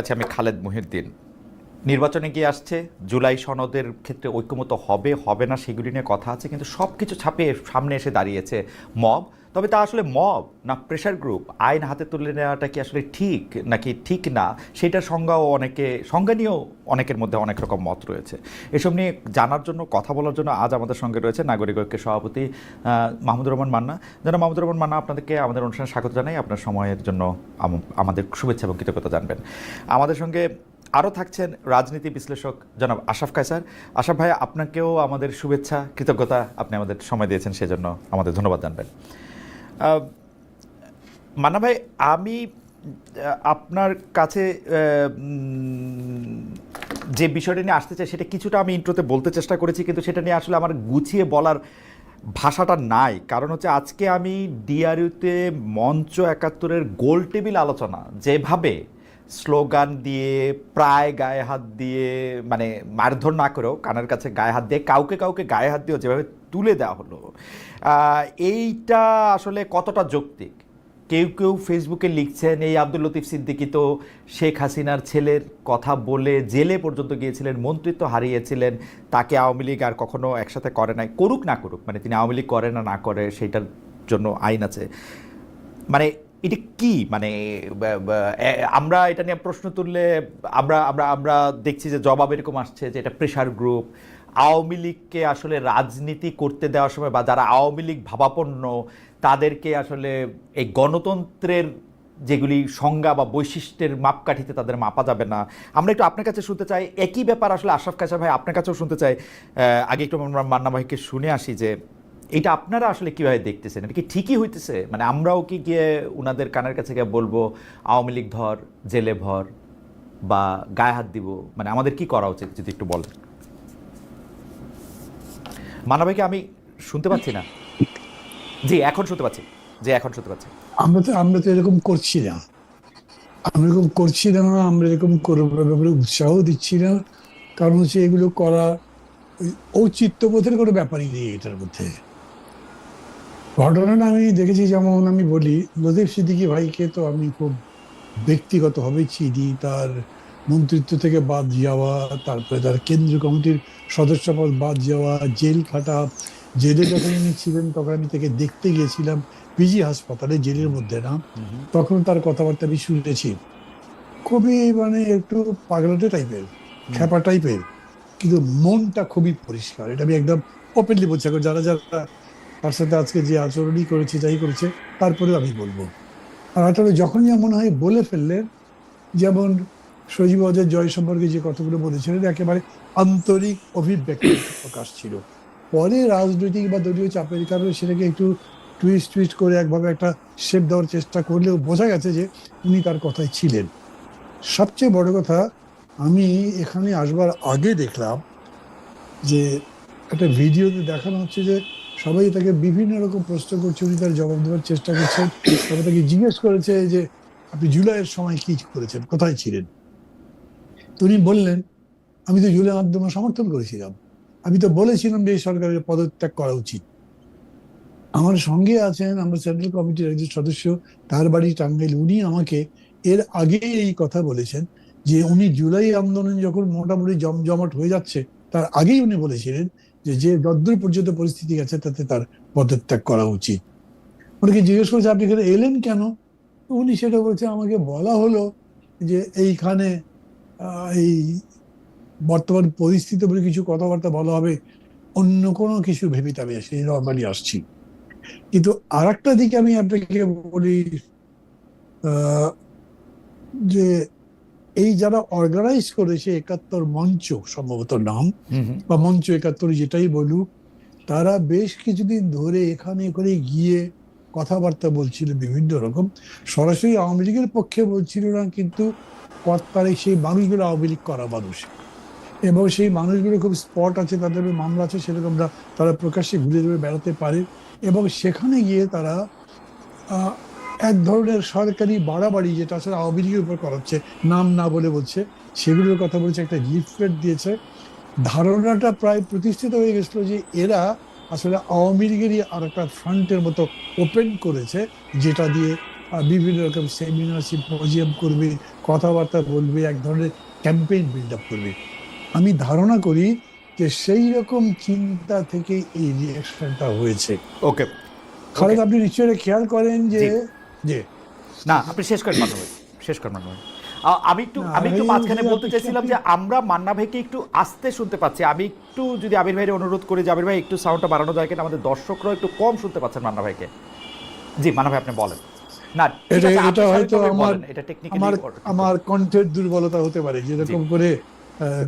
আচ্ছা, আমি খালেদ মহিউদ্দিন। নির্বাচনে গিয়ে আসছে, জুলাই সনদের ক্ষেত্রে ঐক্যমত হবে হবে না সেগুলি নিয়ে কথা আছে, কিন্তু সব কিছু ছাপিয়ে সামনে এসে দাঁড়িয়েছে মব। তবে তা আসলে মব না প্রেশার গ্রুপ, আইন হাতে তুলে নেওয়াটা কি আসলে ঠিক নাকি ঠিক না, সেটার সংজ্ঞা নিয়েও অনেকের মধ্যে অনেক রকম মত রয়েছে। এসব নিয়ে জানার জন্য, কথা বলার জন্য আজ আমাদের সঙ্গে রয়েছে নাগরিক ঐক্যের সভাপতি মাহমুদুর রহমান মান্না। যেন মাহমুদুর রহমান মান্না, আপনাদেরকে আমাদের অনুষ্ঠানে স্বাগত জানাই। আপনার সময়ের জন্য আমাদের শুভেচ্ছা এবং কৃতজ্ঞতা জানবেন। আমাদের সঙ্গে আরও থাকছেন রাজনীতি বিশ্লেষক জনাব আশরাফ কায়সার। আশরাফ ভাই, আপনাকেও আমাদের শুভেচ্ছা, কৃতজ্ঞতা, আপনি আমাদের সময় দিয়েছেন সেজন্য আমাদের ধন্যবাদ জানবেন। মান্না ভাই, আমি আপনার কাছে যে বিষয়টা নিয়ে আসতে চাই সেটা কিছুটা আমি ইন্ট্রোতে বলতে চেষ্টা করেছি, কিন্তু সেটা নিয়ে আসলে আমার গুছিয়ে বলার ভাষাটা নাই। কারণ হচ্ছে আজকে আমি ডিআরইউতে মঞ্চ ৭১-এর গোল টেবিল আলোচনা যেভাবে স্লোগান দিয়ে, প্রায় গায়ে হাত দিয়ে, মানে মারধর না করেও কানের কাছে গায়ে হাত দিয়ে, কাউকে কাউকে গায়ে হাত দিয়েও যেভাবে তুলে দেওয়া হলো, এইটা আসলে কতটা যৌক্তিক? কেউ কেউ ফেসবুকে লিখছেন এই আব্দুল লতিফ সিদ্দিকী তো শেখ হাসিনার ছেলের কথা বলে জেলে পর্যন্ত গিয়েছিলেন, মন্ত্রিত্ব হারিয়েছিলেন, তাকে আওয়ামী লীগ আর কখনো একসাথে করে নাই। করুক না করুক, মানে তিনি আওয়ামী লীগ করে না না করে সেটার জন্য আইন আছে। মানে এটা কি, মানে আমরা এটা নিয়ে প্রশ্ন তুললে আমরা আমরা আমরা দেখছি যে জবাব এরকম আসছে যে এটা প্রেশার গ্রুপ। আওয়ামী লীগকে আসলে রাজনীতি করতে দেওয়ার সময় বা যারা আওয়ামী লীগ ভাবাপন্ন তাদেরকে আসলে এই গণতন্ত্রের যেগুলি সংজ্ঞা বা বৈশিষ্ট্যের মাপকাঠিতে তাদের মাপা যাবে না। আমরা একটু আপনার কাছে শুনতে চাই একই ব্যাপার আসলে আশরাফ কায়সার ভাই আপনার কাছেও শুনতে চাই। আগে একটু আমরা মান্না ভাইকে শুনে আসি যে এটা আপনারা আসলে কীভাবে দেখতেছেন, এটা কি ঠিকই হইতেছে? মানে আমরাও কি গিয়ে ওনাদের কানের কাছে গিয়ে বলবো আওয়ামী লীগ ধর, জেলে ভর বা গায়ে হাত দিব? মানে আমাদের কি করা উচিত যদি একটু বলেন। মান্না ভাইকে আমি শুনতে পাচ্ছি না। জি, এখন শুনতে পাচ্ছি। আমরা তো এরকম করছি না। আমরা এরকম করবার ব্যাপারে উৎসাহ দিচ্ছি না। কারণ হচ্ছে এগুলো করা ওই ঔচিত্যবোধের কোনো ব্যাপারই নেই এটার মধ্যে। ঘটনাটা আমি দেখেছি, যেমন আমি বলি, লতিফ সিদ্দিকী ভাইকে তো আমি খুব ব্যক্তিগতভাবে চিনি। তার মন্ত্রিত্ব থেকে বাদ যাওয়া, তারপরে তার কেন্দ্রীয় কমিটির সদস্যপদ বাদ যাওয়া, জেল খাটা। জেলে যখন উনি ছিলেন তখন আমি তাকে দেখতে গিয়েছিলাম পিজি হাসপাতালে, জেলের মধ্যে না। তখন তার কথাবার্তা আমি শুনেছি, খুবই মানে একটু পাগলাটে টাইপের, খ্যাপা টাইপের, কিন্তু মনটা খুবই পরিষ্কার। এটা আমি একদম ওপেনলি বলছি। এখন যারা যারা তার সাথে আজকে যে আচরণই করেছে, যাই করেছে, তারপরেও আমি বলবো। আর আসলে যখনই মনে হয় বলে ফেললেন, যেমন সজীব ওয়াজেদ জয় সম্পর্কে যে কথাগুলো বলেছিলেন, একেবারে আন্তরিক অভিব্যক্তি প্রকাশ ছিল। পরে রাজনৈতিক বা দলীয় চাপের কারণে সেটাকে একটু টুইস্ট করে একভাবে একটা শেপ দেওয়ার চেষ্টা করলেও বোঝা গেছে যে উনি তার কথায় ছিলেন। সবচেয়ে বড় কথা, আমি এখানে আসবার আগে দেখলাম যে একটা ভিডিওতে দেখানো হচ্ছে যে সবাই তাকে বিভিন্ন রকম প্রশ্ন করছে, উনি তার জবাব দেওয়ার চেষ্টা করছেন। তারপর তাকে জিজ্ঞেস করেছে যে আপনি জুলাইয়ের সময় কি করেছেন, কোথায় ছিলেন? তো উনি বললেন, আমি তো জুলাই আন্দোলন সমর্থন করেছিলাম, আমি তো বলেছিলাম যে এই সরকারের পদত্যাগ করা উচিত। আমার সঙ্গে আছেন আমরা সেন্ট্রাল কমিটির একজন সদস্য, তার বাড়ি টাঙ্গাইল। উনি আমাকে এর আগে এই কথা বলেছেন যে উনি জুলাই আন্দোলন যখন মোটামুটি জমজমাট হয়ে যাচ্ছে তার আগেই উনি বলেছিলেন যে যে যতদূর পর্যন্ত পরিস্থিতি গেছে তাতে তার পদত্যাগ করা উচিত। ওনাকে জিজ্ঞেস করছে আপনি এখানে এলেন কেন? উনি সেটা বলছে, আমাকে বলা হলো যে এইখানে এই বর্তমান পরিস্থিতি বলে কিছু কথাবার্তা বলা হবে, অন্য কোনো কিছু ভেবে আমি আসি, নর্মালি আসছি। কিন্তু আর একটা দিকে আমি আপনাকে বলি, যে এই যারা অর্গানাইজ করেছে ৭১ মঞ্চ, সম্ভবত নাম, বা মঞ্চ ৭১ যেটাই বলুক, তারা বেশ কিছুদিন ধরে এখানে করে গিয়ে কথাবার্তা বলছিল বিভিন্ন রকম। সরাসরি আওয়ামী লীগের পক্ষে বলছিল না, কিন্তু কর্তারে সেই মানুষগুলো আওয়ামী লীগ করা মানুষ, এবং সেই মানুষগুলো খুব স্পট আছে, তাদের মামলা আছে, সেরকম তারা প্রকাশ্যে ঘুরে ঘুরে বেড়াতে পারে। এবং সেখানে গিয়ে তারা এক ধরনের সরকারি বাড়াবাড়ি, যেটা আসলে আওয়ামী লীগের উপর করা হচ্ছে, নাম না বলে বলছে, সেগুলোর কথা বলছে, একটা লিফলেট দিয়েছে। ধারণাটা প্রায় প্রতিষ্ঠিত হয়ে গেছিল যে এরা আসলে আওয়ামী লীগেরই আর একটা ফ্রন্টের মতো ওপেন করেছে, যেটা দিয়ে বিভিন্ন রকম সেমিনার সিম্পোজিয়াম করবে, কথাবার্তা বলবে, এক ধরনের ক্যাম্পেইন বিল্ড আপ করবে। আমি ধারণা করি যে সেই রকম চিন্তা থেকে এই রিয়াকশনটা হয়েছে। ওকে, খালেদ, আপনি নিশ্চয়ই খেয়াল করেন যে জি। যে না, আপনি শেষ করেন মান্না ভাই, শেষ করেন মান্না ভাই। আমি একটু এই মাঝখানে যে বলতে চাইছিলাম যে আমরা মান্না ভাইকে একটু আস্তে শুনতে পাচ্ছি। আমি একটু যদি আবির ভাইয়ের অনুরোধ করি যে আবির ভাই একটু সাউন্ডটা বাড়ানো যায় কিনা, আমাদের দর্শকরাও একটু কম শুনতে পাচ্ছেন মান্না ভাইকে। জি মান্না ভাই, আপনি বলেন। না ঠিক এটা আছে, আপনি এটা হয়তো স্বাভাবিকভাবে আমার বলেন, এটা টেকনিক্যালি আমার আমার কণ্ঠের দুর্বলতা হতে পারে, যেরকম করে আহ,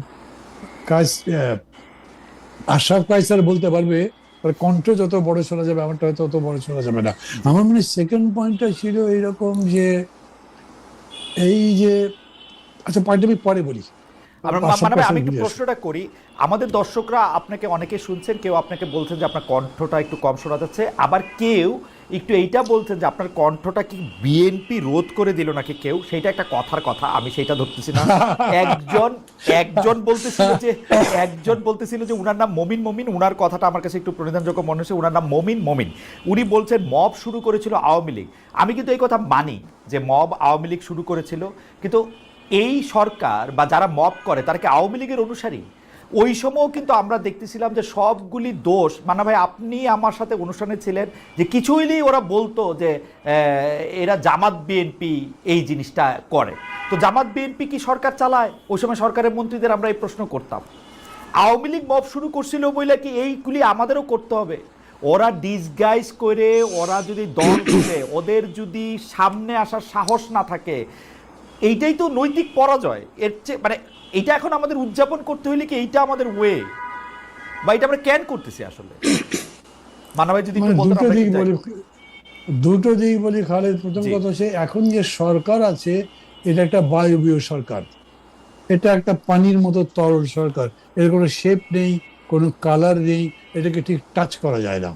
কাজ আশরাফ কায়সার বলতে পারবে তার কণ্ঠ যত বড় শোনা যাবে, আমারটা হয়তো অত বড় শোনা যাবে না। আমার মনে সেকেন্ড পয়েন্টটা ছিল এইরকম যে এই যে, আচ্ছা পয়েন্ট আমি পরে বলি, আশরাফ মানে ভাই আমি কায়সার একটু ঘুরে আসি। প্রশ্নটা করি। আমাদের দর্শকরা আপনাকে অনেকে শুনছেন, কেউ আপনাকে বলছেন যে আপনার কণ্ঠটা একটু কম শোনা যাচ্ছে, আবার কেউ একটু এইটা বলছেন যে আপনার কণ্ঠটা কি বিএনপি রোধ করে দিল নাকি কেউ, সেইটা একটা কথার কথা, আমি সেইটা ধরতেছি না। একজন একজন বলতেছিল যে উনার নাম মমিন মমিন, উনার কথাটা আমার কাছে একটু প্রণিধানযোগ্য মনে হচ্ছে, উনার নাম মমিন মমিন। উনি বলছেন মব শুরু করেছিল আওয়ামী লীগ। আমি কিন্তু এই কথা মানি যে মব আওয়ামী লীগ শুরু করেছিল, কিন্তু এই সরকার বা যারা মব করে তারা কি আওয়ামী লীগের অনুসারী? ওই সময়ও কিন্তু আমরা দেখতেছিলাম যে সবগুলি দোষ, মান্না ভাই আপনি আমার সাথে অনুষ্ঠানে ছিলেন, যে কিছুইলেই ওরা বলতো যে এরা জামাত বিএনপি এই জিনিসটা করে। তো জামাত বিএনপি কি সরকার চালায়? ওই সময় সরকারের মন্ত্রীদের আমরা এই প্রশ্ন করতাম। আওয়ামী লীগ মব শুরু করছিল বলে কি এইগুলি আমাদেরও করতে হবে? ওরা ডিসগাইজ করে, ওরা যদি দল করে, ওদের যদি সামনে আসার সাহস না থাকে, এইটাই তো নৈতিক পরাজয়। এর চেয়ে মানে এইটা এখন আমাদের উদযাপন করতে হইলে কি এইটা আমাদের ওয়ে, বা এটা আমরা কেন করতেছি আসলে? মানব যদি একটু মানে বলতেন দুটো আমরা দিক একটু যাই। বলি, দুটো দিক বলি খালেদ। প্রথম জি। কথা হচ্ছে, এখন যে সরকার আছে এটা একটা বায়বীয় সরকার, এটা একটা পানির মতো তরল সরকার। এর কোনো শেপ নেই, কোনো কালার নেই, এটাকে ঠিক টাচ করা যায় না।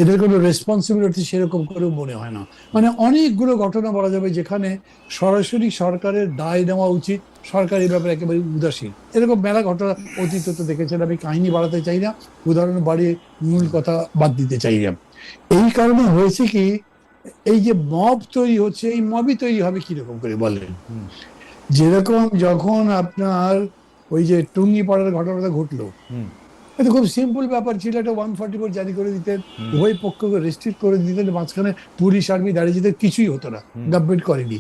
এদের কোনো রেসপন্সিবিলিটি সেরকম করে মনে হয় না। মানে অনেকগুলো ঘটনা বলা যাবে যেখানে সরাসরি সরকারের দায় নেওয়া উচিত, সরকার এই ব্যাপারে একেবারে উদাসীন। এরকম মেলা ঘটনা অতীতে তো দেখেছেন, আমি কাহিনী বাড়াতে চাই না, উদাহরণ বাড়িয়ে মূল কথা বাদ দিতে চাই না। এই কারণে হয়েছে কি, এই যে মব তৈরি হচ্ছে, এই মবই তৈরি হবে কিরকম করে বলেন? যেরকম যখন আপনার ওই যে টুঙ্গিপাড়ার ঘটনাটা ঘটলো, এটা খুব সিম্পল ব্যাপার ছিল, একটা 144 জারি করে দিতেন, উভয় পক্ষকে রেস্ট্রিক্ট করে দিতেন, মাঝখানে পুলিশ আর্মি দাঁড়িয়ে যেতে, কিছুই হতো না, গভর্নমেন্ট করেনি।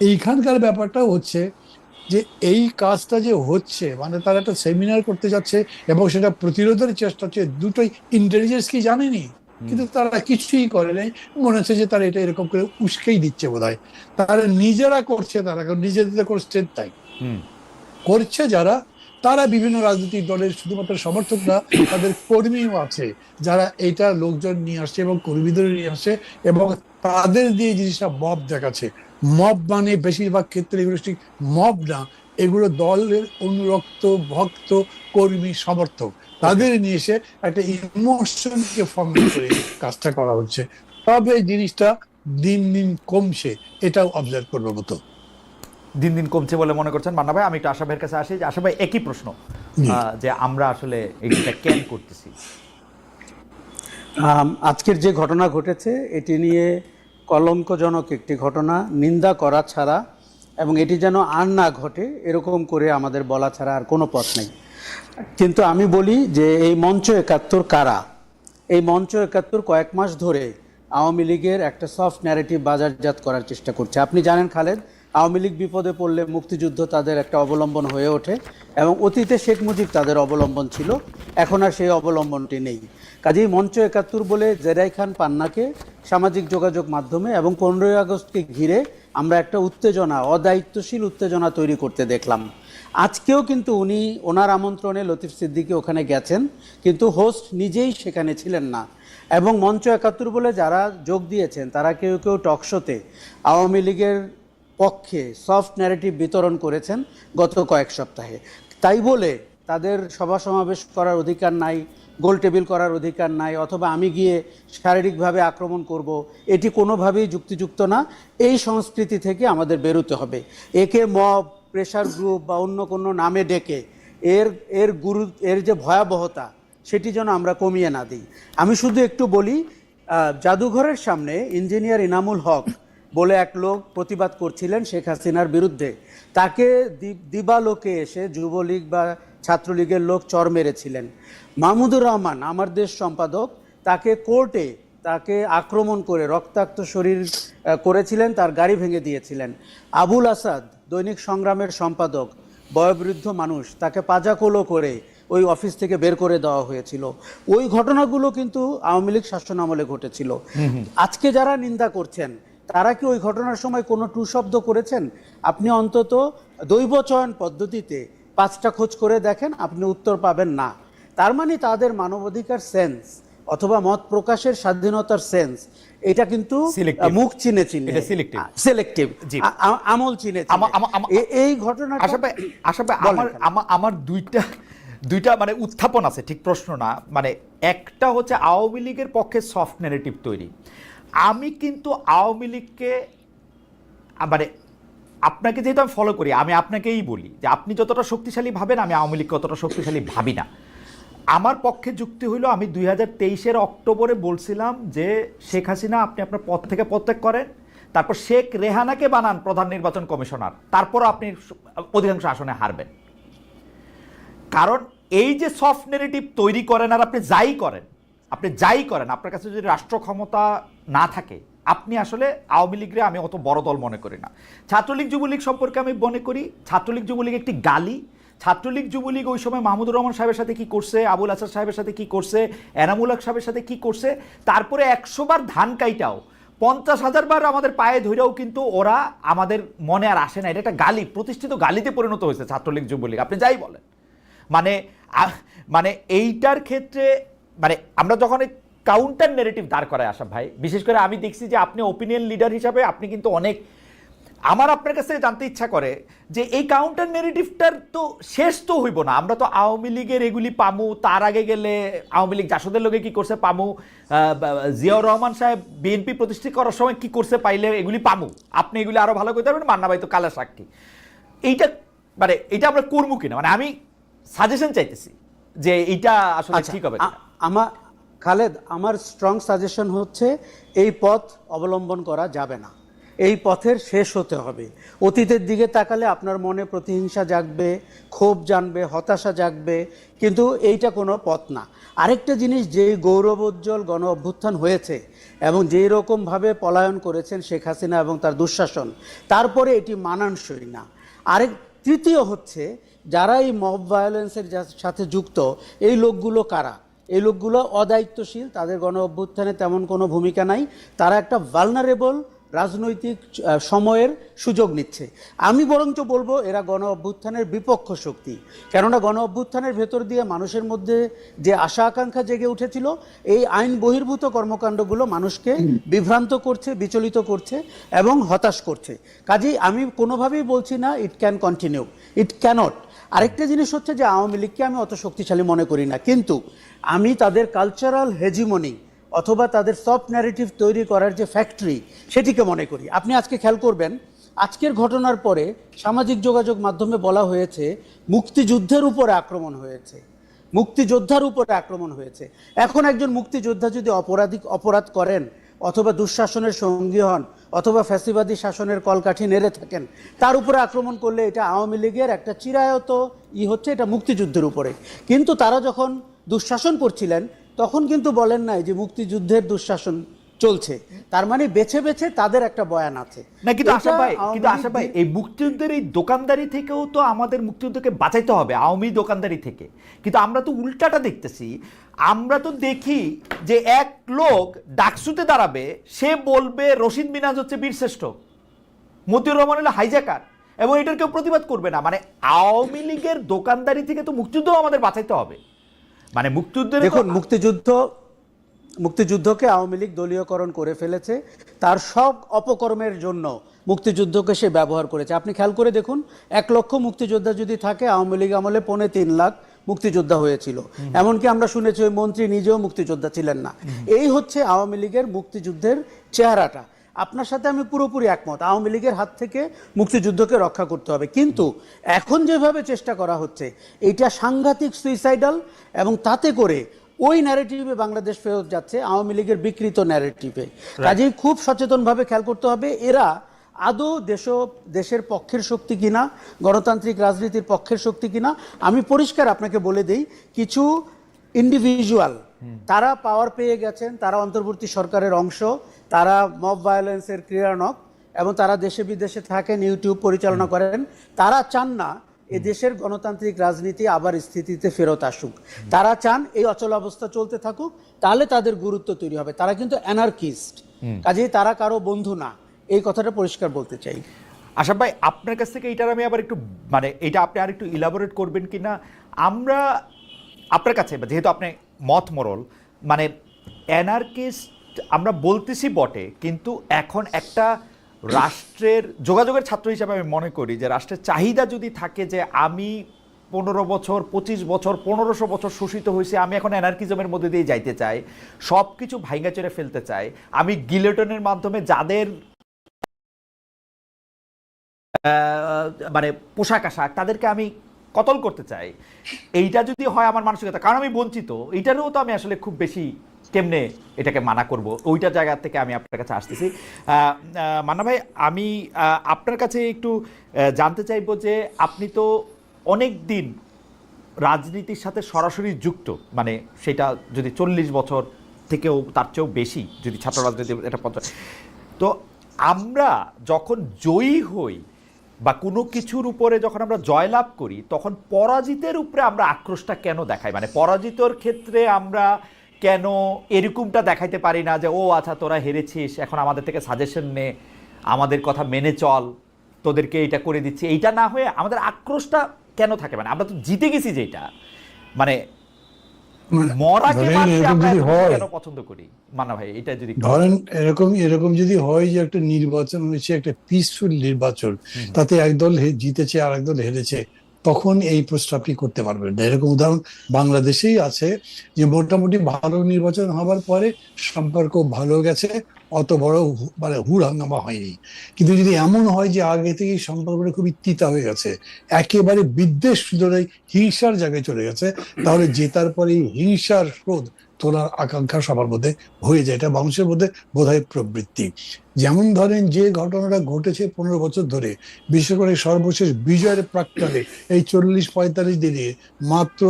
এইখানকার ব্যাপারটা হচ্ছে যে এই কাজটা যে হচ্ছে, মানে তারা একটা সেমিনার করতে যাচ্ছে এবং সেটা প্রতিরোধের চেষ্টা হচ্ছে, দুটোই ইন্টেলিজেন্স কি জানেনি, কিন্তু তারা কিছুই করে নাই। মনে হচ্ছে যে তারা এটা এরকম করে উস্কেই দিচ্ছে বোধহয়। তারা নিজেরা করছে, তারা নিজেদের করছে, তাই করছে যারা, তারা বিভিন্ন রাজনৈতিক দলের শুধুমাত্র সমর্থক না, তাদের কর্মীও আছে যারা এইটা লোকজন নিয়ে আসছে এবং কর্মীদের নিয়ে আসে, এবং তাদের দিয়ে জিনিসটা মব দেখাচ্ছে। মব মানে বেশিরভাগ ক্ষেত্রে এগুলো ঠিক মব না, এগুলো দলের অনুরক্ত ভক্ত কর্মী সমর্থক, তাদের নিয়ে এসে একটা ইমোশনকে ফর্ম করে কাজটা করা হচ্ছে। তবে জিনিসটা দিন দিন কমছে, এটাও অবজার্ভ করবার মতো। দিন দিন কমছে বলে মনে করছেন মান্না ভাই? আমি একটু আশা ভাইয়ের কাছে আসি, যে আশা ভাই একই প্রশ্ন, যে আমরা আসলে এইটা কেন করতেছি? আজকের যে ঘটনা ঘটেছে এটি নিয়ে কলঙ্কজনক একটি ঘটনা, নিন্দা করা ছাড়া এবং এটি যেন আর না ঘটে এরকম করে আমাদের বলা ছাড়া আর কোনো পথ নেই। কিন্তু আমি বলি যে এই মঞ্চ ৭১ কারা? এই মঞ্চ ৭১ কয়েক মাস ধরে আওয়ামী লীগের একটা সফট ন্যারেটিভ বাজারজাত করার চেষ্টা করছে। আপনি জানেন খালেদ, আওয়ামী লীগ বিপদে পড়লে মুক্তিযুদ্ধ তাদের একটা অবলম্বন হয়ে ওঠে, এবং অতীতে শেখ মুজিব তাদের অবলম্বন ছিল, এখন আর সেই অবলম্বনটি নেই। কাজেই মঞ্চ ৭১ বলে জেরাই খান পান্নাকে সামাজিক যোগাযোগ মাধ্যমে এবং ১৫ই আগস্টকে ঘিরে আমরা একটা উত্তেজনা, অদায়িত্বশীল উত্তেজনা তৈরি করতে দেখলাম। আজকেও কিন্তু উনি ওনার আমন্ত্রণে লতিফ সিদ্দিকী ওখানে গেছেন, কিন্তু হোস্ট নিজেই সেখানে ছিলেন না। এবং মঞ্চ ৭১ বলে যারা যোগ দিয়েছেন তারা কেউ কেউ টকশোতে আওয়ামী লীগের পক্ষে সফট ন্যারেটিভ বিতরণ করেছেন গত কয়েক সপ্তাহে। তাই বলে তাদের সভা সমাবেশ করার অধিকার নাই, গোল টেবিল করার অধিকার নাই, অথবা আমি গিয়ে শারীরিকভাবে আক্রমণ করব, এটি কোনোভাবেই যুক্তিযুক্ত না। এই সংস্কৃতি থেকে আমাদের বেরোতে হবে। একে মব, প্রেশার গ্রুপ বা অন্য কোনো নামে ডেকে এর যে ভয়াবহতা সেটি যেন আমরা কমিয়ে না দিই। আমি শুধু একটু বলি, জাদুঘরের সামনে ইঞ্জিনিয়ার ইনামুল হক বলে এক লোক প্রতিবাদ করছিলেন শেখ হাসিনার বিরুদ্ধে, তাকে দিবালোকে এসে যুবলীগ বা ছাত্রলীগের লোক চর মেরেছিলেন। মাহমুদুর রহমান আমার দেশ সম্পাদক, তাকে কোর্টে তাকে আক্রমণ করে রক্তাক্ত শরীর করেছিলেন, তার গাড়ি ভেঙে দিয়েছিলেন। আবুল আসাদ দৈনিক সংগ্রামের সম্পাদক, বয়োবৃদ্ধ মানুষ, তাকে পাজাকোলো করে ওই অফিস থেকে বের করে দেওয়া হয়েছিল। ওই ঘটনাগুলো কিন্তু আওয়ামী লীগ শাসন আমলে ঘটেছিল। আজকে যারা নিন্দা করছেন তারা কি ওই ঘটনার সময় কোনো টু শব্দ করেছেন? আপনি অন্তত দৈব চয়ন পদ্ধতিতে 5টা খোঁজ করে দেখেন, আপনি উত্তর পাবেন না। তার মানে তাদের মানবাধিকার সেন্স অথবা মত প্রকাশের স্বাধীনতার সেন্স এটা কিন্তু মুখ চিনে সিলেক্টিভ, আমল চিনে। এই ঘটনা আমার দুইটা মানে উত্থাপন আছে, ঠিক প্রশ্ন না। মানে একটা হচ্ছে আওয়ামী লীগের পক্ষে সফট ন্যারেটিভ তৈরি। আমি কিন্তু আওয়ামী লীগকে মানে আপনাকে যেহেতু আমি ফলো করি, আমি আপনাকেই বলি যে আপনি যতটা শক্তিশালী ভাবেন আমি আওয়ামী লীগকে অতটা শক্তিশালী ভাবি না। আমার পক্ষে যুক্তি হইল, আমি 2023-এর অক্টোবরে বলছিলাম যে শেখ হাসিনা আপনি আপনার পদ থেকে পদত্যাগ করেন, তারপর শেখ রেহানাকে বানান প্রধান নির্বাচন কমিশনার, তারপরও আপনি অধিকাংশ আসনে হারবেন। কারণ এই যে সফট নেগেটিভ তৈরি করেন আর আপনি যাই করেন, আপনার কাছে যদি রাষ্ট্র ক্ষমতা না থাকে, আপনি আসলে আওয়ামী লীগরে আমি অত বড় দল মনে করি না। ছাত্রলীগ যুবলীগ সম্পর্কে আমি মনে করি ছাত্রলীগ যুবলীগ একটি গালি। ছাত্রলীগ যুবলীগ ওই সময় মাহমুদুর রহমান সাহেবের সাথে কি করছে, আবুল আসাদ সাহেবের সাথে কি করছে, এনামুল হক সাহেবের সাথে কি করছে, তারপরে 100 বার ধান কাইটাও 50,000 বার আমাদের পায়ে ধরেও কিন্তু ওরা আমাদের মনে আর আসে না। এটা একটা গালি, প্রতিষ্ঠিত গালিতে পরিণত হয়েছে ছাত্রলীগ যুবলীগ, আপনি যাই বলেন। মানে এইটার ক্ষেত্রে মানে আমরা যখন কাউন্টার নেগেটিভ দাঁড় করায় আসা ভাই, বিশেষ করে আমি দেখছি যে আপনি ওপিনিয়ন লিডার হিসাবে আপনি কিন্তু অনেক, আমার আপনার কাছে জানতে ইচ্ছা করে যে এই কাউন্টার নেগেটিভটার তো শেষ তো হইব না। আমরা তো আওয়ামী লীগের এগুলি পামু, তার আগে গেলে আওয়ামী লীগ জাসদের লোকে কি করছে পামু, জিয়াউর রহমান সাহেব বিএনপি প্রতিষ্ঠা করার সময় কি করছে পাইলে এগুলি পামু। আপনি এগুলি আরো ভালো করতে পারবেন, মান্না ভাই তো কালা সাক্ষী। এইটা মানে এটা আমরা করবো কিনা, মানে আমি সাজেশন চাইতেছি যে এইটা আসলে ঠিক হবে। খালেদ, আমার স্ট্রং সাজেশন হচ্ছে এই পথ অবলম্বন করা যাবে না, এই পথের শেষ হতে হবে। অতীতের দিকে তাকালে আপনার মনে প্রতিহিংসা জাগবে, ক্ষোভ জানবে, হতাশা জাগবে, কিন্তু এইটা কোনো পথ না। আরেকটা জিনিস, যেই গৌরবোজ্জ্বল গণ অভ্যুত্থান হয়েছে এবং যেই রকমভাবে পলায়ন করেছেন শেখ হাসিনা এবং তার দুঃশাসন, তারপরে এটি মানানসই না। তৃতীয় হচ্ছে, যারা এই মব ভায়োলেন্সের সাথে যুক্ত এই লোকগুলো কারা? এই লোকগুলো অদায়িত্বশীল, তাদের গণ অভ্যুত্থানে তেমন কোনো ভূমিকা নাই, তারা একটা ভালনারেবল রাজনৈতিক সময়ের সুযোগ নিচ্ছে। আমি বরঞ্চ বলবো এরা গণ অভ্যুত্থানের বিপক্ষ শক্তি, কেননা গণ অভ্যুত্থানের ভেতর দিয়ে মানুষের মধ্যে যে আশা আকাঙ্ক্ষা জেগে উঠেছিল, এই আইন বহির্ভূত কর্মকাণ্ডগুলো মানুষকে বিভ্রান্ত করছে, বিচলিত করছে এবং হতাশ করছে। কাজেই আমি কোনোভাবেই বলছি না it can continue, it cannot. আরেকটা জিনিস হচ্ছে যে আওয়ামী লীগকে আমি অত শক্তিশালী মনে করি না, কিন্তু আমি তাদের কালচারাল হেজিমনি অথবা তাদের সফট ন্যারেটিভ তৈরি করার যে ফ্যাক্টরি, সেটিকে মনে করি। আপনি আজকে খেয়াল করবেন, আজকের ঘটনার পরে সামাজিক যোগাযোগ মাধ্যমে বলা হয়েছে মুক্তিযুদ্ধের উপরে আক্রমণ হয়েছে, মুক্তিযোদ্ধার উপরে আক্রমণ হয়েছে। এখন একজন মুক্তিযোদ্ধা যদি অপরাধ করেন অথবা দুঃশাসনের সঙ্গী হন অথবা ফ্যাসিবাদী শাসনের কলকাঠি নেড়ে থাকেন, তার উপরে আক্রমণ করলে এটা আওয়ামী লীগের একটা চিরায়ত হচ্ছে, এটা মুক্তিযুদ্ধের উপরে। কিন্তু তারা যখন দুঃশাসন করছিলেন তখন কিন্তু বলেন নাই যে মুক্তিযুদ্ধের দুঃশাসন চলছে, তার মানে বেছে বেছে তাদের একটা বয়ান আছে না। কিন্তু আশা ভাই এই মুক্তিযুদ্ধের এই দোকানদারি থেকেও তো আমাদের মুক্তিযুদ্ধকে বাঁচাইতে হবে, আওয়ামী দোকানদারি থেকে। কিন্তু আমরা তো উল্টাটা দেখতেছি, আমরা তো দেখি যে এক লোক ডাকসুতে দাঁড়াবে, সে বলবে রশিদ মিনাজ হচ্ছে বীরশ্রেষ্ঠ, মতিউর রহমান হলো হাইজ্যাকার, এবং এটার কেউ প্রতিবাদ করবে না। মানে আওয়ামী লীগের দোকানদারি থেকে তো মুক্তিযুদ্ধ আমাদের বাঁচাইতে হবে। মানে মুক্তিযুদ্ধের, দেখুন, মুক্তিযুদ্ধকে আওয়ামী লীগ দলীয়করণ করে ফেলেছে, তার সব অপকর্মের জন্য মুক্তিযুদ্ধকে সে ব্যবহার করেছে। আপনি খেয়াল করে দেখুন, 1 লক্ষ মুক্তিযোদ্ধা যদি থাকে, আওয়ামী লীগ আমলে 3.25 লাখ মুক্তিযোদ্ধা হয়েছিল। এমনকি আমরা শুনেছি ওই মন্ত্রী নিজেও মুক্তিযোদ্ধা ছিলেন না। এই হচ্ছে আওয়ামী লীগের মুক্তিযুদ্ধের চেহারাটা। আপনার সাথে আমি পুরোপুরি একমত, আওয়ামী লীগের হাত থেকে মুক্তিযুদ্ধকে রক্ষা করতে হবে, কিন্তু এখন যেভাবে চেষ্টা করা হচ্ছে এটা সাংঘাতিক সুইসাইডাল, এবং তাতে করে ওই ন্যারেটিভে বাংলাদেশ ফেরত যাচ্ছে, আওয়ামী লীগের বিকৃত ন্যারেটিভে। কাজেই খুব সচেতনভাবে খেয়াল করতে হবে এরা আদৌ দেশের পক্ষের শক্তি কিনা, গণতান্ত্রিক রাজনীতির পক্ষের শক্তি কিনা। আমি পরিষ্কার আপনাকে বলে দেই, কিছু ইন্ডিভিজুয়াল তারা পাওয়ার পেয়ে গেছেন, তারা অন্তর্বর্তী সরকারের অংশ, তারা মব ভায়োলেন্সের ক্রীড়ানক এবং তারা দেশে বিদেশে থাকেন, ইউটিউব পরিচালনা করেন। তারা চান না এ দেশের গণতান্ত্রিক রাজনীতি আবার স্থিতিতে ফেরত আসুক। তারা চান এই অচলাবস্থা চলতে থাকুক, তাহলে তাদের গুরুত্ব তৈরি হবে। তারা কিন্তু অ্যানার্কিস্ট, কাজেই তারা কারো বন্ধু না, এই কথাটা পরিষ্কার বলতে চাই। আশরাফ ভাই, আপনার কাছ থেকে এইটার আমি আবার একটু মানে এটা আপনি আর একটু ইলাবোরেট করবেন কিনা। আমরা আপনার কাছে যেহেতু আপনি মত মরল, মানে অ্যানার্কিস্ট আমরা বলতেছি বটে, কিন্তু এখন একটা রাষ্ট্রের যোগাযোগের ছাত্র হিসাবে আমি মনে করি যে রাষ্ট্রের চাহিদা যদি থাকে যে আমি 15 বছর 25 বছর 1500 বছর শোষিত হয়েছে, আমি এখন অ্যানার্কিজমের মধ্যে দিয়ে যাইতে চাই, সব কিছু ভাইঙ্গা চড়ে ফেলতে চাই, আমি গিলেটনের মাধ্যমে যাদের মানে পোশাক আশাক তাদেরকে আমি কতল করতে চাই, এইটা যদি হয় আমার মানসিকতা, কারণ আমি বঞ্চিত, এইটারও তো আমি আসলে খুব বেশি কেমনে এটাকে মানা করব, ওইটা জায়গা থেকে আমি আপনার কাছে আসতেছি। মান্না ভাই, আমি আপনার কাছে একটু জানতে চাইবো যে আপনি তো অনেক দিন রাজনীতির সাথে সরাসরি যুক্ত, মানে সেটা যদি 40 বছর থেকেও তার চেয়েও বেশি যদি ছাত্র রাজনীতি এটা তো আমরা যখন জয়ী হই বা কোনো কিছুর উপরে যখন আমরা জয়লাভ করি, তখন পরাজিতের উপরে আমরা আক্রোশটা কেন দেখাই? মানে পরাজিতর ক্ষেত্রে আমরা কেন এরকমটা দেখাইতে পারি না যে ও আচ্ছা তোরা হেরেছিস, এখন আমাদের থেকে সাজেশন নে, আমাদের কথা মেনে চল, তোদেরকে এটা করে দিচ্ছি, এইটা না হয়ে আমাদের আক্রোশটা কেন থাকে? মানে আমরা তো জিতে গেছি, যেটা মানে মরাকে মারতে আমরা কেন পছন্দ করি? মান্না ভাই, এটা যদি ধরেন এরকম যদি হয় যে একটা নির্বাচন হয়েছে, একটা পিসফুল নির্বাচন, তাতে একদল জিতেছে আর একদল হেরেছে, তখন এই প্রশ্ন আপনি করতে পারবেন না। এরকম উদাহরণ বাংলাদেশেই আছে যে মোটামুটি ভালো নির্বাচন হওয়ার পরে সম্পর্ক ভালো গেছে, অত বড় মানে হুড় হাঙ্গামা হয়নি। কিন্তু যদি এমন হয় যে আগে থেকেই সম্পর্কটা খুবই তিতা হয়ে গেছে, একেবারে বিদ্বেষ ধরে হিংসার জায়গায় চলে গেছে, তাহলে জেতার পরে হিংসার ক্রোধ তোলার আকাঙ্ক্ষা সবার মধ্যে হয়ে যায়। এটা মানুষের মধ্যে বোধহয় প্রবৃত্তি। যেমন ধরেন যে ঘটনাটা ঘটেছে 15 বছর ধরে, বিশেষ করে সর্বশেষ বিজয়ের প্রাক্কালে এই 40-45 দিনে, মাত্র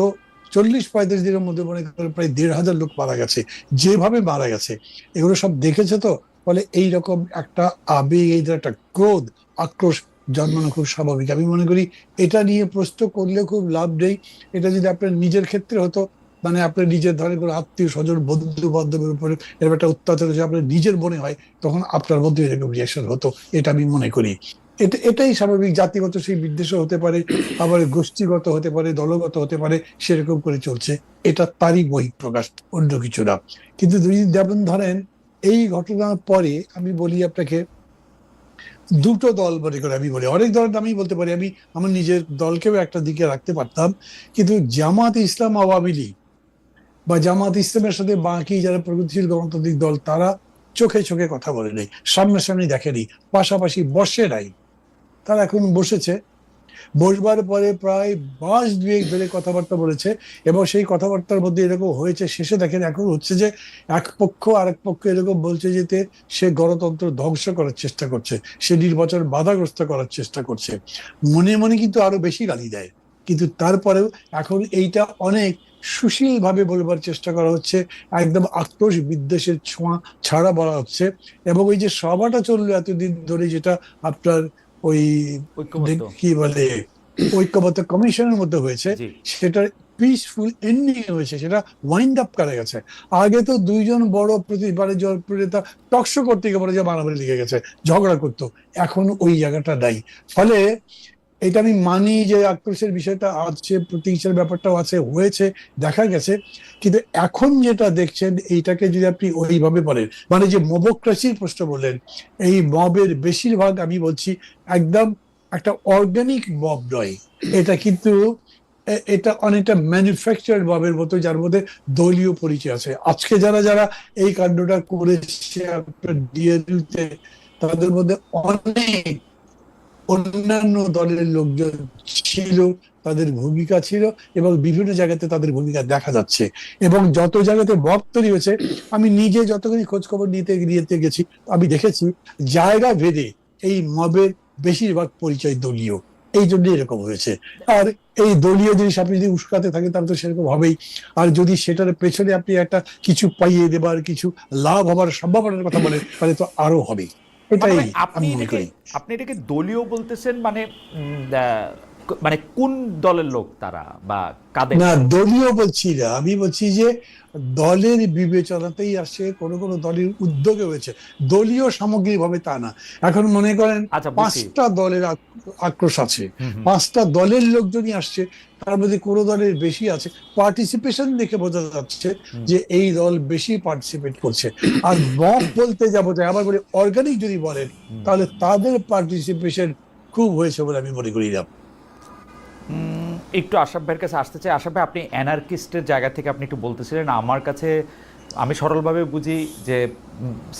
40-45 দিনের মধ্যে মনে করেন প্রায় 1,500 লোক মারা গেছে। যেভাবে মারা গেছে এগুলো সব দেখেছে, তো ফলে এইরকম একটা আবেগ, এই একটা ক্রোধ আক্রোশ জন্মানো খুব স্বাভাবিক। আমি মনে করি এটা নিয়ে প্রশ্ন করলে খুব লাভ নেই। এটা যদি আপনার নিজের ক্ষেত্রে হতো, মানে আপনার নিজের ধরেন কোনো আত্মীয় স্বজন বন্ধু বান্ধবের উপরে এরকম একটা অত্যাচার হচ্ছে আপনার নিজের মনে হয়, তখন আপনার মধ্যে এরকম রিয়াকশন হতো, এটা আমি মনে করি। এটাই স্বাভাবিক। জাতিগত সেই বিদ্বেষও হতে পারে, আবার গোষ্ঠীগত হতে পারে, দলগত হতে পারে, সেরকম করে চলছে। এটা তারই বহিঃপ্রকাশ, অন্য কিছু না। কিন্তু যেমন ধরেন এই ঘটনার পরে আমি বলি আপনাকে, দুটো দল মনে করে আমি বলি, অনেক দল আমি বলতে পারি, আমি আমার নিজের দলকেও একটা দিকে রাখতে পারতাম, কিন্তু জামাত ইসলাম আওয়ামী লীগ বা জামাত ইসলামের সাথে বাকি যারা প্রগতিশীল গণতান্ত্রিক দল, তারা চোখে চোখে কথা বলে নেই, সামনাসামনি দেখেনি, পাশাপাশি বসে নাই। তারা এখন বসেছে, বসবার পরে প্রায় মাস 2 ধরে কথাবার্তা বলেছে, এবং সেই কথাবার্তার মধ্যে এরকম হয়েছে, শেষে দেখেন এখন হচ্ছে যে এক পক্ষ আরেক পক্ষ এরকম বলছে যে সে গণতন্ত্র ধ্বংস করার চেষ্টা করছে, সে নির্বাচন বাধাগ্রস্ত করার চেষ্টা করছে, মনে মনে কিন্তু আরো বেশি গালি দেয়। কিন্তু তারপরেও এখন এইটা অনেক সুশীল ভাবে বলবার চেষ্টা করা হচ্ছে, একদম আক্রোশ বিদ্বেষের ছোঁয়া ছাড়া বলা হচ্ছে। এবং ওই যে সভাটা চললো এতদিন ধরে, যেটা আপনার ওই কি বলে ঐক্যবদ্ধ কমিশনের মধ্যে হয়েছে, সেটার পিসফুল এন্ডিং হয়েছে, সেটা ওয়াইন্ড আপ করা গেছে। আগে তো দুইজন বড় প্রতিবারের জনপ্রিয়তা টকশো করতে গিয়ে বলে যে মারামারি লেগে গেছে, ঝগড়া করতো, এখন ওই জায়গাটা নাই। ফলে এটা আমি মানি যে আক্রোশের বিষয়টা আছে, প্রতিহিংসার ব্যাপারটাও আছে, হয়েছে, দেখা গেছে। কিন্তু এখন যেটা দেখছেন, এইটাকে যদি আপনি ওইভাবে বলেন, মানে যে মবক্রেসির প্রশ্ন বললেন, এই মবের বেশিরভাগ আমি বলছি একদম একটা অর্গানিক মব নয়, এটা কিন্তু এটা অনেকটা ম্যানুফ্যাকচার্ড মবের মতো, যার মধ্যে দলীয় পরিচয় আছে। আজকে যারা যারা এই কাণ্ডটা করেছে আপনার ডিএনইউতে, তাদের মধ্যে অনেক অন্যান্য দলের লোকজন ছিল, তাদের ভূমিকা ছিল, এবং বিভিন্ন জায়গাতে তাদের ভূমিকা দেখা যাচ্ছে। এবং যত জায়গাতে মব তৈরি হয়েছে, আমি নিজে যতখানি খোঁজ খবর নিতে গেছি, আমি দেখেছি জায়গা ভেদে এই মবের বেশিরভাগ পরিচয় দলীয়। এই জন্য এরকম হয়েছে। আর এই দলীয় জিনিস আপনি যদি উস্কাতে থাকেন তাহলে তো সেরকম হবেই। আর যদি সেটার পেছনে আপনি একটা কিছু পাইয়ে দেবার, কিছু লাভ হবার সম্ভাবনার কথা বলেন, তাহলে তো আরো হবে। মানে এটাই ভাই, আমি মনে করি। আপনি এটাকে দলীয় বলতেছেন, মানে মানে কোন দলের লোক তারা বা কাদের? না, দলীয় বলছি না, আমি বলছি যে দলের বিবেচনাতেই আসছে, কোন কোন দলের উদ্যোগে হয়েছে, দলীয় সামগ্রিকভাবে তা না। এখন মনে করেন আচ্ছা, বুঝছি। 5টা দলের আক্রোশ আছে, হুম, হুম। 5টা দলের লোকজনই আসছে, তার মধ্যে কোনো দলের বেশি আছে, পার্টিসিপেশন দেখে বোঝা যাচ্ছে যে এই দল বেশি পার্টিসিপেট করছে। আর মব বলতে যা বোঝায়, আবার বলে অর্গানিক যদি বলেন, তাহলে তাদের পার্টিসিপেশন খুব হয়েছে বলে আমি মনে করি না। একটু আশরাফ ভাইয়ের কাছে আসতে চাই। আশরাফ ভাই, আপনি অ্যানার্কিস্টের জায়গা থেকে আপনি একটু বলতেছিলেন, আমার কাছে আমি সরলভাবে বুঝি যে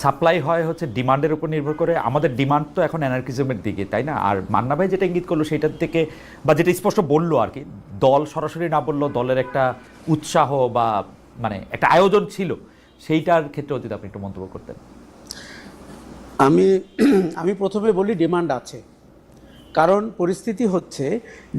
সাপ্লাই হয় হচ্ছে ডিমান্ডের উপর নির্ভর করে। আমাদের ডিমান্ড তো এখন অ্যানার্কিজমের দিকে, তাই না? আর মান্না ভাই যেটা ইঙ্গিত করলো সেটার থেকে, বা যেটা স্পষ্ট বললো আর কি, দল সরাসরি না বললেও দলের একটা উৎসাহ বা মানে একটা আয়োজন ছিল, সেইটার ক্ষেত্রে যদি আপনি একটু মন্তব্য করতেন। আমি আমি প্রথমে বলি ডিমান্ড আছে। কারণ পরিস্থিতি হচ্ছে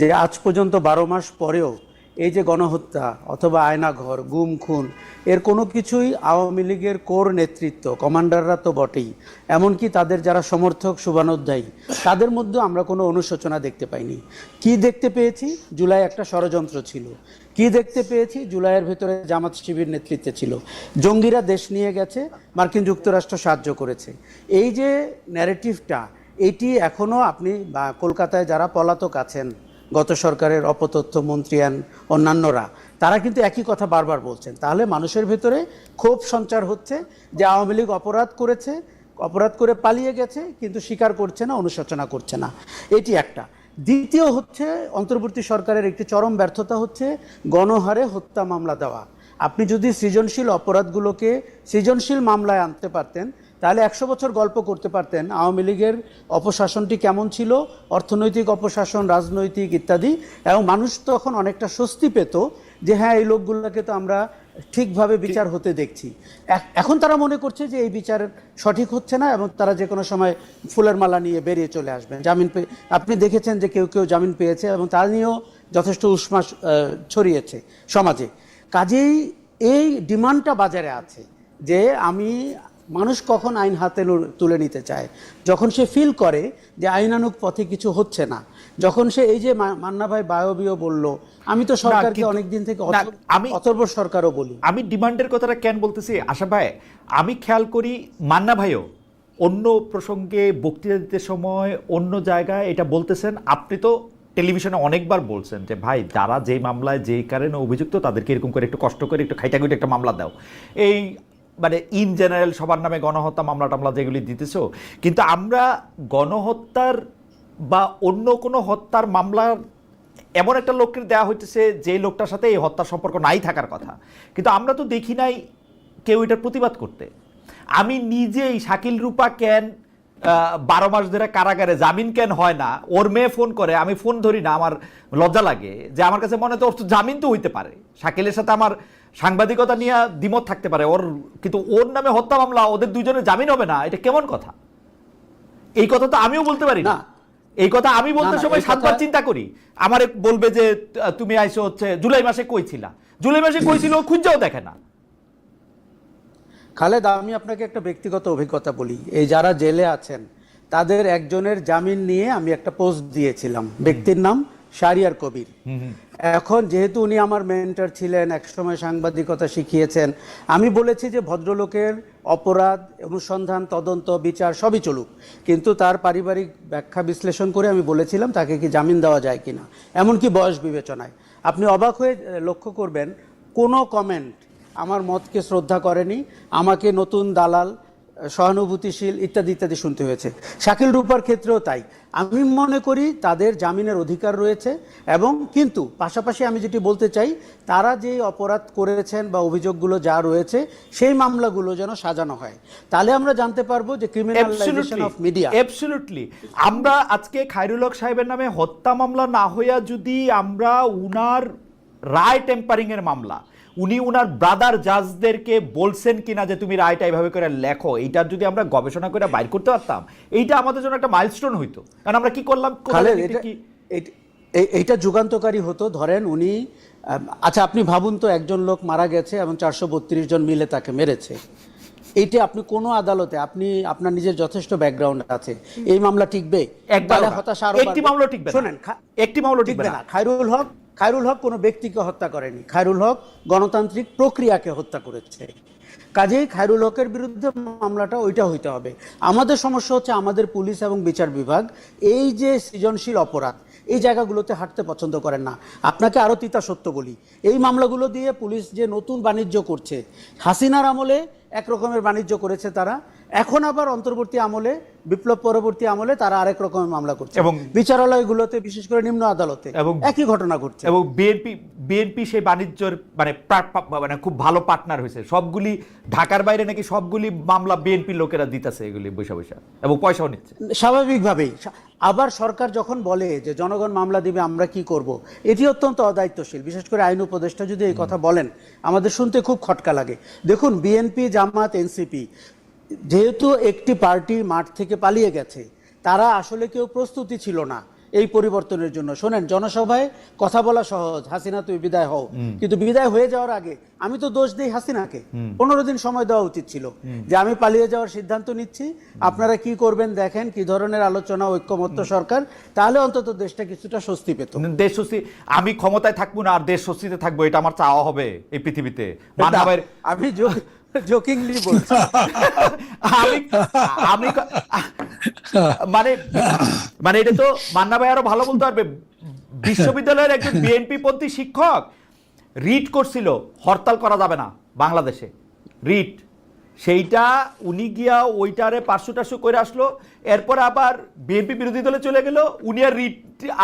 যে আজ পর্যন্ত 12 মাস পরেও এই যে গণহত্যা অথবা আয়নাঘর, গুম খুন, এর কোনো কিছুই আওয়ামী লীগের কোর নেতৃত্ব, কমান্ডাররা তো বটেই, এমনকি তাদের যারা সমর্থক, শুভানুধ্যায়ী, তাদের মধ্যে আমরা কোনো অনুশোচনা দেখতে পাইনি। কি দেখতে পেয়েছি? জুলাই একটা ষড়যন্ত্র ছিল। কি দেখতে পেয়েছি? জুলাইয়ের ভেতরে জামাত শিবির নেতৃত্বে ছিল, জঙ্গিরা দেশ নিয়ে গেছে, মার্কিন যুক্তরাষ্ট্র সাহায্য করেছে। এই যে ন্যারেটিভটা, এটি এখনও আপনি বা কলকাতায় যারা পলাতক আছেন, গত সরকারের অপতথ্য মন্ত্রী অন্যান্যরা, তারা কিন্তু একই কথা বারবার বলছেন। তাহলে মানুষের ভেতরে ক্ষোভ সঞ্চার হচ্ছে যে আওয়ামী লীগ অপরাধ করেছে, অপরাধ করে পালিয়ে গেছে, কিন্তু স্বীকার করছে না, অনুশোচনা করছে না। এটি একটা। দ্বিতীয় হচ্ছে, অন্তর্বর্তী সরকারের একটি চরম ব্যর্থতা হচ্ছে গণহারে হত্যা মামলা দেওয়া। আপনি যদি সৃজনশীল অপরাধগুলোকে সৃজনশীল মামলায় আনতে পারতেন, তাহলে 100 বছর গল্প করতে পারতেন আওয়ামী লীগের অপশাসনটি কেমন ছিল, অর্থনৈতিক অপশাসন, রাজনৈতিক ইত্যাদি, এবং মানুষ তখন অনেকটা স্বস্তি পেত যে হ্যাঁ, এই লোকগুলোকে তো আমরা ঠিকভাবে বিচার হতে দেখছি। এখন তারা মনে করছে যে এই বিচার সঠিক হচ্ছে না, এবং তারা যে কোনো সময় ফুলের মালা নিয়ে বেরিয়ে চলে আসবেন। জামিন পেয়ে আপনি দেখেছেন যে কেউ কেউ জামিন পেয়েছে, এবং তা নিয়েও যথেষ্ট উষ্মা ছড়িয়েছে সমাজে। কাজেই এই ডিমান্ডটা বাজারে আছে যে মানুষ কখন আইন হাতে তুলে নিতে চায়, যখন সে ফিল করে যে আইনানুগ পথে কিছু হচ্ছে না, যখন সে এই যে মান্না ভাই বায়বীয় বলল, আমি তো সরকারকে অনেকদিন থেকে অথর্ব সরকারও বলি। আমি ডিমান্ডের কথাটা কেন বলতেছি আশরাফ ভাই, আমি খেয়াল করি মান্না ভাইও অন্য প্রসঙ্গে বক্তৃতা দিতে সময় অন্য জায়গায় এটা বলতেছেন। আপনি তো টেলিভিশনে অনেকবার বলছেন যে ভাই, যারা যেই মামলায় যেই কারণে অভিযুক্ত তাদেরকে এরকম করে একটু কষ্ট করে একটু খাইটাগুটি একটা মামলা দাও। এই মানে ইন জেনারেল সবার নামে গণহত্যা মামলা টামলা যেগুলি দিতেছো, কিন্তু আমরা গণহত্যার বা অন্য কোনো হত্যার মামলার এমন একটা লোককে দেওয়া হইতেছে যে লোকটার সাথে এই হত্যার সম্পর্ক নাই থাকার কথা, কিন্তু আমরা তো দেখি নাই কেউ এটার প্রতিবাদ করতে। আমি নিজেই শাকিল রূপা কেন 12 মাস ধরে কারাগারে, জামিন কেন হয় না, ওর মেয়ে ফোন করে, আমি ফোন ধরি না, আমার লজ্জা লাগে, যে আমার কাছে মনে হয় ওর তো জামিন তো হইতে পারে, শাকিলের সাথে আমার সাংবাদিকতা নিয়ে দ্বিমত থাকতে পারে ওর, কিন্তু ওর নামে হত্যা মামলা, ওদের দুজনের জামিন হবে না, এটা কেমন কথা? এই কথা তো আমিও বলতে পারি না। এই কথা আমি বলতে সময় 7 বার চিন্তা করি। আমারে বলবে যে তুমি আইসো হচ্ছে জুলাই মাসে কই ছিলা, জুলাই মাসে কই ছিল খুঁজেও দেখে না। খালেদ, আমি আপনাকে একটা ব্যক্তিগত অভিজ্ঞতা বলি। এই যারা জেলে আছেন তাদের একজনের জামিন নিয়ে আমি একটা পোস্ট দিয়েছিলাম, ব্যক্তির নাম শাহরিয়ার কবির। এখন যেহেতু উনি আমার মেন্টর ছিলেন, একসময় সাংবাদিকতা শিখিয়েছেন, আমি বলেছি যে ভদ্রলোকের অপরাধ, অনুসন্ধান, তদন্ত, বিচার সবই চলুক, কিন্তু তার পারিবারিক ব্যাখ্যা বিশ্লেষণ করে আমি বলেছিলাম তাকে কি জামিন দেওয়া যায় কিনা, এমনকি বয়স বিবেচনায়। আপনি অবাক হয়ে লক্ষ্য করবেন কোনো কমেন্ট আমার মতকে শ্রদ্ধা করেনি, আমাকে নতুন দালাল সহানুভূতিশীল ইত্যাদি ইত্যাদি শুনতে হয়েছে। শাকিল রূপার ক্ষেত্রেও তাই। আমি মনে করি তাদের জামিনের অধিকার রয়েছে, এবং কিন্তু পাশাপাশি আমি যেটি বলতে চাই, তারা যে অপরাধ করেছেন বা অভিযোগগুলো যা রয়েছে সেই মামলাগুলো যেন সাজানো হয়, তাহলে আমরা জানতে পারবো যে ক্রিমিনালাইজেশন অফ মিডিয়া। অ্যাবসলিউটলি। আমরা আজকে খায়রুল হক সাহেবের নামে হত্যা মামলা না হইয়া যদি আমরা উনার রায় টেম্পারিং এর মামলা, উনি উনার ব্রাদার জাজদেরকে বলছেন কিনা যে তুমি রায়টা এইভাবে করে লেখো, এইটার যদি আমরা গবেষণা করে বাইর করতে পারতাম, এইটা আমাদের জন্য একটা মাইলস্টোন হইতো। কারণ আমরা কি করলাম, এইটা যুগান্তকারী হতো। ধরেন উনি, আচ্ছা আপনি ভাবুন তো, একজন লোক মারা গেছে এবং 432 জন মিলে তাকে মেরেছে। এইটা আপনি কোনো আদালতে, আপনি আপনার নিজের যথেষ্ট ব্যাকগ্রাউন্ড আছে, এই মামলা টিকবে? একটি মামলা টিকবে, শোনেন, একটি মামলা টিকবে না। খায়রুল হক কোনো ব্যক্তিকে হত্যা করেনি, খায়রুল হক গণতান্ত্রিক প্রক্রিয়াকে হত্যা করেছে। কাজেই খায়রুল হকের বিরুদ্ধে মামলাটা ওইটা হইতে হবে। আমাদের সমস্যা হচ্ছে আমাদের পুলিশ এবং বিচার বিভাগ এই যে সৃজনশীল অপরাধ, এই জায়গাগুলোতে হাঁটতে পছন্দ করেন না। আপনাকে আরও তিতা সত্য বলি, এই মামলাগুলো দিয়ে পুলিশ যে নতুন বাণিজ্য করছে, হাসিনার আমলে এক রকমের বাণিজ্য করেছে তারা, এখন আবার অন্তর্বর্তী আমলে, বিপ্লব পরবর্তী আমলে তারা আরেক রকমের মামলা করছে, এবং বিচারালয়গুলোতে, বিশেষ করে নিম্ন আদালতে একই ঘটনা ঘটছে। এবং বিএনপি সেই বাণিজ্যের মানে খুব ভালো পার্টনার হয়েছে। সবগুলি ঢাকার বাইরে নাকি সবগুলি মামলা বিএনপি লোকেরা দিতেছে এগুলি বৈশা বৈশা, এবং পয়সাও নিচ্ছে স্বাভাবিকভাবেই। আবার সরকার যখন বলে যে জনগণ মামলা দিবে, আমরা কি করব, এটি অত্যন্ত অদায়িত্বশীল। বিশেষ করে আইন উপদেষ্টা যদি এই কথা বলেন, আমাদের শুনতে খুব খটকা লাগে। দেখুন, বিএনপি, জামাত, এনসিপি যেহেতু একটি পার্টি মাঠ থেকে পালিয়ে গেছে, তারা আসলে কেউ প্রস্তুতি ছিল না এই পরিবর্তনের জন্য। শোনেন, জনসভায় কথা বলা সহজ, হাসিনা তুই বিদায় হও, কিন্তু বিদায় হয়ে যাওয়ার আগে আমি তো দোষ দিই হাসিনাকে। 15 দিন সময় দেওয়া উচিত ছিল যে আমি পালিয়ে যাওয়ার সিদ্ধান্ত নিচ্ছি, আপনারা কি করবেন দেখেন, কি ধরনের আলোচনা, ঐক্যমত্য সরকার, তাহলে অন্তত দেশটা কিছুটা স্বস্তি পেত। দেশ স্বস্তি, আমি ক্ষমতায় থাকবো না আর দেশ স্বস্তিতে থাকবো, এটা আমার চাওয়া হবে এই পৃথিবীতে। আমি জোকিংলি বলছি, আমি মানে মানে এটা তো মান্না ভাই আরো ভালো বলতে পারবে। বিশ্ববিদ্যালয়ের একজন বিএনপি পন্থী শিক্ষক রিট করছিল হরতাল করা যাবে না বাংলাদেশে, রিট, সেইটা উনি গিয়া ওইটারে পার্শ্বটার্শ্ব করে আসলো, এরপর আবার বিএনপি বিরোধী দলে চলে গেল, উনি আর রিট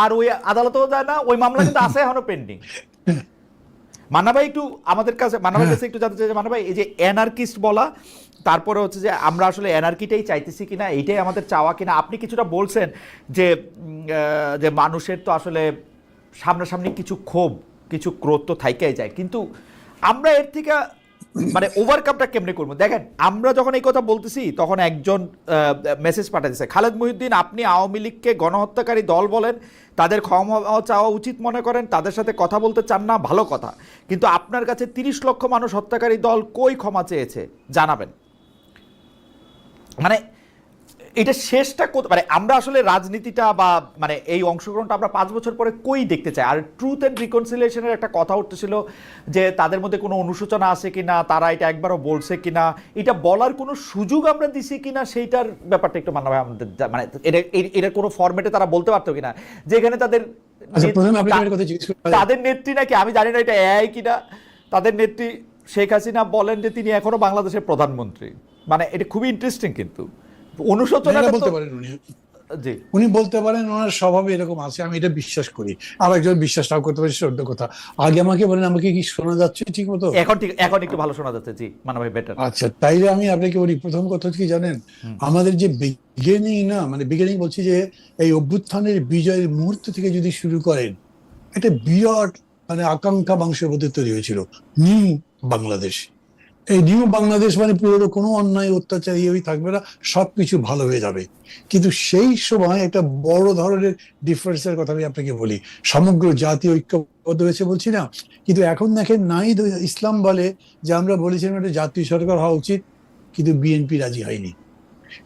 আর ওই আদালতেও যায় না, ওই মামলা কিন্তু আছে এখনো পেন্ডিং। মান্না ভাই একটু আমাদের কাছে, মান্না ভাইয়ের কাছে একটু জানতে চাই, মান্না ভাই এই যে অ্যানার্কিস্ট বলা, তারপরে হচ্ছে যে আমরা আসলে অ্যানার্কিটাই চাইতেছি কিনা, এইটাই আমাদের চাওয়া কিনা। আপনি কিছুটা বলছেন যে যে মানুষের তো আসলে সামনাসামনি কিছু ক্ষোভ, কিছু ক্রোধ তো থাইকাই যায়, কিন্তু আমরা এর থেকে মানে ওভারকামটা কেমনে করবো? দেখেন, আমরা যখন এই কথা বলতেছি তখন একজন মেসেজ পাঠাতেছে, খালেদ মহিউদ্দিন, আপনি আওয়ামী লীগকে গণহত্যাকারী দল বলেন, তাদের ক্ষমা চাওয়া উচিত মনে করেন, তাদের সাথে কথা বলতে চান না, ভালো কথা, কিন্তু আপনার কাছে 30 লক্ষ মানুষ হত্যাকারী দল কই ক্ষমা চেয়েছে জানাবেন। মানে এটা শেষটা মানে আমরা আসলে রাজনীতিটা বা মানে এই অংশগ্রহণটা আমরা 5 বছর পরে কই দেখতে চাই? আর ট্রুথ অ্যান্ড রিকনসিলিয়েশনের একটা কথা উঠতেছিল যে তাদের মধ্যে কোনো অনুশোচনা আছে কিনা, তারা এটা একবারও বলছে কিনা, এটা বলার কোনো সুযোগ আমরা দিছি কিনা, সেইটার ব্যাপারটা একটু মানা হয় আমাদের, মানে এটা কোনো ফরম্যাটে তারা বলতে পারতো কিনা, যেখানে তাদের নেত্রী নাকি, আমি জানি না এটা এআই কিনা, তাদের নেত্রী শেখ হাসিনা বলেন যে তিনি এখনো বাংলাদেশের প্রধানমন্ত্রী। মানে এটা খুবই ইন্টারেস্টিং, কিন্তু অনুশোচনা বলতে পারেন উনি বলতে পারেন, ওনার স্বভাবে এরকম আছে, আমি এটা বিশ্বাস করি। আর একজন বিশ্বাস নাও করতে পারি, সত্য কথা। আগে আমাকে বলেন, আমাকে কি শোনা যাচ্ছে ঠিক মতো? এখন একটু ভালো শোনা যাচ্ছে, জি মানা ভাই, বেটার। আচ্ছা, তাইলে আমি আপনাকে বলি, প্রথম কথা কি জানেন, আমাদের যে বিগিনিং, না মানে বিগিনিং বলছি, যে এই অভ্যুত্থানের বিজয়ের মুহূর্ত থেকে যদি শুরু করেন, একটা বিরাট মানে আকাঙ্ক্ষা মানুষের মধ্যে তৈরি হয়েছিল, নিউ বাংলাদেশ। এই নিউ বাংলাদেশ মানে পুরো কোনো অন্যায় অত্যাচার ইয়ে থাকবে না, সবকিছু ভালো হয়ে যাবে। কিন্তু সেই সময় একটা বড় ধরনের ডিফারেন্সের কথা আমি আপনাকে বলি, সমগ্র জাতীয় ঐক্যবদ্ধ হয়েছে বলছি না, কিন্তু এখন দেখেন নাই, ইসলাম বলে যে আমরা বলেছিলাম একটা জাতীয় সরকার হওয়া উচিত, কিন্তু বিএনপি রাজি হয়নি।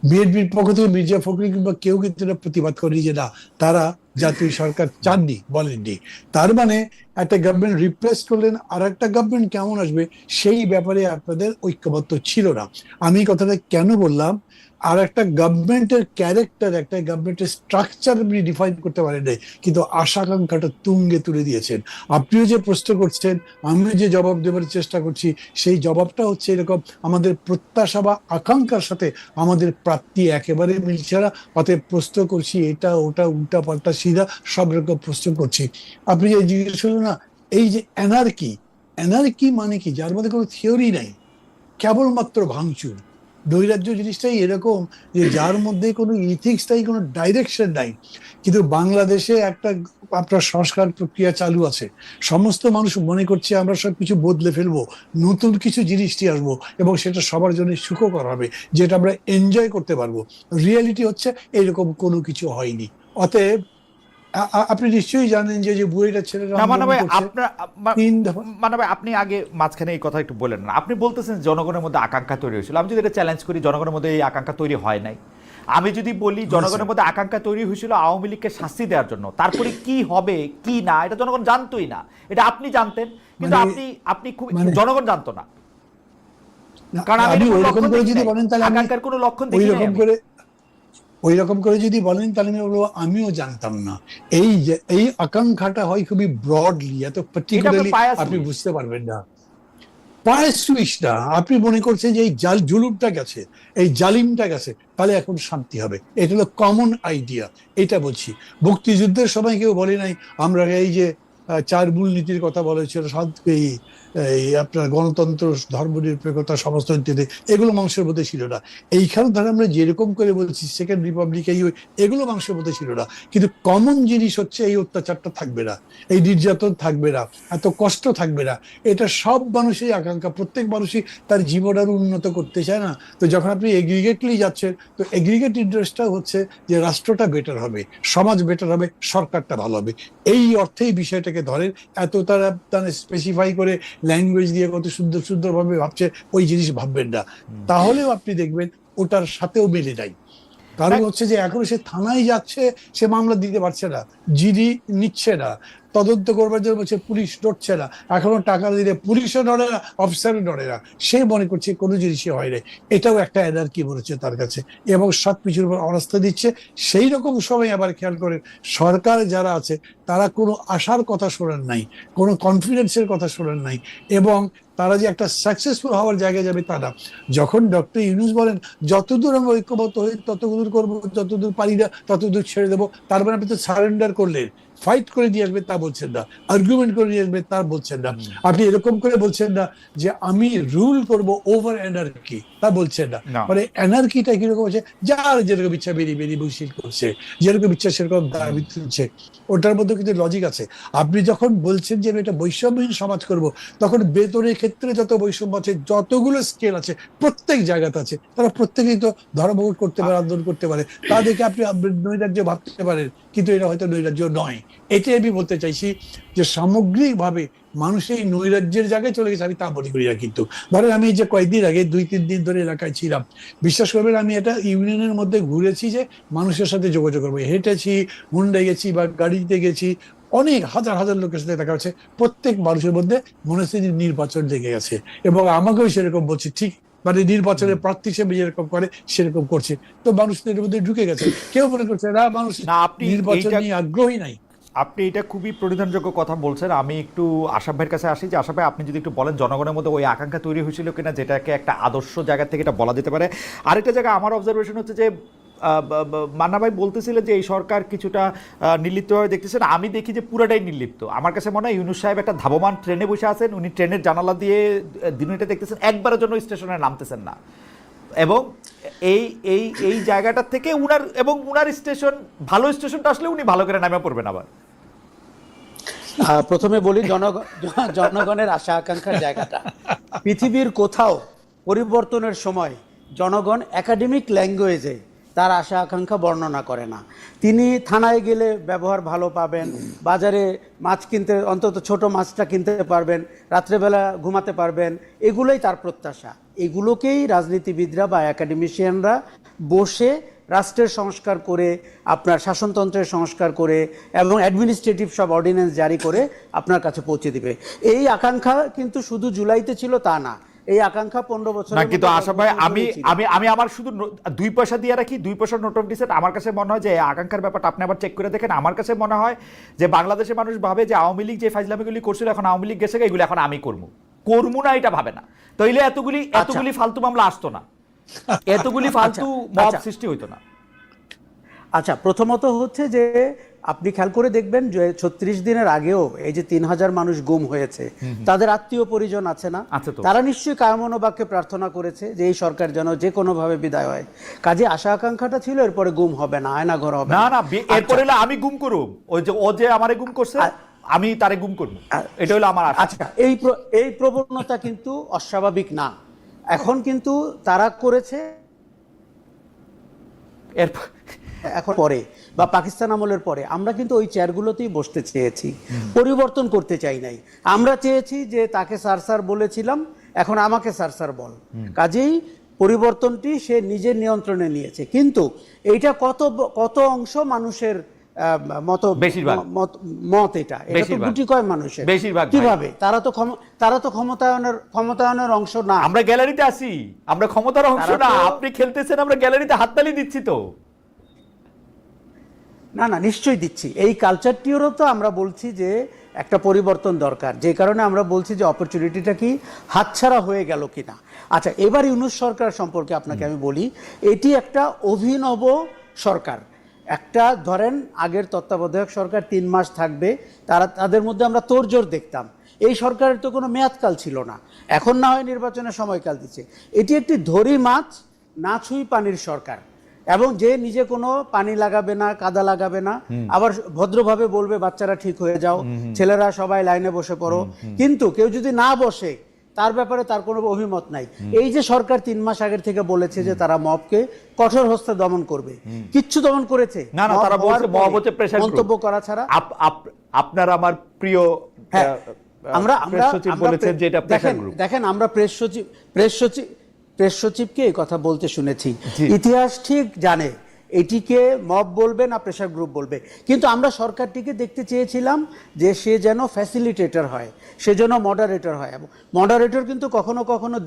বিএনপির পক্ষ থেকে মির্জা ফখরুল কিংবা কেউ কিন্তু প্রতিবাদ করেনি যে না, তারা জাতীয় সরকার চাননি, বলেননি। তার মানে একটা গভর্নমেন্ট রিপ্লেস করলেন, আর একটা গভর্নমেন্ট কেমন আসবে সেই ব্যাপারে আপনাদের ঐক্যবদ্ধ ছিল না। আমি এই কথাটা কেন বললাম, আর একটা গভর্নমেন্টের ক্যারেক্টার, একটা গভর্নমেন্টের স্ট্রাকচার আপনি ডিফাইন করতে পারেন নাই, কিন্তু আশা আকাঙ্ক্ষাটা তুঙ্গে তুলে দিয়েছেন। আপনিও যে প্রশ্ন করছেন, আমিও যে জবাব দেওয়ার চেষ্টা করছি, সেই জবাবটা হচ্ছে এরকম, আমাদের প্রত্যাশা বা আকাঙ্ক্ষার সাথে আমাদের প্রাপ্তি একেবারে মিলছে না, অতএব প্রশ্ন করছি এটা ওটা উল্টা পাল্টা সিধা সব রকম প্রশ্ন করছি। আপনি যে জিজ্ঞেস করলেন না, এই যে অ্যানার্কি, অ্যানার্কি মানে কি? যার মধ্যে কোনো থিওরি নাই, কেবলমাত্র ভাঙচুর। নৈরাজ্য জিনিসটাই এরকম যে যার মধ্যে কোনো ইথিক্স নাই, কোনো ডাইরেকশন নাই। কিন্তু বাংলাদেশে একটা আপনার সংস্কার প্রক্রিয়া চালু আছে, সমস্ত মানুষ মনে করছে আমরা সবকিছু বদলে ফেলবো, নতুন কিছু জিনিস নিয়ে আসবো এবং সেটা সবার জন্য সুখকর হবে, যেটা আমরা এনজয় করতে পারবো। রিয়েলিটি হচ্ছে এরকম কোনো কিছু হয়নি। অতএব আপনি নিশ্চয়ই জানেন যে যে বুয়েটের ছেলেরা না মানে আন্দোলন ভাই করছে আপনার 3 দফা। মানে ভাই আপনি আগে মাঝখানে এই কথা একটু বলেন না। আপনি বলতেছেন জনগণের মধ্যে আকাঙ্ক্ষা তৈরি হয়েছিল। আমি যদি এটা চ্যালেঞ্জ করি, জনগণের মধ্যে এই আকাঙ্ক্ষা তৈরি হয় নাই। আমি যদি বলি জনগণের মধ্যে আকাঙ্ক্ষা তৈরি হয়েছিল আওয়ামী লীগকে শাস্তি দেওয়ার জন্য, তারপরে কি হবে কি না এটা জনগণ জানতোই না। এটা আপনি জানতেন, কিন্তু মানে আপনি আপনি খুব মানে জনগণ জানতো না, না, কারণ আমি আমি এর কোনো ওইরকম লক্ষণ করে দেখি যদি নাই। বলেন তাহলে আমি আকাঙ্ক্ষার কোনো লক্ষণ দেখি নাই ওইরকম আমি। করে ওইরকম করে যদি বলেন তাহলে আমি বলবো আমিও জানতাম না। এই যে এই আকাঙ্ক্ষাটা হয় খুবই ব্রডলি, এত এটা আপনার পার্টিকুলারলি পায়া আপনি সুইচ। বুঝতে পারবেন না। পায়ের সুইচটা আপনি মনে করছেন যে এই জুলুমটা গেছে, এই জালিমটা গেছে, তাহলে এখন শান্তি হবে, এটা হলো কমন আইডিয়া। এটা বলছি, মুক্তিযুদ্ধের সময় কেউ বলে নাই আমরা এই যে 4 মূলনীতির কথা বলা হয়েছিল, এই এই আপনার গণতন্ত্র, ধর্মনিরপেক্ষতা, সমাজতন্ত্র, এগুলো মানুষের মধ্যে ছিল না। এইখানে ধর আমরা যেরকম করে বলছি সেকেন্ড রিপাবলিক, এগুলো মানুষের মধ্যে ছিল না। কিন্তু কমন জিনিস হচ্ছে এই অত্যাচারটা থাকবে না, এই নির্যাতন থাকবে না, এত কষ্ট থাকবে না। এটা সব মানুষেরই আকাঙ্ক্ষা, প্রত্যেক মানুষই তার জীবন আরো উন্নত করতে চায় না? তো যখন আপনি এগ্রিগেটলি যাচ্ছেন, তো এগ্রিগেট ইন্টারেস্টটা হচ্ছে যে রাষ্ট্রটা বেটার হবে, সমাজ বেটার হবে, সরকারটা ভালো হবে। এই অর্থেই বিষয়টাকে ধরেন। এত তারা স্পেসিফাই করে ল্যাঙ্গুয়েজ দিয়ে কত সুন্দর সুন্দর ভাবে ভাবছে, ওই জিনিস ভাববেন না। তাহলেও আপনি দেখবেন ওটার সাথেও মেলে নাই। কারণ হচ্ছে যে এখন সে থানায় যাচ্ছে, সে মামলা দিতে পারছে না, জিডি নিচ্ছে না, তদন্ত করবার জন্য বলছে পুলিশ নড়ছে না, এখনো টাকা দিলে পুলিশও নড়ে না, অফিসারও নড়ে না, সে মনে করছে কোনো জিনিসই হয় না। এটাও একটা এনার্কি মনে হচ্ছে তার কাছে, এবং সবকিছুর উপর অনাস্থা দিচ্ছে। সেই রকম সময় আবার খেয়াল করেন, সরকার যারা আছে তারা কোনো আশার কথা শোনেন নাই, কোনো কনফিডেন্সের কথা শোনেন নাই, এবং তারা যে একটা সাকসেসফুল হওয়ার জায়গায় যাবে তা না। যখন ডক্টর ইউনূস বলেন যতদূর আমরা ঐক্যবদ্ধ হই ততদূর করবো, যতদূর পারি না ততদূর ছেড়ে দেবো, তার মানে আপনি তো সারেন্ডার করলেন, ফাইট করে দিয়ে আসবে তা বলছেন না, আর্গুমেন্ট করে দিয়ে আসবে তা বলছেন না, আপনি এরকম করে বলছেন না যে আমি রুল করব ওভার এনার্কি, তা বলছেন না। মানে এনার্কিটা কিরকম হচ্ছে, যার যেরকম ইচ্ছা বেরিয়ে বেরিয়ে বসিল করছে, যেরকম ইচ্ছা সেরকম দাবি তুলছে, ওটার মধ্যে কিন্তু লজিক আছে। আপনি যখন বলছেন যে আমি এটা বৈষম্যহীন সমাজ করব, তখন বেতনের ক্ষেত্রে যত বৈষম্য আছে, যতগুলো স্কেল আছে, প্রত্যেক জায়গাতে আছে, তারা প্রত্যেকেই তো ধর্মঘট করতে পারে, আন্দোলন করতে পারে, তা দেখে আপনি নৈরাজ্য ভাবতে পারেন, কিন্তু এটা হয়তো নৈরাজ্য নয়। এটাই আমি বলতে চাইছি যে সামগ্রিকভাবে মানুষ এই নৈরাজ্যের জায়গায় চলে গেছে, আমি তা মনে করি না। কিন্তু ধরেন আমি যে কয়েকদিন আগে 2-3 দিন ধরে এলাকায় ছিলাম, বিশ্বাস করবেন আমি এটা ইউনিয়নের মধ্যে ঘুরেছি, যে মানুষের সাথে যোগাযোগ করবো, হেঁটেছি, হুন্ডায় গেছি বা গাড়িতে গেছি, অনেক হাজার হাজার লোকের সাথে দেখা হচ্ছে, প্রত্যেক মানুষের মধ্যে মনে হচ্ছে যে নির্বাচন লেগে গেছে, এবং আমাকেও সেরকম বলছে, ঠিক মানে নির্বাচনের প্রার্থী হিসেবে যেরকম করে সেরকম করছে। তো মানুষ এর মধ্যে ঢুকে গেছে, কেউ মনে করছে না মানুষ নির্বাচন নিয়ে আগ্রহী নাই। আপনি এটা খুবই পরিধানযোগ্য কথা বলছেন। আমি একটু আশাফ ভাইয়ের কাছে আসি, যে আশাফ ভাই আপনি যদি একটু বলেন জনগণের মধ্যে ওই আকাঙ্ক্ষা তৈরি হয়েছিল কিনা, যেটাকে একটা আদর্শ জায়গা থেকে এটা বলা যেতে পারে। আরেকটা জায়গা আমার অবজারভেশন হচ্ছে যে মান্না ভাই বলতেছিলেন যে এই সরকার কিছুটা নির্লিপ্তভাবে দেখতেছেন, আমি দেখি যে পুরাটাই নির্লিপ্ত। আমার কাছে মনে হয় ইউনূস সাহেব একটা ধাবমান ট্রেনে বসে আছেন, উনি ট্রেনের জানালা দিয়ে দিনটা দেখতেছেন, একবারের জন্য স্টেশনে নামতেছেন না, এবং এই এই এই জায়গাটার থেকে উনার স্টেশন, ভালো স্টেশনটা আসলে উনি ভালো করে নামে পড়বেন। আবার প্রথমে বলি জনগণের আশা আকাঙ্ক্ষার জায়গাটা, পৃথিবীর কোথাও পরিবর্তনের সময় জনগণ একাডেমিক ল্যাঙ্গুয়েজে তার আশা আকাঙ্ক্ষা বর্ণনা করে না। তিনি থানায় গেলে ব্যবহার ভালো পাবেন, বাজারে মাছ কিনতে অন্তত ছোট মাছটা কিনতে পারবেন, রাত্রেবেলা ঘুমাতে পারবেন, এগুলোই তার প্রত্যাশা। এগুলোকেই রাজনীতিবিদরা বা একাডেমিশিয়ানরা বসে রাষ্ট্রের সংস্কার করে, আপনার শাসনতন্ত্রের সংস্কার করে এবং অ্যাডমিনিস্ট্রেটিভ সব অর্ডিন্যান্স জারি করে আপনার কাছে পৌঁছে দিবে। এই আকাঙ্ক্ষা কিন্তু শুধু জুলাইতে ছিল তা না, এই আকাঙ্ক্ষা 15 বছর না, কিন্তু আশা ভাই আমি আমি আমি আমার শুধু 2 পয়সা দিয়ে রাখি, 2 পয়সার নোট অফ ডিসেন্ট। আমার কাছে মনে হয় যে এই আকাঙ্ক্ষার ব্যাপারটা আপনি আবার চেক করে দেখেন। আমার কাছে মনে হয় যে বাংলাদেশের মানুষ ভাবে যে আওয়ামী লীগ যে ফাইজলামিগুলি করছিল, এখন আওয়ামী লীগ গেছে, এগুলো এখন আমি করবো না, এটা ভাবে না। তাইলে এতগুলি ফালতু মামলা আসতো না, এতগুলি ফালতু মব সৃষ্টি হইতো না। আচ্ছা, প্রথমত হচ্ছে যে আপনি খেয়াল করে দেখবেন যে 36 দিনের আগেও এই যে 3000 মানুষ গুম হয়েছে, তাদের আত্মীয় পরিজন আছে না? তারা নিশ্চয়ই কায়মনোবাক্যে প্রার্থনা করেছে যে এই সরকার যেন যে কোনো ভাবে বিদায় হয়। কাজে আশা আকাঙ্ক্ষাটা ছিল এরপরে গুম হবে না, আয়নাঘর হবে না। না, এরপরে আমি গুম করব, ওই যে ও যে আমারে গুম করছে আমি তারে গুম করব, এটা হলো আমার আশা। আচ্ছা, এই প্রবণতা কিন্তু অস্বাভাবিক না। এখন কিন্তু তারা করেছে এখন পরে বা পাকিস্তান আমলের পরে আমরা কিন্তু ওই চেয়ারগুলোতেই বসতে চেয়েছি, পরিবর্তন করতে চাই নাই। আমরা চেয়েছি যে তাকে স্যার বলেছিলাম, এখন আমাকে স্যার বল। কাজেই পরিবর্তনটি সে নিজের নিয়ন্ত্রণে নিয়েছে, কিন্তু এইটা কত অংশ মানুষের মত, এটা তো গুটি কয় মানুষের কিভাবে? তারা তো ক্ষমতায়নের অংশ না। আমরা গ্যালারিতে আছি, আমরা ক্ষমতার অংশ না। আপনি খেলতেছেন, আমরা গ্যালারিতে হাততালি দিচ্ছি তো। না, নিশ্চয়ই দিচ্ছি। এই কালচারটিরও তো আমরা বলছি যে একটা পরিবর্তন দরকার, যে কারণে আমরা বলছি যে অপরচুনিটিটা কি হাতছাড়া হয়ে গেল কিনা। আচ্ছা, এবার ইউনূস সরকার সম্পর্কে আপনাকে আমি বলি, এটি একটা অভিনব সরকার। একটা ধরেন আগের তত্ত্বাবধায়ক সরকার 3 মাস থাকবে, তাদের মধ্যে আমরা তোড়জোড় দেখতাম। এই সরকারের তো কোনো মেয়াদকাল ছিল না, এখন না হয় নির্বাচনের সময়কাল দিচ্ছে। এটি একটি ধরি মাছ না ছুঁই পানির সরকার, এবং যে নিজে কোনো পানি লাগাবে না, কাদা লাগাবে না, আবার ভদ্রভাবে বলবে বাচ্চারা ঠিক হয়ে যাও, ছেলেরা সবাই লাইনে বসে পড়ো, কিন্তু কেউ যদি না বসে তার ব্যাপারে তার কোনো অভিমত নাই। এই যে সরকার 3 মাস আগের থেকে বলেছে যে তারা মবকে কঠোর হস্তে দমন করবে, কিচ্ছু দমন করেছে না? তারা বলছে মব হচ্ছে প্রেসার গ্রুপ। মন্তব্য করা ছাড়া আপনার আমার প্রিয় আমরা সচিব বলেছেন যে এটা প্রেসার গ্রুপ। দেখেন, আমরা প্রেস সচিবকে এই কথা বলতে শুনেছি। ইতিহাস ঠিক জানে এটিকে মব বলবে না প্রেসার গ্রুপ বলবে, কিন্তু আমরা সরকারটিকে দেখতে চেয়েছিলাম যে সে যেন ফ্যাসিলিটেটর হয়, সে যেন মডারেটর হয়। এবং মডারেটর কিন্তু কখনো কখনো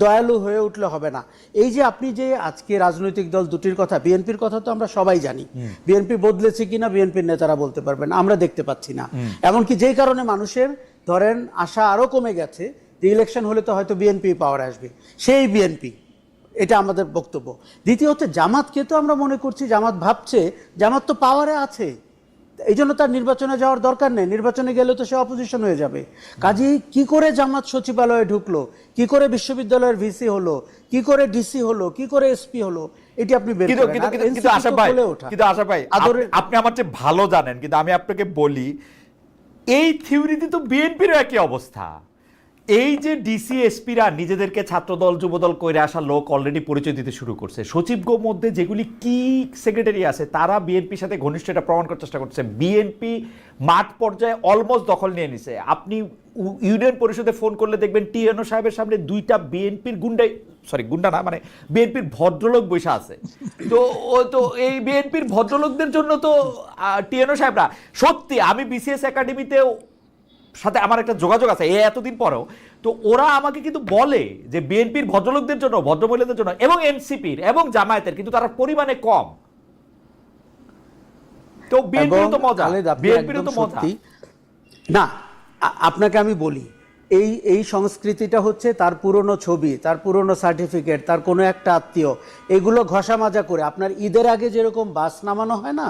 দয়ালু হয়ে উঠলে হবে না। এই যে আপনি যে আজকে রাজনৈতিক দল দুটির কথা, বিএনপির কথা তো আমরা সবাই জানি, বিএনপি বদলেছে কিনা বিএনপির নেতারা বলতে পারবেন, আমরা দেখতে পাচ্ছি না। এমনকি যেই কারণে মানুষের ধরেন আশা আরো কমে গেছে যে ইলেকশন হলে তো হয়তো বিএনপি পাওয়ার আসবে, সেই বিএনপি, এটা আমাদের বক্তব্য। দ্বিতীয়ত জামাতকে তো আমরা মনে করছি, জামাত ভাবছে জামাত তো পাওয়ারে আছে, এই জন্য তার নির্বাচনে যাওয়ার দরকার নেই, নির্বাচনে গেলে তো সে অপোজিশন হয়ে যাবে। কাজেই কি করে জামাত সচিবালয়ে ঢুকলো, কি করে বিশ্ববিদ্যালয়ের ভিসি হলো, কি করে ডিসি হলো, কি করে এসপি হলো, এটি আপনি বের করেন। কিন্তু আশা ভাই আপনি আমার চেয়ে ভালো জানেন, কিন্তু আমি আপনাকে বলি এই থিওরিতে তো বিএনপির একই অবস্থা। এই যে ডিসি এসপিরা নিজেদেরকে ছাত্রদল যুবদল কইরে আসা লোক অলরেডি পরিচয় দিতে শুরু করছে। সচিবগো মধ্যে যেগুলি কি সেক্রেটারি আছে তারা বিএনপির সাথে ঘনিষ্ঠ, এটা প্রমাণ করার চেষ্টা করছে। বিএনপি মাঠ পর্যায়ে অলমোস্ট দখল নিয়ে নিছে। আপনি ইউনিয়ন পরিষদে ফোন করলে দেখবেন টিএনও সাহেবের সামনে 2টা বিএনপির গুন্ডা না, মানে বিএনপির ভদ্রলোক বসে আছে। তো এই বিএনপির ভদ্রলোকদের জন্য তো টিএনও সাহেবরা সত্যি, আমি বিসিএস একাডেমিতেও সাথে আমার একটা যোগাযোগ আছে এতদিন পরেও, তো ওরা আমাকে কিন্তু বলে যে বিএনপির ভদ্রলোকদের জন্য, ভদ্রমহিলাদের জন্য এবং এনসিপির এবং জামায়াতের কিন্তু তারা পরিমাণে কম। তো বিএনপির তো মজা, বিএনপির তো মজা না। আপনাকে আমি বলি, এই সংস্কৃতিটা হচ্ছে তার পুরনো ছবি, তার পুরনো সার্টিফিকেট, তার কোনো একটা আত্মীয়, এগুলো ঘষা মাজা করে আপনার ঈদের আগে যেরকম বাস নামানো হয় না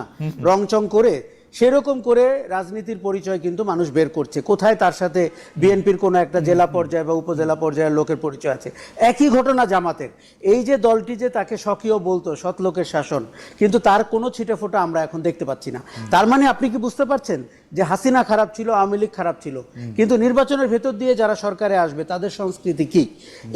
রংচং করে, সেরকম করে রাজনীতির পরিচয় কিন্তু মানুষ বের করছে। কোথায় তার সাথে বিএনপির কোনো একটা জেলা পর্যায়ে বা উপজেলা পর্যায়ের লোকের পরিচয় আছে। একই ঘটনা জামাতের। এই যে দলটি যে তাকে স্বকীয় বলতো, সৎ লোকের শাসন, কিন্তু তার কোনো ছিটে ফোঁটা আমরা এখন দেখতে পাচ্ছি না। তার মানে আপনি কি বুঝতে পারছেন যে হাসিনা খারাপ ছিল, আওয়ামী লীগ খারাপ ছিল, কিন্তু নির্বাচনের ভেতর দিয়ে যারা সরকারে আসবে তাদের সংস্কৃতি কি?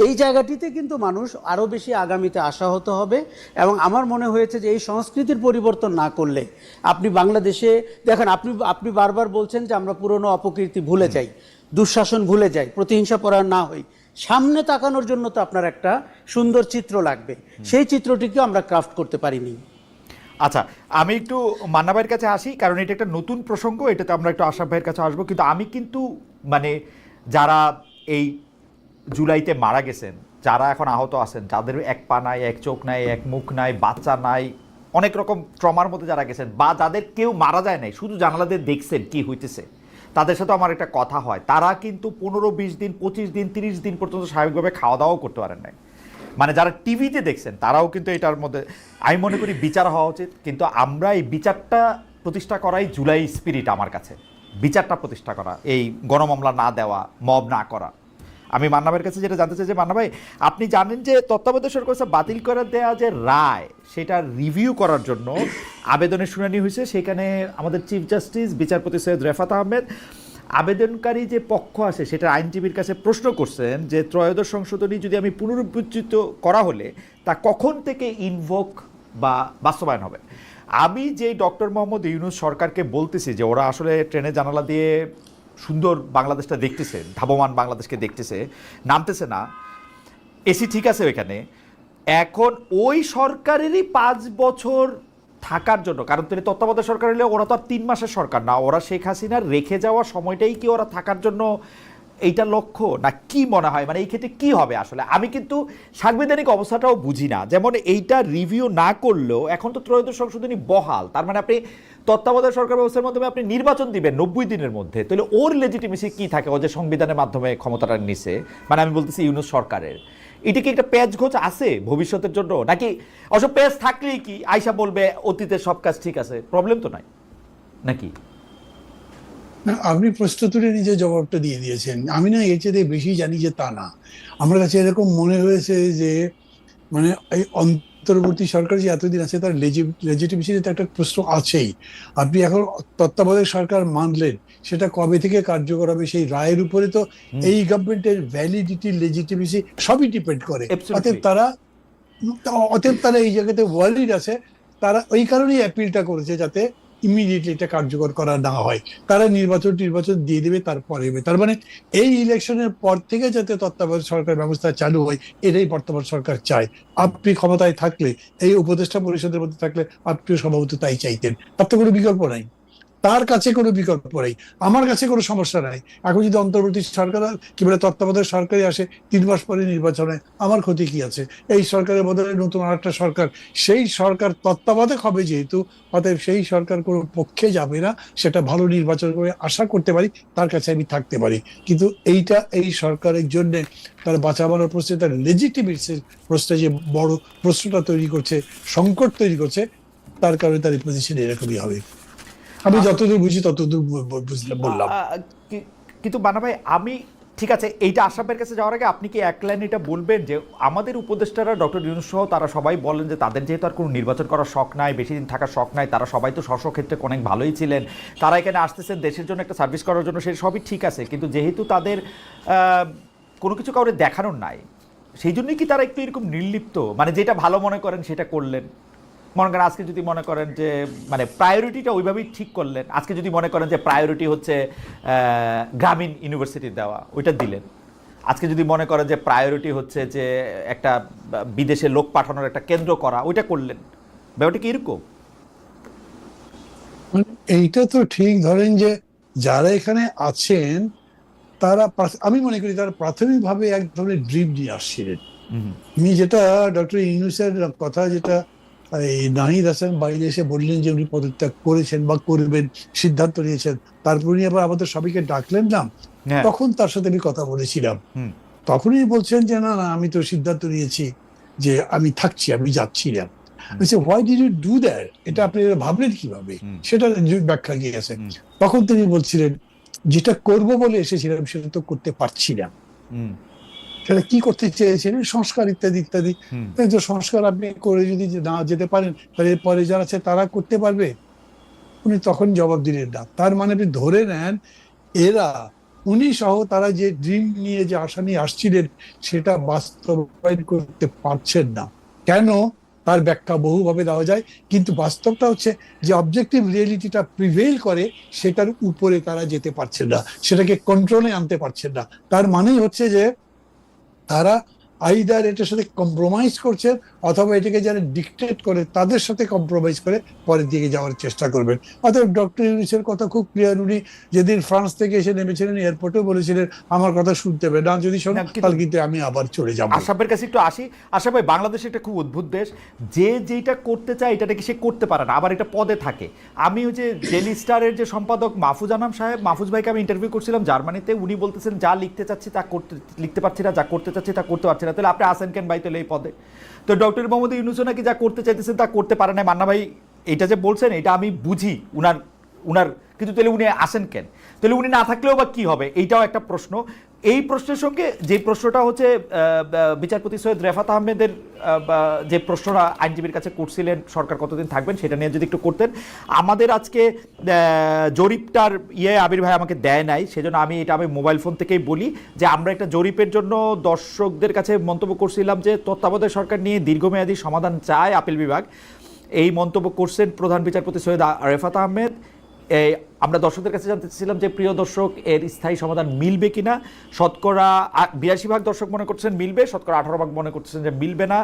এই জায়গাটিতে কিন্তু মানুষ আরো বেশি আগামীতে আশাহত হবে। এবং আমার মনে হয়েছে যে এই সংস্কৃতির পরিবর্তন না করলে আপনি বাংলাদেশে দেখেন, আপনি বারবার বলছেন যে আমরা পুরনো অপকীর্তি ভুলে যাই। দুঃশাসন ভুলে যাই, প্রতিহিংসা পরায়ণ না হই, সামনে তাকানোর জন্য তো আপনার একটা সুন্দর চিত্র লাগবে, সেই চিত্রটিকেও আমরা ক্রাফট করতে পারিনি। আচ্ছা, আমি একটু মান্না ভাইয়ের কাছে আসি, কারণ এটা একটা নতুন প্রসঙ্গ, এটাতে আমরা একটু আশরাফ ভাইয়ের কাছে আসবো। কিন্তু আমি কিন্তু মানে যারা এই জুলাইতে মারা গেছেন, যারা এখন আহত আছেন, যাদের এক পা নাই, এক চোখ নাই, এক মুখ নাই, বাচ্চা নাই, অনেক রকম ট্রমার মধ্যে যারা গেছেন, বা যাদের কেউ মারা যায় নাই, শুধু জানালাতে দেখছেন কি হইতেছে, তাদের সাথে আমার একটা কথা হয়, তারা কিন্তু 15-20 দিন, 25 দিন, 30 দিন পর্যন্ত স্বাভাবিকভাবে খাওয়া দাওয়াও করতে পারেন নাই। মানে যারা টিভিতে দেখছেন তারাও কিন্তু এটার মধ্যে, আমি মনে করি বিচার হওয়া উচিত। কিন্তু আমরা এই বিচারটা প্রতিষ্ঠা করাই জুলাই স্পিরিট আমার কাছে, বিচারটা প্রতিষ্ঠা করা, এই গণমামলা না দেওয়া, মব না করা। আমি মান্না ভাইয়ের কাছে যেটা জানতে চাই যে, মান্না ভাই, আপনি জানেন যে তত্ত্বাবধায়ক সরকার বাতিল করে দেওয়া যে রায়, সেটা রিভিউ করার জন্য আবেদনের শুনানি হয়েছে। সেখানে আমাদের চিফ জাস্টিস বিচারপতি সৈয়দ রেফাত আহমেদ আবেদনকারী যে পক্ষ আছে সেটা আইনজীবীর কাছে প্রশ্ন করছেন যে ত্রয়োদশ সংশোধনী যদি আমি পুনরুজ্জীবিত করা হলে তা কখন থেকে ইনভোক বা বাস্তবায়ন হবে। আমি যে ডক্টর মোহাম্মদ ইউনূস সরকারকে বলতেছি যে ওরা আসলে ট্রেনের জানালা দিয়ে সুন্দর বাংলাদেশটা দেখতেছে, ধাবমান বাংলাদেশকে দেখতেছে, নামতেছে না, এসি ঠিক আছে ওইখানে, এখন ওই সরকারেরই 5 বছর থাকার জন্য, কারণ তিনি তত্ত্বাবধায়ক সরকার হলে ওরা তো আর 3 মাসের সরকার না, ওরা শেখ হাসিনার রেখে যাওয়া সময়টাই কি ওরা থাকার জন্য এইটা লক্ষ্য, না কি মনে হয়, মানে এই ক্ষেত্রে কি হবে আসলে? আমি কিন্তু সাংবিধানিক অবস্থাটাও বুঝি না। যেমন এইটা রিভিউ না করলেও এখন তো ত্রয়োদশ সংশোধনী বহাল, তার মানে আপনি তত্ত্বাবধায়ক সরকার ব্যবস্থার মাধ্যমে আপনি নির্বাচন দিবেন 90 দিনের মধ্যে, তাহলে ওর লেজিটিমেসি কি থাকে, ও যে সংবিধানের মাধ্যমে ক্ষমতাটা নিছে, মানে আমি বলতেছি ইউনূস সরকারের, এটা কি একটা প্যাচ ঘোচ আছে ভবিষ্যতের জন্য, নাকি অবশ্য প্যাচ থাকলেই কি আইসা বলবে অতীতের সব কাজ ঠিক আছে, প্রবলেম তো নাই নাকি? না, আপনি প্রশ্ন তুলে নিজে জবাবটা দিয়ে দিয়েছেন। আমি না এর চেয়ে বেশি জানি যে তা না। আমার কাছে এরকম মনে হয়েছে যে মানে এই অন্তর্বর্তী সরকার যে এতদিন আছে তার লেজিটিমেসিতে একটা প্রশ্ন আছেই। আপনি এখন তত্ত্বাবধায়ক সরকার মানলেন, সেটা কবে থেকে কার্যকর হবে সেই রায়ের উপরে তো এই গভর্নমেন্টের ভ্যালিডিটি, লেজিটিমেসি সবই ডিপেন্ড করে। অতএব তারা এই জায়গাতে ওয়ারিড আছে। তারা ওই কারণেই অ্যাপিলটা করেছে, যাতে ইমিডিয়েটলি এটা কার্যকর করা না হয়। তারা নির্বাচন দিয়ে দেবে, তারপরে হবে। তার মানে এই ইলেকশনের পর থেকে যাতে তত্ত্বাবধায়ক সরকার ব্যবস্থা চালু হয়, এটাই বর্তমান সরকার চায়। আপনি ক্ষমতায় থাকলে, এই উপদেষ্টা পরিষদের মধ্যে থাকলে আপনিও সম্ভবত তাই চাইতেন। তার তো কোনো বিকল্প নাই, তার কাছে কোনো বিকল্প নেই, আমার কাছে কোনো সমস্যা নাই। এখন যদি অন্তর্বর্তী সরকার কি বলে তত্ত্বাবধায়ক সরকারই আসে, 3 মাস পরে নির্বাচন হয়, আমার ক্ষতি কি আছে? এই সরকারের বদলে নতুন আরেকটা সরকার, সেই সরকার তত্ত্বাবধায়ক হবে যেহেতু, অতএব সেই সরকার কোনো পক্ষে যাবে না, সেটা ভালো নির্বাচন করে আশা করতে পারি, তার কাছে আমি থাকতে পারি। কিন্তু এইটা এই সরকারের জন্য তার বাঁচাবার প্রশ্নে, তার লেজিটিমেসির প্রশ্নে যে বড় প্রশ্নটা তৈরি করছে, সংকট তৈরি করছে, তার কারণে তার পজিশন এরকমই হবে। আমি যতদূর বুঝি ততদূর বললাম। কিন্তু মান্না ভাই, আমি ঠিক আছে, এইটা আশরাফের কাছে যাওয়ার আগে আপনি কি এক লাইন এটা বলবেন যে আমাদের উপদেষ্টারা ডক্টর ইউনূস সহ তারা সবাই বলেন যে তাদের যেহেতু আর কোনো নির্বাচন করার শখ নাই, বেশি দিন থাকার শখ নাই, তারা সবাই তো স্ব ক্ষেত্রে অনেক ভালোই ছিলেন, তারা এখানে আসতেছেন দেশের জন্য একটা সার্ভিস করার জন্য, সে সবই ঠিক আছে, কিন্তু যেহেতু তাদের কোনো কিছু কাউরে দেখানোর নাই, সেই জন্যই কি তারা একটু এরকম নির্লিপ্ত, মানে যেটা ভালো মনে করেন সেটা করলেন? মনে করেন আজকে যদি মনে করেন যে মানে প্রায়োরিটিটা ওইভাবেই ঠিক করলেন, আজকে যদি মনে করেন যে প্রায়োরিটি হচ্ছে গ্রামীণ ইউনিভার্সিটি দেওয়া, ওইটা দিলেন। আজকে যদি মনে করেন যে প্রায়োরিটি হচ্ছে যে একটা বিদেশে লোক পাঠানোর একটা কেন্দ্র করা, ওইটা করলেন। ব্যাপারটা কি এরকম? এইটা তো ঠিক, ধরেন যে যারা এখানে আছেন তারা, আমি মনে করি তারা প্রাথমিকভাবে এক ধরনের ড্রিম নিয়ে আসছিলেন। আমি যেটা ডক্টর ইউনূসের কথা, যেটা এই নাহিদ হাসান বাইরে এসে বললেন যে উনি পদত্যাগ করেছেন বা করবেন, সিদ্ধান্ত নিয়েছেন, তারপর উনি আবার আমাদের সবাইকে ডাকলেন না, তখন তার সাথে আমি কথা বলেছিলাম। তখনই বলছেন যে না না, আমি তো সিদ্ধান্ত নিয়েছি যে আমি থাকছি, আমি যাচ্ছি না। Why did you do that? এটা আপনি ভাবলেন কিভাবে? সেটা ব্যাখ্যা গিয়েছে। তখন তিনি বলছিলেন, যেটা করব বলে এসেছিলাম সেটা তো করতে পারছি না। সেটা কি করতে চেয়েছিলেন? সংস্কার ইত্যাদি ইত্যাদি। সংস্কার আপনি করে যদি না যেতে পারেন, তাহলে পরে যারা আছে তারা করতে পারবে। উনি তখন জবাব দিলেন না। তার মানে আপনি ধরে নেন এরা, উনি সহ তারা যে ড্রিম নিয়ে, যে আশা নিয়ে আসছিলেন, সেটা বাস্তবায়ন করতে পারছেন না। কেন? তার ব্যাখ্যা বহুভাবে দেওয়া যায়, কিন্তু বাস্তবটা হচ্ছে যে অবজেক্টিভ রিয়েলিটিটা প্রিভেইল করে সেটার উপরে তারা যেতে পারছেন না, সেটাকে কন্ট্রোলে আনতে পারছেন না। তার মানেই হচ্ছে যে তারা আইদার এটার সাথে কম্প্রোমাইজ করছেন, অথবা এটাকে যারা ডিকটেট করে তাদের সাথে কম্প্রোমাইজ করে পরের দিকে যাওয়ার চেষ্টা করবেন। অতএব ডক্টর ইউনূসের কথা খুব ক্লিয়ার। উনি যেদিন ফ্রান্স থেকে এসে নেমেছিলেন এয়ারপোর্টেও বলেছিলেন আমার কথা শুনতে হবে না, যদি শোনো তাহলে কিন্তু আমি আবার চলে যাবো। আশাফের কাছে একটু আসি। আশা ভাই, বাংলাদেশ একটা খুব অদ্ভুত দেশ, যে যেটা করতে চায় এটা নাকি সে করতে পারে না, আবার এটা পদে থাকে। আমি ওই যে ডেলি স্টারের যে সম্পাদক মাহফুজ আনাম সাহেব, মাহফুজ ভাইকে আমি ইন্টারভিউ করছিলাম জার্মানিতে, উনি বলতেছেন যা লিখতে চাচ্ছি তা লিখতে পারছি না, যা করতে চাচ্ছি তা করতে পারছি না। তাহলে আপনি আসেন কেন ভাই তাহলে এই পদে? তো ডক্টর মোহাম্মদ ইউনূসও নাকি যা করতে চাইতেছেন তা করতে পারে না। মান্না ভাই এটা যে বলছেন এটা আমি বুঝি উনার কিন্তু তাহলে উনি আসেন কেন? তাহলে উনি না থাকলেও বা কি হবে, এইটাও একটা প্রশ্ন। এই প্রশ্নের সঙ্গে যে প্রশ্নটা হচ্ছে বিচারপতি সৈয়দ রেফাত আহমেদের যে প্রশ্নটা আইনজীবীর কাছে করছিলেন সরকার কতদিন থাকবেন, সেটা নিয়ে যদি একটু করতেন। আমাদের আজকে জরিপটার আবির ভাই আমাকে দেয় নাই, সেজন্য আমি মোবাইল ফোন থেকেই বলি যে আমরা একটা জরিপের জন্য দর্শকদের কাছে মন্তব্য করছিলাম যে তত্ত্বাবধায়ক সরকার নিয়ে দীর্ঘমেয়াদী সমাধান চায় আপিল বিভাগ। এই মন্তব্য করছেন প্রধান বিচারপতি সৈয়দ রেফাত আহমেদ। আমরা দর্শকদের কাছে জানতে চাইছিলাম যে প্রিয় দর্শক এর স্থায়ী সমাধান মিলবে কিনা। শতকরা 82% দর্শক মনে করছেন মিলবে, শতকরা 18% মনে করছেন যে মিলবে না।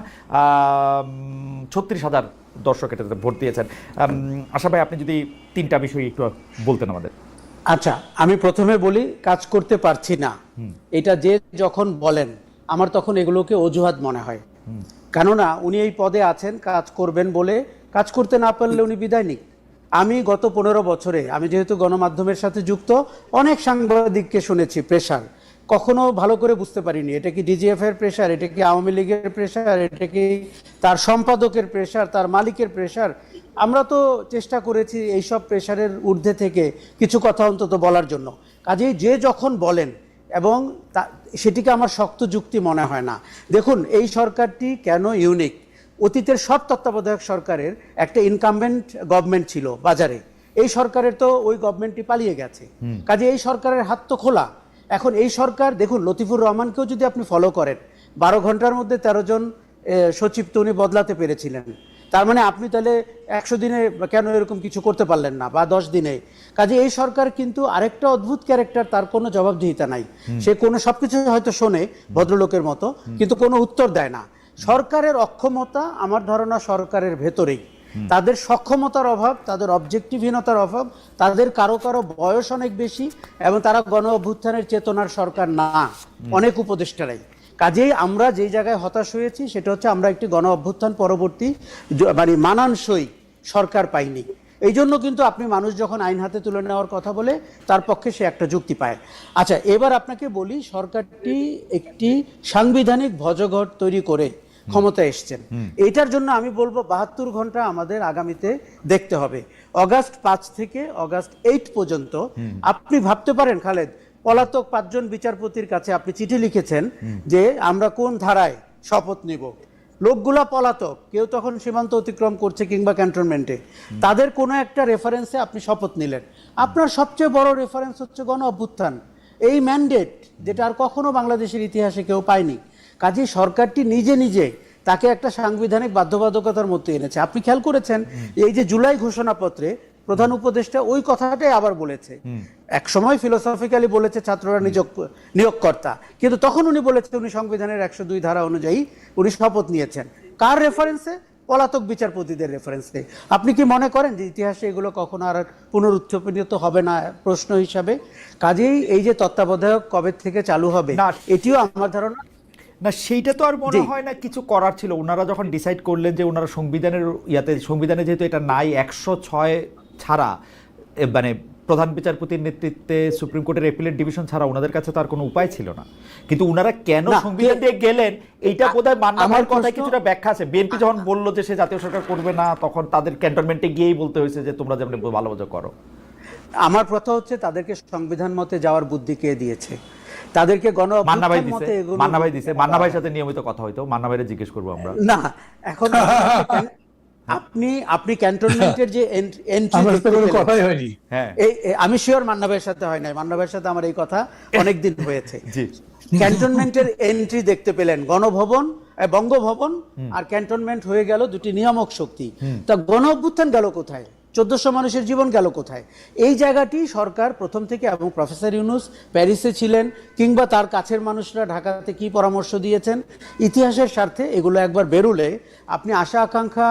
36,000 দর্শক এটাতে ভোট দিয়েছেন। আশা ভাই, আপনি যদি 3টা বিষয় একটু বলতেন আমাদের। আচ্ছা, আমি প্রথমে বলি কাজ করতে পারছি না, এটা যে যখন বলেন আমার তখন এগুলোকে অজুহাত মনে হয়। কেননা উনি এই পদে আছেন কাজ করবেন বলে, কাজ করতে না পারলে উনি বিদায় নিক। আমি গত 15 বছরে, আমি যেহেতু গণমাধ্যমের সাথে যুক্ত, অনেক সাংবাদিককে শুনেছি প্রেশার, কখনো ভালো করে বুঝতে পারিনি এটা কি ডিজিএফ এর প্রেশার, এটা কি আওয়ামী লীগের প্রেশার, এটা কি তার সম্পাদকের প্রেশার, তার মালিকের প্রেশার। আমরা তো চেষ্টা করেছি এইসব প্রেশারের ঊর্ধ্বে থেকে কিছু কথা অন্তত বলার জন্য। কাজেই যে যখন বলেন এবং সেটিকে আমার শক্ত যুক্তি মনে হয় না। দেখুন, এই সরকারটি কেন ইউনিক, অতীতের সব তত্ত্বাবধায়ক সরকারের একটা ইনকামবেন্ট গভর্নমেন্ট ছিল বাজারে, এই সরকারের তো ওই গভর্নমেন্টটি পালিয়ে গেছে। কাজে এই সরকারের হাত তো খোলা। এখন এই সরকার, দেখুন লতিফুর রহমানকেও যদি আপনি ফলো করেন, 12 ঘন্টার মধ্যে 13 জন সচিব তো উনি বদলাতে পেরেছিলেন। তার মানে আপনি তাহলে 100 দিনে কেন এরকম কিছু করতে পারলেন না, বা 10 দিনে? কাজে এই সরকার কিন্তু আরেকটা অদ্ভুত ক্যারেক্টার, তার কোনো জবাবদিহিতা নাই। সে কোনো সবকিছু হয়তো শোনে ভদ্রলোকের মতো, কিন্তু কোনো উত্তর দেয় না। সরকারের অক্ষমতা আমার ধারণা সরকারের ভেতরেই, তাদের সক্ষমতার অভাব, তাদের অবজেক্টিভহীনতার অভাব, তাদের কারো কারো বয়স অনেক বেশি, এবং তারা গণ অভ্যুত্থানের চেতনার সরকার না, অনেক উপদেষ্টারাই। কাজেই আমরা যেই জায়গায় হতাশ হয়েছি সেটা হচ্ছে আমরা একটি গণ অভ্যুত্থান পরবর্তী মানে মানানসই সরকার পাইনি। এই জন্য কিন্তু আপনি মানুষ যখন আইন হাতে তুলে নেওয়ার কথা বলে তার পক্ষে সে একটা যুক্তি পায়। আচ্ছা, এবার আপনাকে বলি, সরকারটি একটি সাংবিধানিক ভজঘট তৈরি করে ক্ষমতায় এসছেন। এটার জন্য আমি বলবো 72 ঘন্টা আমাদের আগামীতে দেখতে হবে। অগাস্ট 5 থেকে অগাস্ট 8 পর্যন্ত আপনি ভাবতে পারেন খালেদ, পলাতক 5 জন বিচারপতির কাছে আপনি চিঠি লিখেছেন যে আমরা কোন ধারায় শপথ নিব। লোকগুলা পলাতক, কেউ তখন সীমান্ত অতিক্রম করছে কিংবা ক্যান্টনমেন্টে, তাদের কোনো একটা রেফারেন্সে আপনি শপথ নিলেন। আপনার সবচেয়ে বড় রেফারেন্স হচ্ছে গণ অভ্যুত্থান, এই ম্যান্ডেট, যেটা আর কখনো বাংলাদেশের ইতিহাসে কেউ পায়নি। কাজেই সরকারটি নিজে নিজে তাকে একটা সাংবিধানিক বাধ্যবাধকতার মধ্যে এনেছে। আপনি খেয়াল করেছেন এই যে জুলাই ঘোষণাপত্রে প্রধান উপদেষ্টা ওই কথাটাই আবার বলেছে। এক সময় ফিলোসফিক্যালি বলেছে ছাত্ররা নিয়োগকর্তা, কিন্তু তখন উনি বলেছে উনি সংবিধানের 102 ধারা অনুযায়ী উনি শপথ নিয়েছেন। কার রেফারেন্সে? পলাতক বিচারপতিদের রেফারেন্সে। আপনি কি মনে করেন যে ইতিহাসে এগুলো কখনো আর পুনরুত্থাপিত হবে না প্রশ্ন হিসাবে? কাজেই এই যে তত্ত্বাবধায়ক কবে থেকে চালু হবে, এটিও আমার ধারণা না, সেইটা তো আর মনে হয় না কিছু করার ছিল। ওনারা যখন ডিসাইড করলেন যে ওনারা সংবিধানে যেহেতু এটা নাই, 106 ছাড়া মানে প্রধান বিচারপতির নেতৃত্বে সুপ্রিম কোর্টের অ্যাপিলেট ডিভিশন ছাড়া ওনাদের কাছে তার কোনো উপায় ছিল না। কিন্তু ওনারা কেন সংবিধান দিয়ে গেলেন, এইটা বোধহয় মান্নার কথায় কিছুটা ব্যাখ্যা আছে। বিএনপি যখন বললো যে সে জাতীয় সরকার করবে না, তখন তাদের ক্যান্টনমেন্টে গিয়েই বলতে হয়েছে যে তোমরা যেমন ভালোবাসা করো। আমার কথা হচ্ছে তাদেরকে সংবিধান মতে যাওয়ার বুদ্ধি কে দিয়েছে? তাদেরকে গণ অভ্যুত্থান মতে এগুলো মান্না ভাই দিয়েছে। মান্না ভাইয়ের সাথে নিয়মিত কথা হইতো, মান্না ভাইরে জিজ্ঞেস করবো আমরা। না, এখন আপনি ক্যান্টনমেন্টের যে কথাই হয়নি, আমি শিওর মান্না ভাইয়ের সাথে হয় নাই, মান্না ভাইয়ের সাথে আমার এই কথা অনেকদিন হয়েছে। ক্যান্টনমেন্টের এন্ট্রি দেখতে পেলেন, গণভবন বঙ্গভবন আর ক্যান্টনমেন্ট হয়ে গেল দুটি নিয়ামক শক্তি। তা গণ অভ্যুত্থান গেল কোথায়? 1400 মানুষের জীবন গেল কোথায়? এই জায়গাটি সরকার প্রথম থেকে, এবং প্রফেসর ইউনূস প্যারিসে ছিলেন কিংবা তার কাছের মানুষরা ঢাকাতে কি পরামর্শ দিয়েছেন, ইতিহাসের স্বার্থে এগুলো একবার বেরুলে আপনি আশা আকাঙ্ক্ষা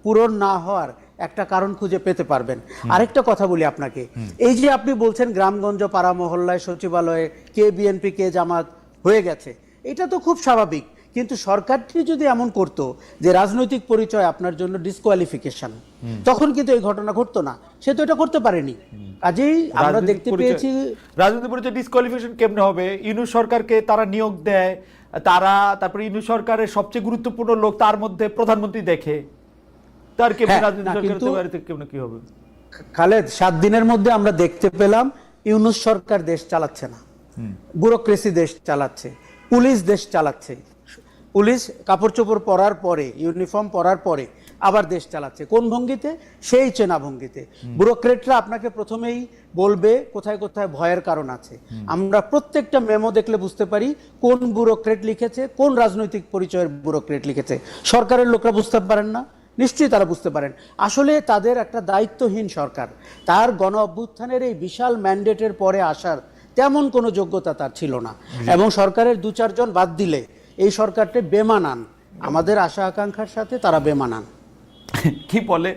পূরণ না হওয়ার একটা কারণ খুঁজে পেতে পারবেন। আরেকটা কথা বলি আপনাকে, এই যে আপনি বলছেন গ্রামগঞ্জ পাড়া মহল্লায় সচিবালয়ে কে বিএনপি কে জামাত হয়ে গেছে, এটা তো খুব স্বাভাবিক। কিন্তু সরকারটি যদি এমন করতো যে রাজনৈতিক পরিচয় আপনার জন্য ডিসকোয়ালিফিকেশন, তখন কিন্তু এই ঘটনা ঘটতো না। সে তো এটা করতে পারেনি। কাজেই আমরা দেখতে পেয়েছি রাজনৈতিক পরিচয় ডিসকোয়ালিফিকেশন কেমনে হবে? ইউনূস সরকারকে তারা নিয়োগ দেয়, তারপরে ইউনূস সরকারের সবচেয়ে গুরুত্বপূর্ণ লোক তার মধ্যে প্রধানমন্ত্রী দেখে, তার কেমন রাজনৈতিক সরকার কেমন কি হবে? খালেদ, 7 দিনের মধ্যে আমরা দেখতে পেলাম ইউনূস সরকার দেশ চালাচ্ছে না, ব্যুরোক্রেসি দেশ চালাচ্ছে, পুলিশ দেশ চালাচ্ছে। পুলিশ কাপড় চোপড় পরার পরে, ইউনিফর্ম পরার পরে আবার দেশ চালাচ্ছে। কোন ভঙ্গিতে? সেই চেনা ভঙ্গিতে। ব্যুরোক্রেটরা আপনাকে প্রথমেই বলবে কোথায় কোথায় ভয়ের কারণ আছে। আমরা প্রত্যেকটা মেমো দেখলে বুঝতে পারি কোন ব্যুরোক্রেট লিখেছে, কোন রাজনৈতিক পরিচয়ের ব্যুরোক্রেট লিখেছে। সরকারের লোকরা বুঝতে পারেন না? নিশ্চয়ই তারা বুঝতে পারেন। আসলে তাদের একটা দায়িত্বহীন সরকার। তার গণ অভ্যুত্থানের এই বিশাল ম্যান্ডেটের পরে আসার তেমন কোনো যোগ্যতা তার ছিল না, এবং সরকারের 2-4 জন বাদ দিলে এই সরকারটা বেমানান। আমাদের আশা আকাঙ্ক্ষার সাথে তারা বেমানান। কি বলে,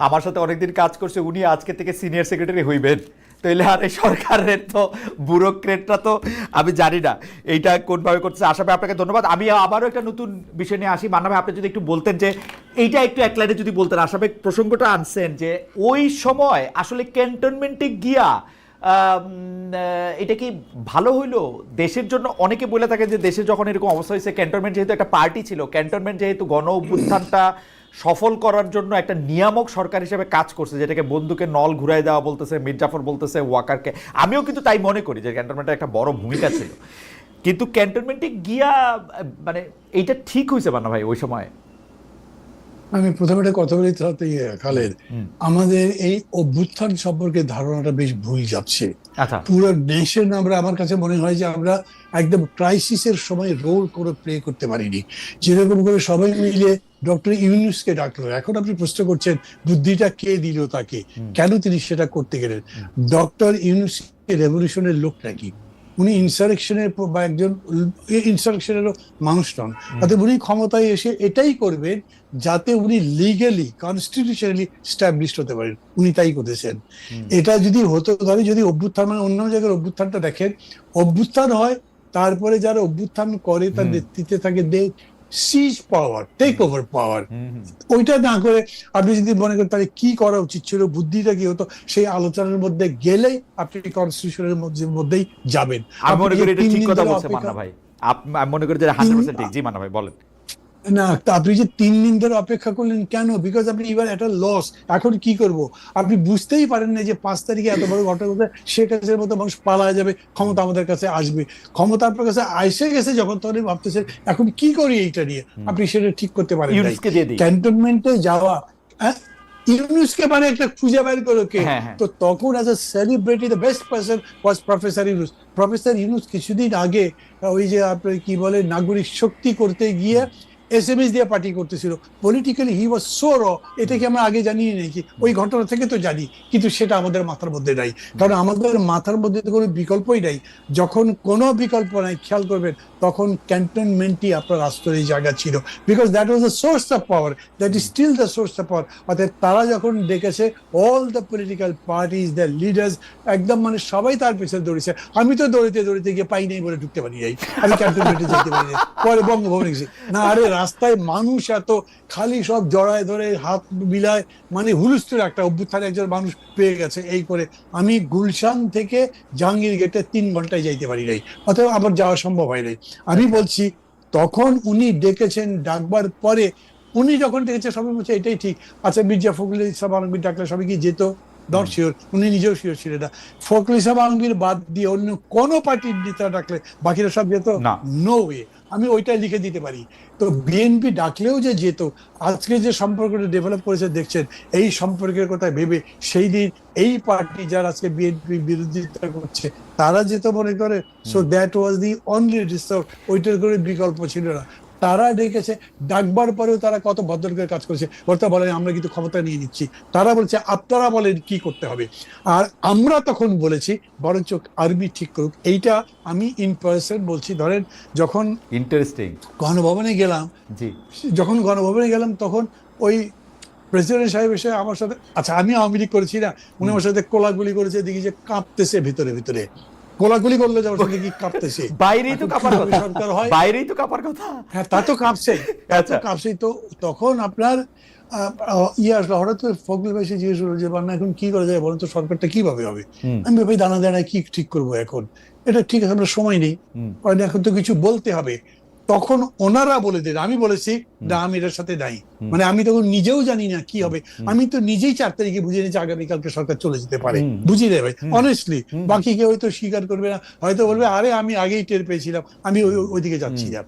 আমার সাথে অনেকদিন কাজ করছে, উনি আজকে থেকে সিনিয়র সেক্রেটারি হইবেন। তাইলে আর এই সরকারের তো ব্যুরোক্রেটরা তো আমি জানি না এইটা কোনভাবে করছে। আশা ভাই আপনাকে ধন্যবাদ। আমি আবারও একটা নতুন বিষয় নিয়ে আসি। মান্না ভাই, আপনি যদি একটু বলতেন যে এইটা একটু এক লাইনে যদি বলতেন। আশা ভাই প্রসঙ্গটা আনছেন যে ওই সময় আসলে ক্যান্টনমেন্টে গিয়া এটা কি ভালো হইলো দেশের জন্য? অনেকে বলে থাকে যে দেশে যখন এরকম অবস্থা হয়েছে, ক্যান্টনমেন্ট যেহেতু একটা পার্টি ছিল, ক্যান্টনমেন্ট যেহেতু গণ অভ্যুত্থানটা সফল করার জন্য একটা নিয়ামক সরকার হিসেবে কাজ করছে, যেটাকে বন্দুকের নল ঘুরাই দেওয়া বলতেছে, মীর জাফর বলতেছে, ওয়াকারকে। আমিও কিন্তু তাই মনে করি যে ক্যান্টনমেন্টের একটা বড় ভূমিকা ছিল। কিন্তু ক্যান্টনমেন্টে গিয়া মানে এইটা ঠিক হয়েছে মান্না ভাই ওই সময়? আমি প্রথমে একটা কথা বলি তাতে খালেদ, আমাদের এই অভ্যুত্থান সম্পর্কে ধারণাটা বেশ ভুল যাচ্ছে। আচ্ছা, পুরো নেশন আমার কাছে মনে হয় যে আমরা একদম ক্রাইসিসের সময় রোল করে প্লে করতে পারিনি। যেরকম করে সবাই মিলে ডক্টর ইউনূসকে ডাকলো, এখন আপনি প্রশ্ন করছেন বুদ্ধিটা কে দিল তাকে, কেন তিনি সেটা করতে গেলেন? ডক্টর ইউনূস রেভলিউশনের লোক নাকি? উনি ইনসারেকশনের বা একজন ইনসারেকশনেরও মানুষ নন। তাতে উনি ক্ষমতায় এসে এটাই করবেন যাতে উনি লিগালি কনস্টিটিউশনালি স্ট্যাবলিশড হতে পারেন। উনি তাই করেছেন। এটা যদি হতো, তাহলে যদি অভ্যুত্থান মানে অন্য জায়গার অভ্যুত্থানটা দেখেন, অভ্যুত্থান হয়, তারপরে যারা অভ্যুত্থান করে তার নেতৃত্বে থাকে দে সিজ পাওয়ার, টেক ওভার পাওয়ার। ওইটা না করে আপনি যদি মনে করেন তাহলে কি করা উচিত ছিল, বুদ্ধিটা কি হতো, সেই আলোচনার মধ্যে গেলেই আপনি কনস্টিটিউশনের মধ্যেই যাবেন। আমি মনে করি এটা ঠিক কথা বলছে মান্না ভাই। আমি মনে করি যে 100% ঠিক। জি মান্না ভাই বলেন। না, আপনি যে 3 দিন ধরে অপেক্ষা করলেন কেন? বিকজ আপনি এবার একটা লস। এখন কি করব আপনি বুঝতেই পারেন না যে 5 তারিখে এত বড় ঘটনা ঘটে, শেখ হাসিনার মতো মানুষ পালায় যাবে, ক্ষমতা আমাদের কাছে আসবে। ক্ষমতা আপনার কাছে আইসে গেছে যখন, তখন ভাবতেছেন এখন কি করি এইটা নিয়ে। আপনি সেটা ঠিক করতে পারেন না। ক্যান্টনমেন্টে যাওয়া, ইউনূসকে মানে একটা খুঁজে বের করো কে, তো তখন as a celebrity the best person was professor Yunus. Professor Yunus কিছুদিন আগে ওই যে আপনার কি বলে নাগরিক শক্তি করতে গিয়ে SMS দিয়ে পার্টি করতেছিল। পলিটিক্যালি হি ওয়াজ সো র, এটা কি আমরা আগে জানি নাকি? ওই ঘটনা থেকে তো জানি, কিন্তু সেটা আমাদের মাথার মধ্যে নাই। কারণ আমাদের মাথার মধ্যে তো কোনো বিকল্পই নাই। যখন কোনো বিকল্প নাই, খেয়াল করবেন, তখন ক্যান্টনমেন্টই আপনার আশ্রয়ের জায়গা ছিল। Because that was the source of power, that is still the source of power. অর্থাৎ তারা যখন ডেকেছে, all the political parties, the leaders, একদম মানে সবাই তার পেছনে দৌড়েছে। আমি তো দৌড়িতে দৌড়িতে গিয়ে পাই নাই বলে ঢুকতে পারি নাই, আমি ক্যান্টনমেন্টে যেতে পারি নাই, পরে বঙ্গভবনে গেছি। না, আরে রাস্তায় মানুষ এত খালি, সব জড়ায় ধরে হাত বিলায়, মানে হুলস্থুল একটা অভ্যুত্থানে একজন মানুষ পেয়ে গেছে। এই করে আমি গুলশান থেকে জাহাঙ্গীর গেটে 3 ঘন্টায় যাইতে পারি নাই, অথবা আমার যাওয়া সম্ভব হয় নাই। আমি বলছি তখন উনি ডেকেছেন, ডাকবার পরে উনি যখন ডেকেছে সবাই বলছে এটাই ঠিক। আচ্ছা, মির্জা ফখরুল ইসলাম আলমগীর ডাকলে সবাই কি যেত? নট শিওর, উনি নিজেও শিওর ছিলেন না। ফখরুল ইসলাম আলমগীর বাদ দিয়ে অন্য কোনো পার্টির নেতা ডাকলে বাকিরা সব যেত? No way. আমি ওইটা লিখে দিতে পারি। তো বিএনপি ডাকলেও যে যেত। আজকে যে সম্পর্কটা ডেভেলপ করেছে দেখছেন, এই সম্পর্কের কথা ভেবে সেই দিন এই পার্টি যারা আজকে বিএনপি বিরোধিতা করছে তারা যেত মনে করে। So that was the only resort, ওইটার করে বিকল্প ছিল না। তারা ডেকেছে, ডাকবার পরেও তারা কত ভদ্রলোকের কাজ করেছে। বলতে বলেন আমরা কিন্তু ক্ষমতা নিয়ে নিচ্ছি, তারা বলছে আপনারা বলেন কি করতে হবে। আর আমরা তখন বলেছি বরঞ্চ আর্মি ঠিক করুক। এইটা আমি ইন পার্সন বলছি। ধরেন যখন ইন্টারেস্টিং। গণভবনে গেলাম, জি তখন ওই প্রেসিডেন্ট সাহেব এসে আমার সাথে, আচ্ছা আমি আওয়ামী লীগ করেছি না, উনি আমার সাথে কোলাগুলি করেছে, দেখি যে কাঁপতেছে ভিতরে ভিতরে। কোলাগুলি করলে যে আমার সাথে কি কাঁপতেছে, বাইরেই তো কাঁপার কথা, সরকার হয়, বাইরেই তো কাঁপার কথা। হ্যাঁ তা তো কাঁপছে, আচ্ছা। কাঁপছেই তো। তখন আপনার ইয়ে আসলো, হঠাৎ করে ফখরুল ভাই এসে জিজ্ঞেস করলো যে বান্না এখন কি করা যায় বলেন তো, সরকারটা কিভাবে হবে। আমি ভাই দানা দানায় কি ঠিক করবো এখন, এটা ঠিক আছে আমরা সময় নেই, এখন তো কিছু বলতে হবে। তখন ওনারা বলে দিলেন, আমি বলেছি না আমি এটার সাথে নাই, মানে আমি তখন নিজেও জানি না কি হবে। আমি তো নিজেই 4 তারিখে বুঝে নিয়েছি আগামীকালকে সরকার চলে যেতে পারে, বুঝি রে ভাই অনেস্টলি। বাকি কেউ হয়তো স্বীকার করবে না, হয়তো বলবে আরে আমি আগেই টের পেয়েছিলাম, আমি ওইদিকে যাচ্ছি না।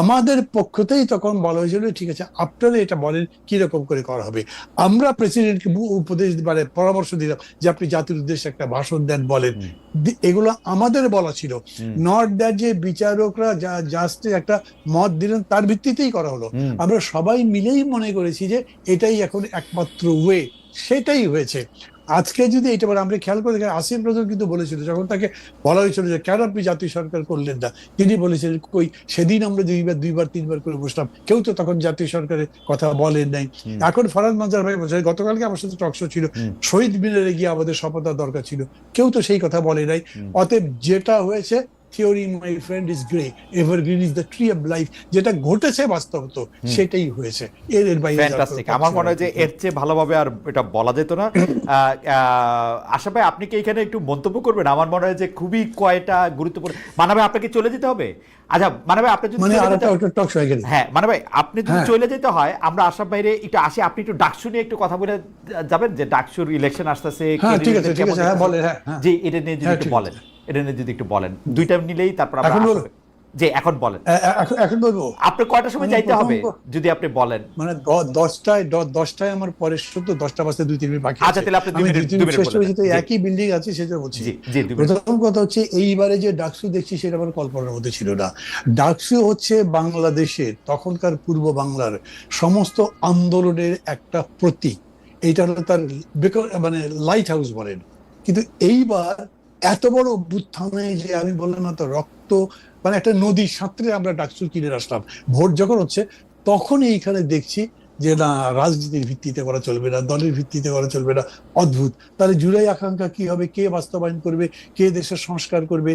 আমাদের পক্ষতেই তখন বলা হয়েছিল ঠিক আছে আপনারা এটা বলেন কিরকম করে করা হবে। আমরা প্রেসিডেন্টকে উপদেশ মানে পরামর্শ দিলাম যে আপনি জাতির উদ্দেশ্যে একটা ভাষণ দেন, বলেন। এগুলো আমাদের বলা ছিল, নট দ্যাট যে বিচারকরা জাস্ট একটা মত দিলেন তার ভিত্তিতেই করা হলো। আমরা সবাই মিলেই মনে করেছি যে এটাই এখন একমাত্র ওয়ে, সেটাই হয়েছে। আজকে যদি এটা বলে, আমরা খেয়াল করে দেখি আসিফ নজরুল কিন্তু বলেছিল, যখন তাকে বলা হয়েছিল যে কেন আপনি জাতীয় সরকার করলেন না, তিনি বলেছিলেন কই সেদিন আমরা দুইবার তিনবার করে বসলাম, কেউ তো তখন জাতীয় সরকারের কথা বলেন নাই। এখন ফরহাদ মঞ্জার ভাই বলছে, গতকালকে আমার সাথে টকশো ছিল, শহীদ মিনারে গিয়ে আমাদের শপথ দরকার ছিল, কেউ তো সেই কথা বলে নাই। অতএব যেটা হয়েছে, theory my friend is grey, evergreen is the tree of life, যেটা ঘটেছে বাস্তবত সেটাই হয়েছে। এর বাইরে ফ্যান্টাস্টিক। আমার মনে হয় যে এর চেয়ে ভালোভাবে আর এটা বলা যেত না। আশা ভাই আপনি কি এখানে একটু মন্তব্য করবেন? আমার মনে হয় যে খুবই কয়টা গুরুত্বপূর্ণ। মানা ভাই আপনাকে চলে যেতে হবে? আচ্ছা মানা ভাই আপনি যদি হ্যাঁ মানা ভাই আপনি যদি চলে যেতে হয়, আমরা আশা বাইরে একটু আসি, আপনি একটু ডাকসু নিয়ে একটু কথা বলে যাবেন, যে ডাকসুর ইলেকশন আসতেছে, জি এটা নিয়ে যদি একটু বলেন, এটা নিয়ে যদি একটু বলেন, দুইটা নিলেই তারপর আমরা যে এখন বলেন। এখন বলবো আপনি কয়টার সময় যাইতে হবে যদি আপনি বলেন? মানে 10টায় আমার পরে শুধু 10টা বাজতে 2-3 মিনিট বাকি। আচ্ছা তাহলে আপনি 2 মিনিট বলেন। তো একই বিল্ডিং আছে সেটা বলছি। জি প্রথম কথা হচ্ছে এইবারে যে ডাকসু দেখছি সেটা আমার কল্পনার মধ্যে ছিল না। ডাকসু হচ্ছে বাংলাদেশের তখনকার পূর্ব বাংলার সমস্ত আন্দোলনের একটা প্রতীক। এইটা হলো তার মানে লাইট হাউস বলেন। কিন্তু এইবার এত বড় অভ্যুত্থানে যে আমি বললাম না তো রক্ত, মানে একটা নদী সাঁতরে আমরা ডাকসু কিনে আসলাম। ভোট যখন হচ্ছে তখন এইখানে দেখছি যে না রাজনীতির ভিত্তিতে করা চলবে না, দলের ভিত্তিতে করা চলবে না। অদ্ভুত। তাহলে জুলাই আকাঙ্ক্ষা কি হবে, কে বাস্তবায়ন করবে, কে দেশের সংস্কার করবে?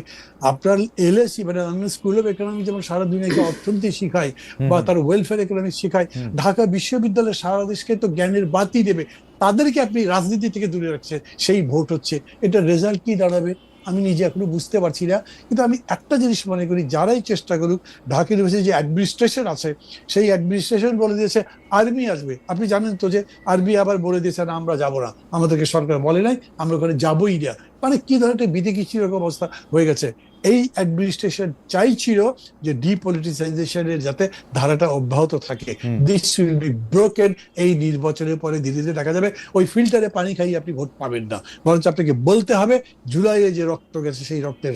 আপনার এলএসি মানে স্কুল অফ ইকোনমিক্স যেমন সারা দুনিয়াকে অর্থনীতি শিখায় বা তার ওয়েলফেয়ার ইকোনমিক্স শিখায়, ঢাকা বিশ্ববিদ্যালয় সারা দেশকে তো জ্ঞানের বাতি দেবে, তাদেরকে আপনি রাজনীতি থেকে দূরে রাখছেন। সেই ভোট হচ্ছে, এটা রেজাল্ট কি দাঁড়াবে আমি নিজে এখনো বুঝতে পারছি না। কিন্তু আমি একটা জিনিস মনে করি, যারাই চেষ্টা করুক, ঢাকা ইউনিভার্সিটি যে অ্যাডমিনিস্ট্রেশন আছে সেই অ্যাডমিনিস্ট্রেশন বলে দিয়েছে আর্মি আসবে। আপনি জানেন তো যে আর্মি আবার বলে দিয়েছে না আমরা যাবো না, আমাদেরকে সরকার বলে নাই, আমরা ওখানে যাবোই না। মানে কি ধরনের বিদেশি রকম অবস্থা হয়ে গেছে। এই অ্যাডমিনিস্ট্রেশন চাইছিল যে ডিপলিটিসাইজেশনের যাতে ধারাটা অব্যাহত থাকে। This will be broken. এই নির্বাচনের পরে ধীরে ধীরে দেখা যাবে ওই ফিল্টারে পানি খাইয়ে আপনি ভোট পাবেন না, বরঞ্চ আপনাকে বলতে হবে জুলাইয়ে যে রক্ত গেছে সেই রক্তের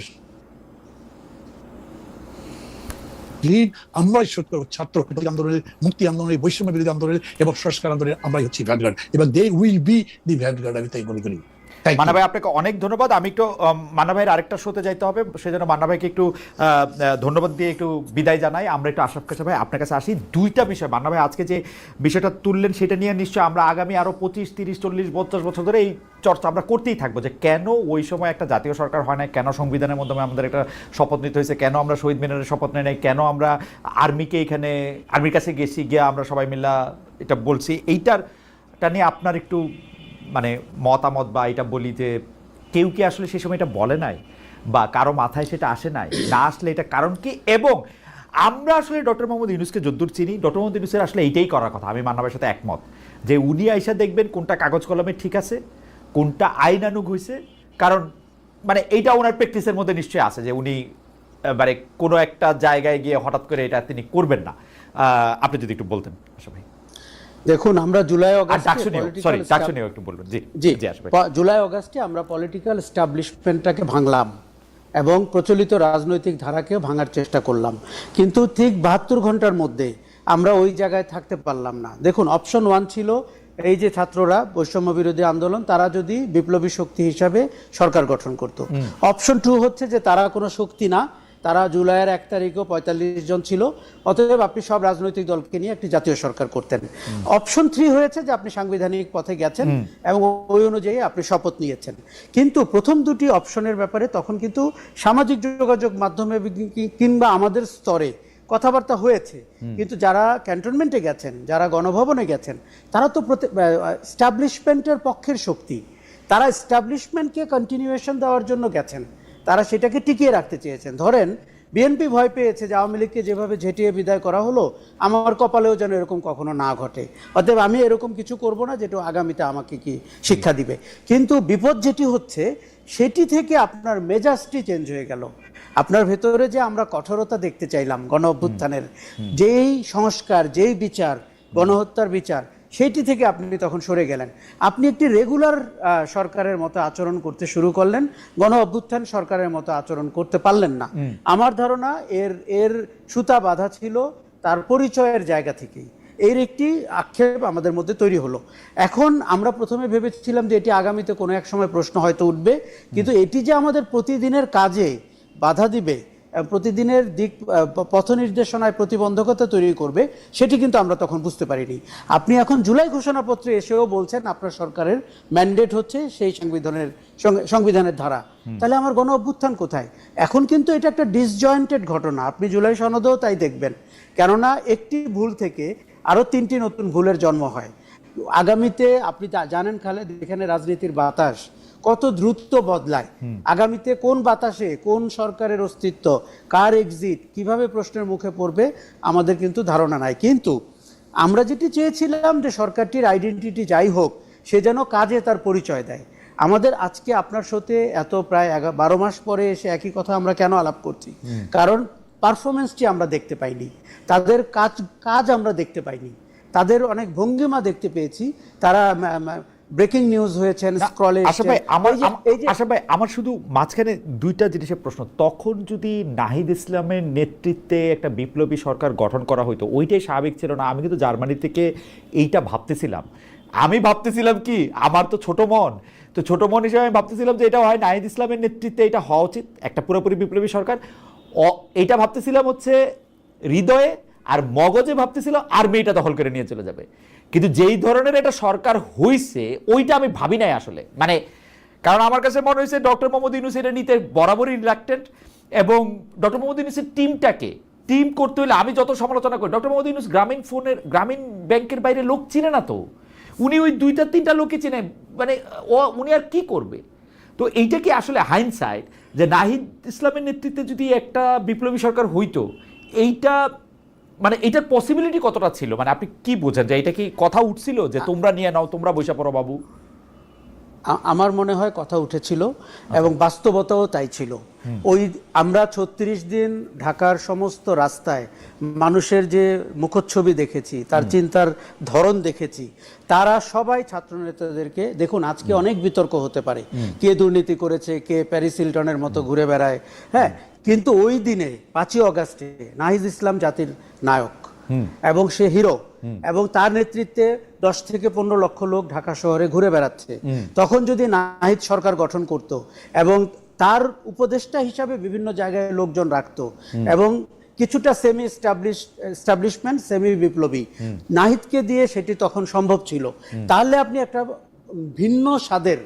আমরাই শোধ করবো। ছাত্র আন্দোলনের, মুক্তি আন্দোলনের, বৈষম্য বিরোধী আন্দোলনের এবং সংস্কার আন্দোলনের আমরাই হচ্ছি ভ্যানগার্ড, এবং they will be the vanguard. আমি তাই মনে করি। মান্না ভাই আপনাকে অনেক ধন্যবাদ। আমি একটু মান্না ভাইয়ের আরেকটা শোতে যাইতে হবে, সেজন্য মান্না ভাইকে একটু ধন্যবাদ দিয়ে একটু বিদায় জানাই। আমরা একটু আশরাফ কাছে ভাই আপনার কাছে আসি। দুইটা বিষয় মান্না ভাই আজকে যে বিষয়টা তুললেন সেটা নিয়ে নিশ্চয়ই আমরা আগামী আরো 25, 30, 40, 50 বছর ধরে এই চর্চা আমরা করতেই থাকবো, যে কেন ওই সময় একটা জাতীয় সরকার হয় না, কেন সংবিধানের মাধ্যমে আমাদের একটা শপথ নিতে হয়েছে, কেন আমরা শহীদ মিনারের শপথ নেই নাই, কেন আমরা আর্মিকে এখানে আর্মির কাছে গেছি, গিয়ে আমরা সবাই মিলা এটা বলছি। এইটারটা নিয়ে আপনার একটু মানে মতামত, বা এটা বলি যে কেউ কি আসলে সেই সময় এটা বলে নাই, বা কারো মাথায় সেটা আসে নাই, না আসলে এটা কারণ কি? এবং আমরা আসলে ডক্টর মোহাম্মদ ইউনূসকে যদ্দূর চিনি, ডক্টর মোহাম্মদ ইউনূসের আসলে এইটাই করার কথা। আমি মান্না ভাইয়ের সাথে একমত যে উনি আইসা দেখবেন কোনটা কাগজ কলমে ঠিক আছে, কোনটা আইনানুগ হয়েছে। কারণ মানে এইটা ওনার প্র্যাকটিসের মধ্যে নিশ্চয়ই আছে যে উনি মানে কোনো একটা জায়গায় গিয়ে হঠাৎ করে এটা তিনি করবেন না। আপনি যদি একটু বলতেন আশা ভাই। দেখুন আমরা জুলাই অগাস্টে আমরা পলিটিক্যাল এস্টাবলিশমেন্টটাকে ভাঙলাম, এবং প্রচলিত রাজনৈতিক ধারাকেও ভাঙার চেষ্টা করলাম, কিন্তু ঠিক 72 ঘন্টার মধ্যে আমরা ওই জায়গায় থাকতে পারলাম না। দেখুন, অপশন 1 ছিল এই যে ছাত্ররা বৈষম্য বিরোধী আন্দোলন, তারা যদি বিপ্লবী শক্তি হিসাবে সরকার গঠন করত। অপশন 2 হচ্ছে যে তারা কোনো শক্তি না, তারা জুলাইয়ের 1 তারিখও 45 জন ছিল, অতএব আপনি সব রাজনৈতিক দলকে নিয়ে একটি জাতীয় সরকার করতেন। অপশন 3 হয়েছে যে আপনি সাংবিধানিক পথে গেছেন এবং ওই অনুযায়ী আপনি শপথ নিয়েছেন। কিন্তু প্রথম দুটি অপশনের ব্যাপারে তখন কিন্তু সামাজিক যোগাযোগ মাধ্যমে কিংবা আমাদের স্তরে কথাবার্তা হয়েছে, কিন্তু যারা ক্যান্টনমেন্টে গেছেন, যারা গণভবনে গেছেন, তারা তো এস্টাবলিশমেন্টের পক্ষের শক্তি, তারা এস্টাবলিশমেন্টকে কন্টিনিউয়েশন দেওয়ার জন্য গেছেন, তারা সেটাকে টিকিয়ে রাখতে চেয়েছেন। ধরেন বিএনপি ভয় পেয়েছে যে আওয়ামী লীগকে যেভাবে ঝেঁটিয়ে বিদায় করা হলো, আমার কপালেও যেন এরকম কখনো না ঘটে, অতএব আমি এরকম কিছু করব না যেটা আগামীতে আমাকে কি শিক্ষা দিবে। কিন্তু বিপদ যেটি হচ্ছে সেটি থেকে আপনার মেজাজটি চেঞ্জ হয়ে গেল। আপনার ভেতরে যে আমরা কঠোরতা দেখতে চাইলাম গণ অভ্যুত্থানের, যেই সংস্কার, যেই বিচার, গণহত্যার বিচার, সেইটি থেকে আপনি তখন সরে গেলেন। আপনি একটি রেগুলার সরকারের মতো আচরণ করতে শুরু করলেন, গণ অভ্যুত্থান সরকারের মতো আচরণ করতে পারলেন না। আমার ধারণা এর সুতা বাঁধা ছিল তার পরিচয়ের জায়গা থেকেই। এর একটি আক্ষেপ আমাদের মধ্যে তৈরি হলো। এখন আমরা প্রথমে ভেবেছিলাম যে এটি আগামীতে কোনো এক সময় প্রশ্ন হয়তো উঠবে, কিন্তু এটি যে আমাদের প্রতিদিনের কাজে বাধা দিবে, প্রতিদিনের দিক পথ নির্দেশনায় প্রতিবন্ধকতা তৈরি করবে, সেটি কিন্তু আমরা তখন বুঝতে পারিনি। আপনি এখন জুলাই ঘোষণাপত্রে এসেও বলছেন আপনার সরকারের ম্যান্ডেট হচ্ছে সেই সংবিধানের ধারা, তাহলে আমার গণ অভ্যুত্থান কোথায়? এখন কিন্তু এটা একটা ডিসজয়েন্টেড ঘটনা, আপনি জুলাই সনদেও তাই দেখবেন। কেননা একটি ভুল থেকে আরো 3টি নতুন ভুলের জন্ম হয়। আগামীতে আপনি জানেন খালেদ, এখানে রাজনীতির বাতাস কত দ্রুত বদলায়। আগামীতে কোন বাতাসে কোন সরকারের অস্তিত্ব, কার এক্সিট, কিভাবে প্রশ্নের মুখে পড়বে আমাদের কিন্তু ধারণা নাই। কিন্তু আমরা যেটি চেয়েছিলাম যে সরকারটির আইডেন্টিটি যাই হোক, সে যেন কাজে তার পরিচয় দেয়। আমাদের আজকে আপনার সাথে এত প্রায় 12 মাস পরে এসে একই কথা আমরা কেন আলাপ করছি? কারণ পারফরমেন্সটি আমরা দেখতে পাইনি, তাদের কাজ আমরা দেখতে পাইনি, তাদের অনেক ভঙ্গিমা দেখতে পেয়েছি। তারা ব্রেকিং নিউজ হয়েছেন, স্ক্রলে। আশা ভাই, আমার শুধু মাঝখানে দুইটা জিনিসের প্রশ্ন। তখন যদি নাহিদ ইসলামের নেতৃত্বে একটা বিপ্লবী সরকার গঠন করা হইতো, ওইটাই স্বাভাবিক ছিল না? আমি কিন্তু জার্মানি থেকে এইটা ভাবতেছিলাম। আমি ভাবতেছিলাম কি, আমার তো ছোট মন, তো ছোট মন হিসেবে আমি ভাবতেছিলাম যে এটা হয় নাহিদ ইসলামের নেতৃত্বে এটা হওয়া উচিত, একটা পুরোপুরি বিপ্লবী সরকার। এইটা ভাবতেছিলাম হচ্ছে হৃদয়ে, আর মগজে ভাবতেছিল আর্মি এটা দখল করে নিয়ে চলে যাবে। কিন্তু যেই ধরনের এটা সরকার হইছে ওইটা আমি ভাবি নাই আসলে, মানে কারণ আমার কাছে মনে হয়েছে ডক্টর মোহাম্মদ ইউনূস এটা নিতে বরাবরই রিলাক্টেন্ট, এবং ডক্টর মোহাম্মদ ইউনূসের টিম করতে হলে আমি যত সমালোচনা করি, ডক্টর মোহাম্মদ ইউনূস গ্রামীণ ব্যাংকের বাইরে লোক চিনে না, তো উনি ওই 2-3টা লোকই চিনে, মানে উনি আর কি করবে? তো এইটা কি আসলে হাইন্ডসাইট যে নাহিদ ইসলামের নেতৃত্বে যদি একটা বিপ্লবী সরকার হইতো, এইটা মানে এটার পসিবিলিটি কতটা ছিল? মানে আপনি কি বোঝেন যে এটা কি কথা উঠছিল যে তোমরা নিয়ে নাও, তোমরা বসে পড়ো বাবু? আমার মনে হয় কথা উঠেছিল এবং বাস্তবতাও তাই ছিল। ওই আমরা 36 দিন ঢাকার সমস্ত রাস্তায় মানুষের যে মুখচ্ছবি দেখেছি, তার চিন্তার ধরন দেখেছি, তারা সবাই ছাত্রনেতাদেরকে, দেখুন আজকে অনেক বিতর্ক হতে পারে, কে দুর্নীতি করেছে, কে প্যারিস হিলটনের মতো ঘুরে বেড়ায়, হ্যাঁ, কিন্তু ওই দিনে 5ই অগাস্টে নাহিদ ইসলাম জাতির নায়ক এবং সে হিরো, এবং তার নেতৃত্বে 10 থেকে 15 লক্ষ লোক ঢাকা শহরে ঘুরে বেড়াচ্ছে। তখন যদি নাহিদ সরকার গঠন করত এবং তার উপদেষ্টা হিসাবে বিভিন্ন জায়গায় লোকজন রাখতো এবং কিছুটা সেমি এস্টাবলিশমেন্ট, সেমি বিপ্লবী নাহিদকে দিয়ে সেটি তখন সম্ভব ছিল, তাহলে আপনি একটা ভিন্ন স্বাদের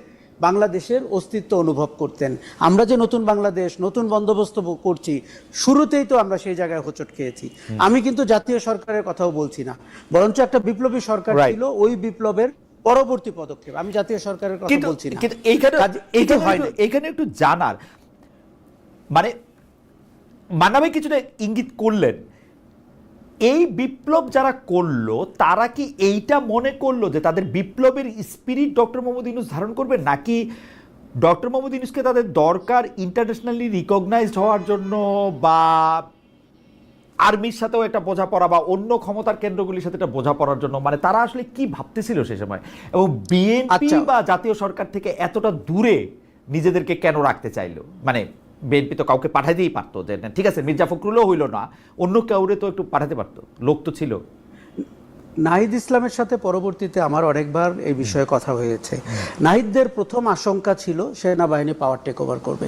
বাংলাদেশের অস্তিত্ব অনুভব করতেন। আমরা যে নতুন বাংলাদেশ, নতুন বন্দোবস্ত করছি, শুরুতেই তো আমরা সেই জায়গায় হোঁচট খেয়েছি। আমি কিন্তু জাতীয় সরকারের কথাও বলছি না, বরঞ্চ একটা বিপ্লবী সরকার ছিল, ওই বিপ্লবের পরবর্তী পদক্ষেপ। আমি জাতীয় সরকারের কথা বলছি না। এইখানে একটু জানার, মানে মানবিক কিছুটা ইঙ্গিত করলেন, এই বিপ্লব যারা করলো তারা কি এইটা মনে করলো যে তাদের বিপ্লবের স্পিরিট ডক্টর মোহাম্মদ ইউনূস ধারণ করবে, নাকি ডক্টর মোহাম্মদ ইউনূসকে তাদের দরকার ইন্টারন্যাশনালি রিকগনাইজড হওয়ার জন্য, বা আর্মির সাথেও একটা বোঝাপড়া, বা অন্য ক্ষমতার কেন্দ্রগুলির সাথে একটা বোঝাপড়ার জন্য? মানে তারা আসলে কি ভাবতেছিল সে সময়, এবং বিএনপি বা জাতীয় সরকার থেকে এতটা দূরে নিজেদেরকে কেন রাখতে চাইলো? মানে বিএনপি তো কাউকে পাঠাইতেই পারতো, যে না, ঠিক আছে মির্জা ফখরুলও হইল না, অন্য কাউরে তো একটু পাঠাতে পারতো, লোক তো ছিল। নাহিদ ইসলামের সাথে পরবর্তীতে আমার অনেকবার এই বিষয়ে কথা হয়েছে। নাহিদদের প্রথম আশঙ্কা ছিল সেনাবাহিনী পাওয়ার টেক ওভার করবে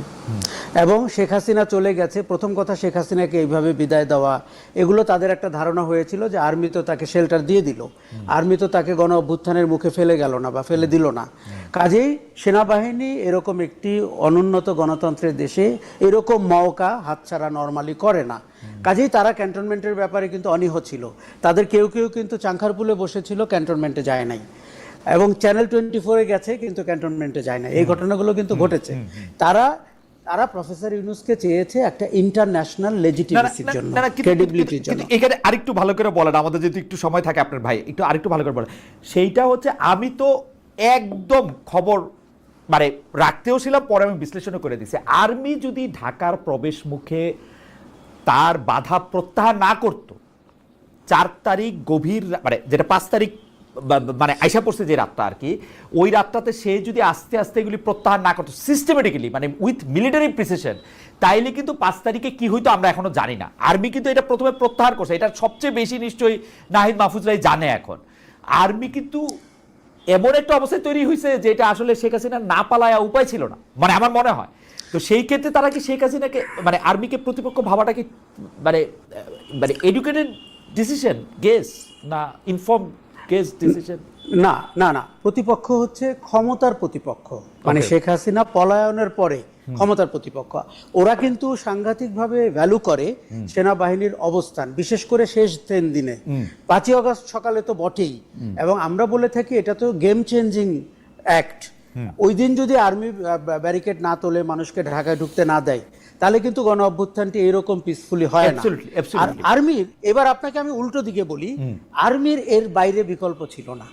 এবং শেখ হাসিনা চলে গেছে। প্রথম কথা, শেখ হাসিনাকে এইভাবে বিদায় দেওয়া, এগুলো তাদের একটা ধারণা হয়েছিল যে আর্মি তো তাকে শেল্টার দিয়ে দিল, আর্মি তো তাকে গণ অভ্যুত্থানের মুখে ফেলে গেল না বা ফেলে দিল না। কাজেই সেনাবাহিনী এরকম একটি অনুন্নত গণতন্ত্রের দেশে এরকম মওকা হাতছাড়া নর্মালি করে না। কাজেই তারা ক্যান্টনমেন্টের ব্যাপারে কিন্তু অনীহ ছিল। তাদের কেউ কেউ কিন্তু চাংখারপুলে বসেছিল, ক্যান্টনমেন্টে যায় নাই, এবং চ্যানেল 24-এ গেছে কিন্তু ক্যান্টনমেন্টে যায় না। এই ঘটনাগুলো কিন্তু ঘটেছে। তারা প্রফেসর ইউনূসকে চেয়েছে একটা ইন্টারন্যাশনাল লেজিটিমেসির জন্য, ক্রেডিবিলিটির জন্য। এখানে আরেকটু ভালো করে বলেন, আমাদের যদি একটু সময় থাকে আপনার ভাই, একটু আরেকটু ভালো করে বলেন। সেইটা হচ্ছে, আমি তো একদম খবর মানে রাখতেও ছিলাম, পরে আমি বিশ্লেষণও করে দিছি। আর্মি যদি ঢাকার প্রবেশ মুখে তার বাধা প্রত্যাহার না করত, 4 তারিখ গভীর মানে যেটা 5 তারিখ মানে আইসা পড়ছে যে রাতটা আর কি, ওই রাতটাতে সে যদি আস্তে আস্তে এগুলি প্রত্যাহার না করতো সিস্টেমেটিক্যালি, মানে উইথ মিলিটারি প্রিসিশন, তাইলে কিন্তু 5 তারিখে কি হইতো আমরা এখনো জানি না। আর্মি কিন্তু এটা প্রথমে প্রত্যাহার করছে, এটা সবচেয়ে বেশি নিশ্চয়ই নাহিদ মাহফুজরাই জানে। এখন আর্মি কিন্তু এমন একটা অবস্থায় তৈরি হয়েছে যে এটা আসলে শেখ হাসিনা না পালায়া উপায় ছিল না, মানে আমার মনে হয়। তো সেই ক্ষেত্রে তারা কি শেখ হাসিনাকে মানে আর্মিকে প্রতিপক্ষ ভাবাটা কি মানে মানে এডুকেটেড ডিসিশন গেস না ইনফর্ম গেস ডিসিশন? না না না, প্রতিপক্ষ হচ্ছে ক্ষমতার প্রতিপক্ষ, মানে শেখ হাসিনা পলায়নের পরে ক্ষমতার প্রতিপক্ষ। ওরা কিন্তু সাংঘাতিকভাবে ভ্যালু করে সেনাবাহিনীর অবস্থান, বিশেষ করে শেষ 3 দিনে। 5ই আগস্ট সকালে তো বটেই, এবং আমরা বলে থাকি এটা তো গেম চেঞ্জিং অ্যাক্ট। ওই দিন যদি আর্মি ব্যারিকেড না তোলে, মানুষকে ঢাকায় ঢুকতে না দেয়, তাহলে কিন্তু গণ অভ্যুত্থানটি এরকম পিসফুলি হয় না। আর আর্মির, এবার আপনাকে আমি উল্টো দিকে বলি, আর্মির এর বাইরে বিকল্প ছিল না।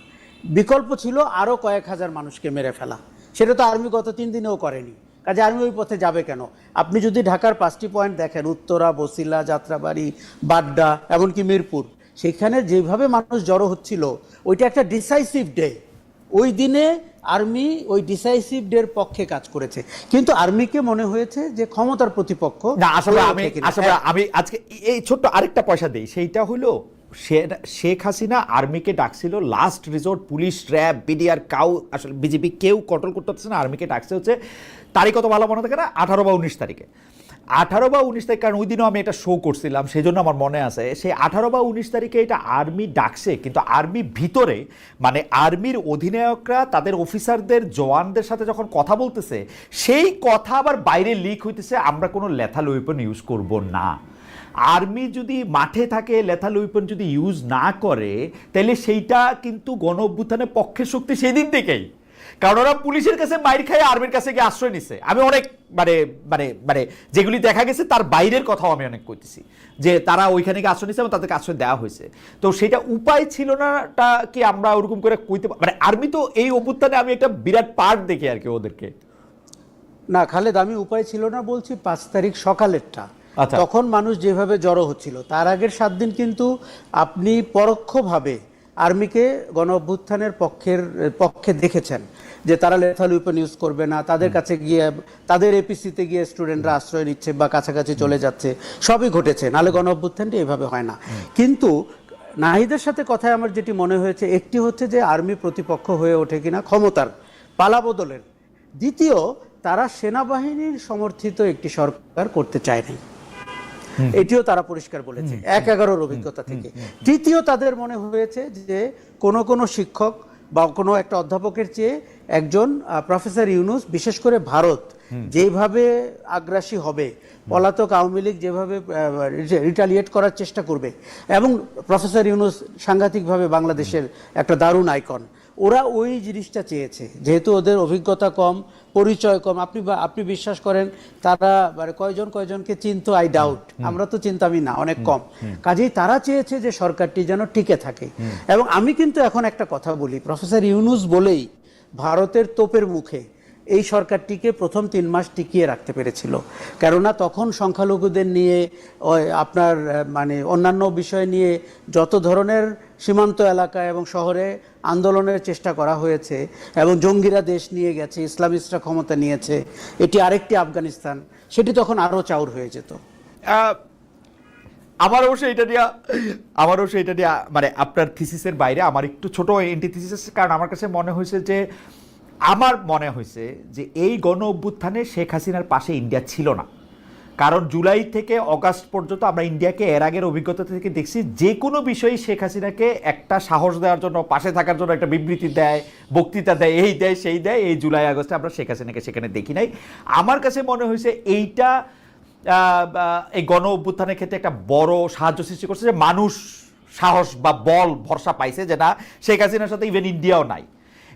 বিকল্প ছিল আরো কয়েক হাজার মানুষকে মেরে ফেলা। সেটা তো আর্মি গত 3 দিনেও করেনি। কাজে আর্মি ওই পথে যাবে কেন? আপনি যদি ঢাকার 5টি পয়েন্ট দেখেন, উত্তরা, বসিলা, যাত্রাবাড়ি, বাড্ডা, এমনকি মিরপুর, সেখানে যেভাবে মানুষ জড়ো হচ্ছিল, ওইটা একটা ডিসাইসিভ ডে। ওই দিনে আর্মি ওই ডিসাইসিভ ডের পক্ষে কাজ করেছে, কিন্তু আর্মিকে মনে হয়েছে যে ক্ষমতার প্রতিপক্ষ না। আসলে আমি আজকে এই ছোট্ট আরেকটা পয়সা দেই, সেইটা হলো শেখ হাসিনা আর্মিকে ডাকছিল last resort, police, RAB, BDR, cow আসলে বিজেপি কেউ কন্ট্রোল করতে পারছে না। আর্মিকে ডাকছে হচ্ছে তারিখ কত ভালো মনে থাকে না, 18 বা 19 তারিখে। 18 বা 19 তারিখ, কারণ ওই দিনও আমি এটা শো করছিলাম, সেই জন্য আমার মনে আছে। সেই 18 বা 19 তারিখে এটা আর্মি ডাকছে, কিন্তু আর্মি ভিতরে মানে আর্মির অধিনায়করা তাদের অফিসারদের, জওয়ানদের সাথে যখন কথা বলতেছে, সেই কথা আবার বাইরে লিক হইতেছে, আমরা কোনো লেথাল ওয়েপন ইউজ করব না। আর্মি যদি মাঠে থাকে, লেথাল ওয়েপন যদি ইউজ না করে, তাহলে সেইটা কিন্তু গণ অভ্যুত্থানের পক্ষের শক্তি সেই দিন থেকেই। কারণ ওরা পুলিশের কাছে মাইর খায়, আর্মির কাছে গিয়ে আশ্রয় নিচ্ছে। আমি অনেক মানে মানে মানে যেগুলি দেখা গেছে তার বাইরের কথাও আমি অনেক কইতেছি, যে তারা ওইখানে গিয়ে আশ্রয় নিচ্ছে এবং তাদেরকে আশ্রয় দেওয়া হয়েছে। তো সেটা উপায় ছিল নাটা কি আমরা ওরকম করে কইতে, মানে আর্মি তো এই অভ্যুত্থানে আমি একটা বিরাট পার্ট দেখি আর কি ওদেরকে। না খালেদ, আমি উপায় ছিল না বলছি 5 তারিখ সকালেরটা। তখন মানুষ যেভাবে জড়ো হচ্ছিল, তার আগের 7 দিন কিন্তু আপনি পরোক্ষভাবে আর্মিকে গণ অভ্যুত্থানের পক্ষে দেখেছেন, যে তারা লেথাল ওয়েপন ইউজ করবে না, তাদের কাছে গিয়ে তাদের এপিসিতে গিয়ে স্টুডেন্টরা আশ্রয় নিচ্ছে বা কাছাকাছি চলে যাচ্ছে, সবই ঘটেছে। নাহলে গণ অভ্যুত্থানটি এভাবে হয় না। কিন্তু নাহিদের সাথে কথায় আমার যেটি মনে হয়েছে, একটি হচ্ছে যে আর্মি প্রতিপক্ষ হয়ে ওঠে কিনা ক্ষমতার পালাবদলের, দ্বিতীয় তারা সেনাবাহিনীর সমর্থিত একটি সরকার করতে চায় নাই, এটিও তারা পরিষ্কার বলেছে 1/11 অভিজ্ঞতা থেকে। তৃতীয়, তাদের মনে হয়েছে যে কোনো শিক্ষক বা কোনো একটা অধ্যাপকের চেয়ে একজন প্রফেসর ইউনূস, বিশেষ করে ভারত যেভাবে আগ্রাসী হবে, পলাতক আওয়ামী লীগ যেভাবে রিটালিয়েট করার চেষ্টা করবে, এবং প্রফেসর ইউনূস সাংঘাতিকভাবে বাংলাদেশের একটা দারুণ আইকন, ওরা ওই জিনিসটা চেয়েছে। যেহেতু ওদের অভিজ্ঞতা কম, পরিচয় কম, আপনি বিশ্বাস করেন তারা কয়জনকে চিনতো, আই ডাউট, আমরা তো চিনতামই না, অনেক কম। কাজেই তারা চেয়েছে যে সরকারটি যেন টিকে থাকে। এবং আমি কিন্তু এখন একটা কথা বলি, প্রফেসর ইউনূস বলেই ভারতের তোপের মুখে এই সরকারটিকে প্রথম 3 মাস টিকিয়ে রাখতে পেরেছিল। কেননা তখন সংখ্যালঘুদের নিয়ে আপনার মানে অন্যান্য বিষয় নিয়ে যত ধরনের সীমান্ত এলাকা এবং শহরে আন্দোলনের চেষ্টা করা হয়েছে এবং জঙ্গিরা দেশ নিয়ে গেছে, ইসলামিস্টরা ক্ষমতা নিয়েছে, এটি আরেকটি আফগানিস্তান, সেটি তখন আরও চাউর হয়ে যেত। আমার অবশ্যই এটা নিয়ে মানে আপনার থিসিসের বাইরে আমার একটু ছোট এন্টিথিসিস, কারণ আমার কাছে মনে হয়েছে যে এই গণ অভ্যুত্থানে শেখ হাসিনার পাশে ইন্ডিয়া ছিল না। কারণ জুলাই থেকে অগাস্ট পর্যন্ত আমরা ইন্ডিয়াকে এর আগের অভিজ্ঞতা থেকে দেখছি যে কোনো বিষয়ে শেখ হাসিনাকে একটা সাহস দেওয়ার জন্য, পাশে থাকার জন্য একটা বিবৃতি দেয়, বক্তৃতা দেয়, এই দেয় সেই দেয়। এই জুলাই আগস্টে আমরা শেখ হাসিনাকে সেখানে দেখি নাই। আমার কাছে মনে হয়েছে এইটা এই গণ অভ্যুত্থানের ক্ষেত্রে একটা বড় সাহায্য সৃষ্টি করছে, যে মানুষ সাহস বা বল ভরসা পাইছে যে না, শেখ হাসিনার সাথে ইভেন ইন্ডিয়াও নাই।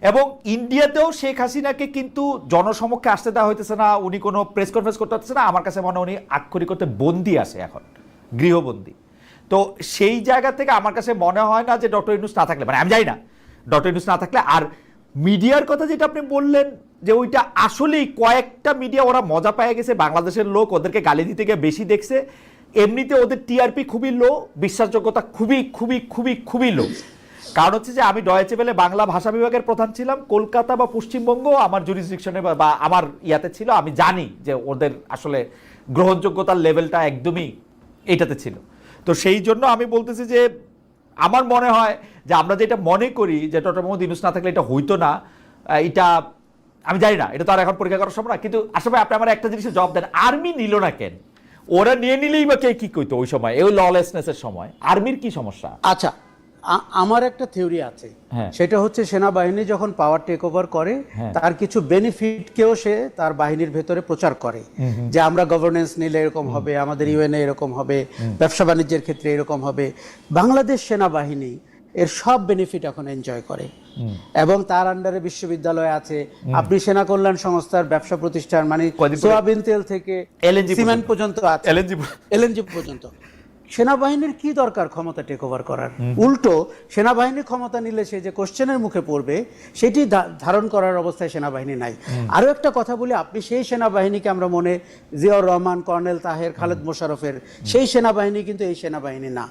এবং ইন্ডিয়াতেও শেখ হাসিনাকে কিন্তু জনসমক্ষে আসতে দেওয়া হইতেছে না, উনি কোনো প্রেস কনফারেন্স করতে পারতেছে না। আমার কাছে মনে হয় উনি আক্ষরিক করতে বন্দি আছে, এখন গৃহবন্দী। তো সেই জায়গা থেকে আমার কাছে মনে হয় না যে ডক্টর ইউনূস না থাকলে, মানে আমি জানি না, ডক্টর ইউনূস না থাকলে। আর মিডিয়ার কথা যেটা আপনি বললেন, যে ওইটা আসলেই কয়েকটা মিডিয়া ওরা মজা পেয়ে গেছে, বাংলাদেশের লোক ওদেরকে গালি দিতে গিয়ে বেশি দেখছে। এমনিতে ওদের টিআরপি খুবই লো, বিশ্বাসযোগ্যতা খুবই খুবই খুবই খুবই লো। কারণ হচ্ছে যে আমি ডয়েচে ভেলে বাংলা ভাষা বিভাগের প্রধান ছিলাম, কলকাতা বা পশ্চিমবঙ্গ আমার জুরিসডিকশনে বা আমার ইয়াতে ছিল, আমি জানি যে ওদের আসলে গ্রহণযোগ্যতার লেভেলটা একদমই এটাতে ছিল। তো সেই জন্য আমি বলতেছি যে আমার মনে হয় যে আমরা যেটা মনে করি যে ডক্টর মোহাম্মদ ইউনূস না থাকলে এটা হইতো না, এটা আমি জানি না, এটা তো আর এখন পরীক্ষা করার সময় না। কিন্তু আসলে আপনি আমার একটা জিনিসের জবাব দেন, আর্মি নিল না কেন? ওরা নিয়ে নিলেই বা কে কি কইতো ওই সময়, ওই ললেসনেসের সময় আর্মির কি সমস্যা? আচ্ছা, আমার একটা থিওরি আছে, সেটা হচ্ছে সেনাবাহিনী যখন পাওয়ার টেক ওভার করে তার কিছু বেনিফিটকেও সে তার বাহিনীর ভেতরে প্রচার করে, যে আমরা গভর্নেন্স নিলে এরকম হবে, আমাদের ইউএনএ এরকম হবে, ব্যবসা বাণিজ্যের ক্ষেত্রে এরকম হবে। বাংলাদেশ সেনাবাহিনী এর সব বেনিফিট এখন এনজয় করে এবং তার আন্ডারে বিশ্ববিদ্যালয় আছে, আপনি সেনা কল্যাণ সংস্থার ব্যবসা প্রতিষ্ঠান, মানে সোয়াবিন তেল থেকে সিমেন্ট পর্যন্ত আছে, এলএনজি পর্যন্ত। সেনাবাহিনীর কি দরকার ক্ষমতা টেক ওভার করার? উল্টো সেনাবাহিনী ক্ষমতা নিলে সে যে কোশ্চেনের মুখে পড়বে সেটি ধারণ করার অবস্থায় সেনাবাহিনী নাই। আরো একটা কথা বলি, আপনি সেই সেনাবাহিনীকে আমরা মনে, জিয়াউর রহমান, কর্নেল তাহের, খালেদ মোশাররফের সেই সেনাবাহিনী কিন্তু এই সেনাবাহিনী না।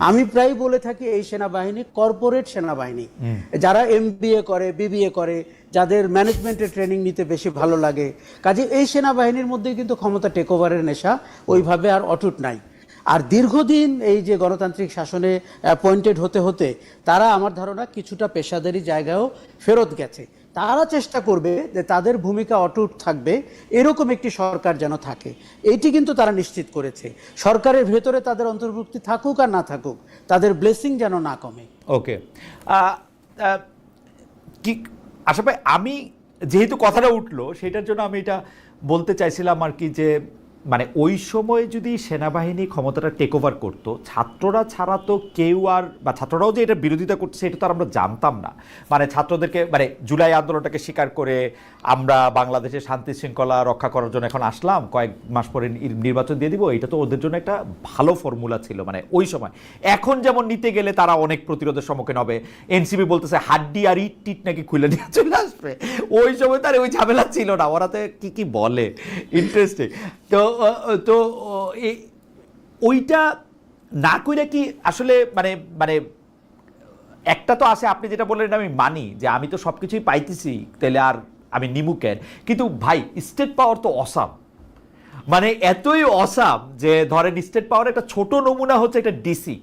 আমি প্রায় বলে থাকি এই সেনাবাহিনী কর্পোরেট সেনাবাহিনী, যারা এমবিএ করে, বিবিএ করে, যাদের ম্যানেজমেন্টের ট্রেনিং নিতে বেশি ভালো লাগে। কাজে এই সেনাবাহিনীর মধ্যে কিন্তু ক্ষমতা টেক ওভারের নেশা ওইভাবে আর অটুট নাই। আর দীর্ঘদিন এই যে গণতান্ত্রিক শাসনে অ্যাপয়েন্টেড হতে হতে তারা আমার ধারণা কিছুটা পেশাদারি জায়গায়ও ফেরত গেছে। তারা চেষ্টা করবে যে তাদের ভূমিকা অটুট থাকবে, এরকম একটি সরকার যেন থাকে, এইটি কিন্তু তারা নিশ্চিত করেছে। সরকারের ভেতরে তাদের অন্তর্ভুক্তি থাকুক আর না থাকুক, তাদের ব্লেসিং যেন না কমে। ওকে, কি আশা ভাই, আমি যেহেতু কথাটা উঠলো সেটার জন্য আমি এটা বলতে চাইছিলাম আর কি, যে মানে ওই সময় যদি সেনাবাহিনী ক্ষমতাটা টেক ওভার করতো, ছাত্ররা ছাড়া তো কেউ আর, বা ছাত্ররাও যে এটা বিরোধিতা করছে এটা তো আর আমরা জানতাম না। মানে ছাত্রদেরকে, মানে জুলাই আন্দোলনটাকে স্বীকার করে আমরা বাংলাদেশের শান্তি শৃঙ্খলা রক্ষা করার জন্য এখন আসলাম, কয়েক মাস পরে নির্বাচন দিয়ে দিব, এটা তো ওদের জন্য একটা ভালো ফর্মুলা ছিল মানে ওই সময়। এখন যেমন নিতে গেলে তারা অনেক প্রতিরোধের সম্মুখীন হবে, এনসিপি বলতেছে হাড্ডি আর ইট টিট নাকি খুলে নিয়ে চলে আসবে, ওই সময় তার ওই ঝামেলা ছিল না। ওরাতে কি কি বলে, ইন্টারেস্টিং। তো ওইটা না কইরা কি আসলে মানে মানে একটা তো আছে, আপনি যেটা বললেন আমি মানি যে আমি তো সব কিছুই পাইতেছি, তাহলে আর আমি নিমু কেন? কিন্তু ভাই স্টেট পাওয়ার তো অসাম, মানে এতই অসাম যে ধরেন স্টেট পাওয়ার একটা ছোট নমুনা হচ্ছে একটা ডিসি।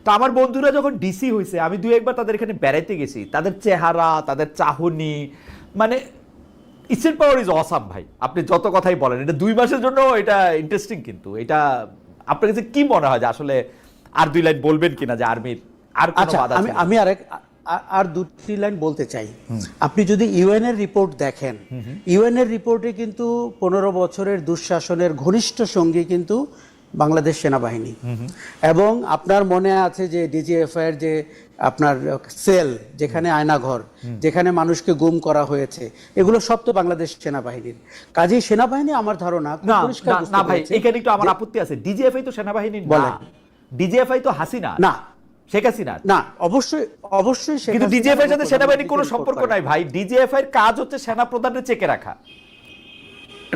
তো আমার বন্ধুরা যখন ডিসি হয়েছে, আমি দু একবার তাদের এখানে বেড়াইতে গেছি, তাদের চেহারা, তাদের চাহনি, মানে স্টেট পাওয়ার ইজ অসাম ভাই। আপনি যত কথাই বলেন, এটা 2 মাসের জন্য এটা ইন্টারেস্টিং। কিন্তু এটা আপনার কাছে কি মনে হয় যে আসলে আর 2 লাইন বলবেন কিনা যে আর্মির আর কোনো বাধা আছে? আমি আর 2টি লাইন বলতে চাই। আপনি যদি ইউএন এর রিপোর্ট দেখেন, ইউএন এর রিপোর্টে কিন্তু 15 বছরের দুঃশাসনের ঘনিষ্ঠ সঙ্গী কিন্তু বাংলাদেশ সেনাবাহিনী। এবং আপনার মনে আছে যে ডিজিএফআই এর যে আপনার সেল, যেখানে আয়নাঘর, যেখানে মানুষকে গুম করা হয়েছে, এগুলো সব তো বাংলাদেশ সেনাবাহিনীর। কাজেই সেনাবাহিনী আমার ধারণা না ভাই, এখানে একটু আমার আপত্তি আছে। ডিজিএফআই তো সেনাবাহিনী না, ডিজিএফআই তো হাসিনা না। শেখ হাসিনা না, অবশ্যই অবশ্যই শেখ কিন্তু হাসিনা ডিজিএফআই এর সাথে এবং সেনাবাহিনীর কোনো প্রধানমন্ত্রীকে সম্পর্ক report নাই করে। ভাই। ডিজিএফআই এর কাজ হচ্ছে সেনা প্রধানের চেকে রাখা।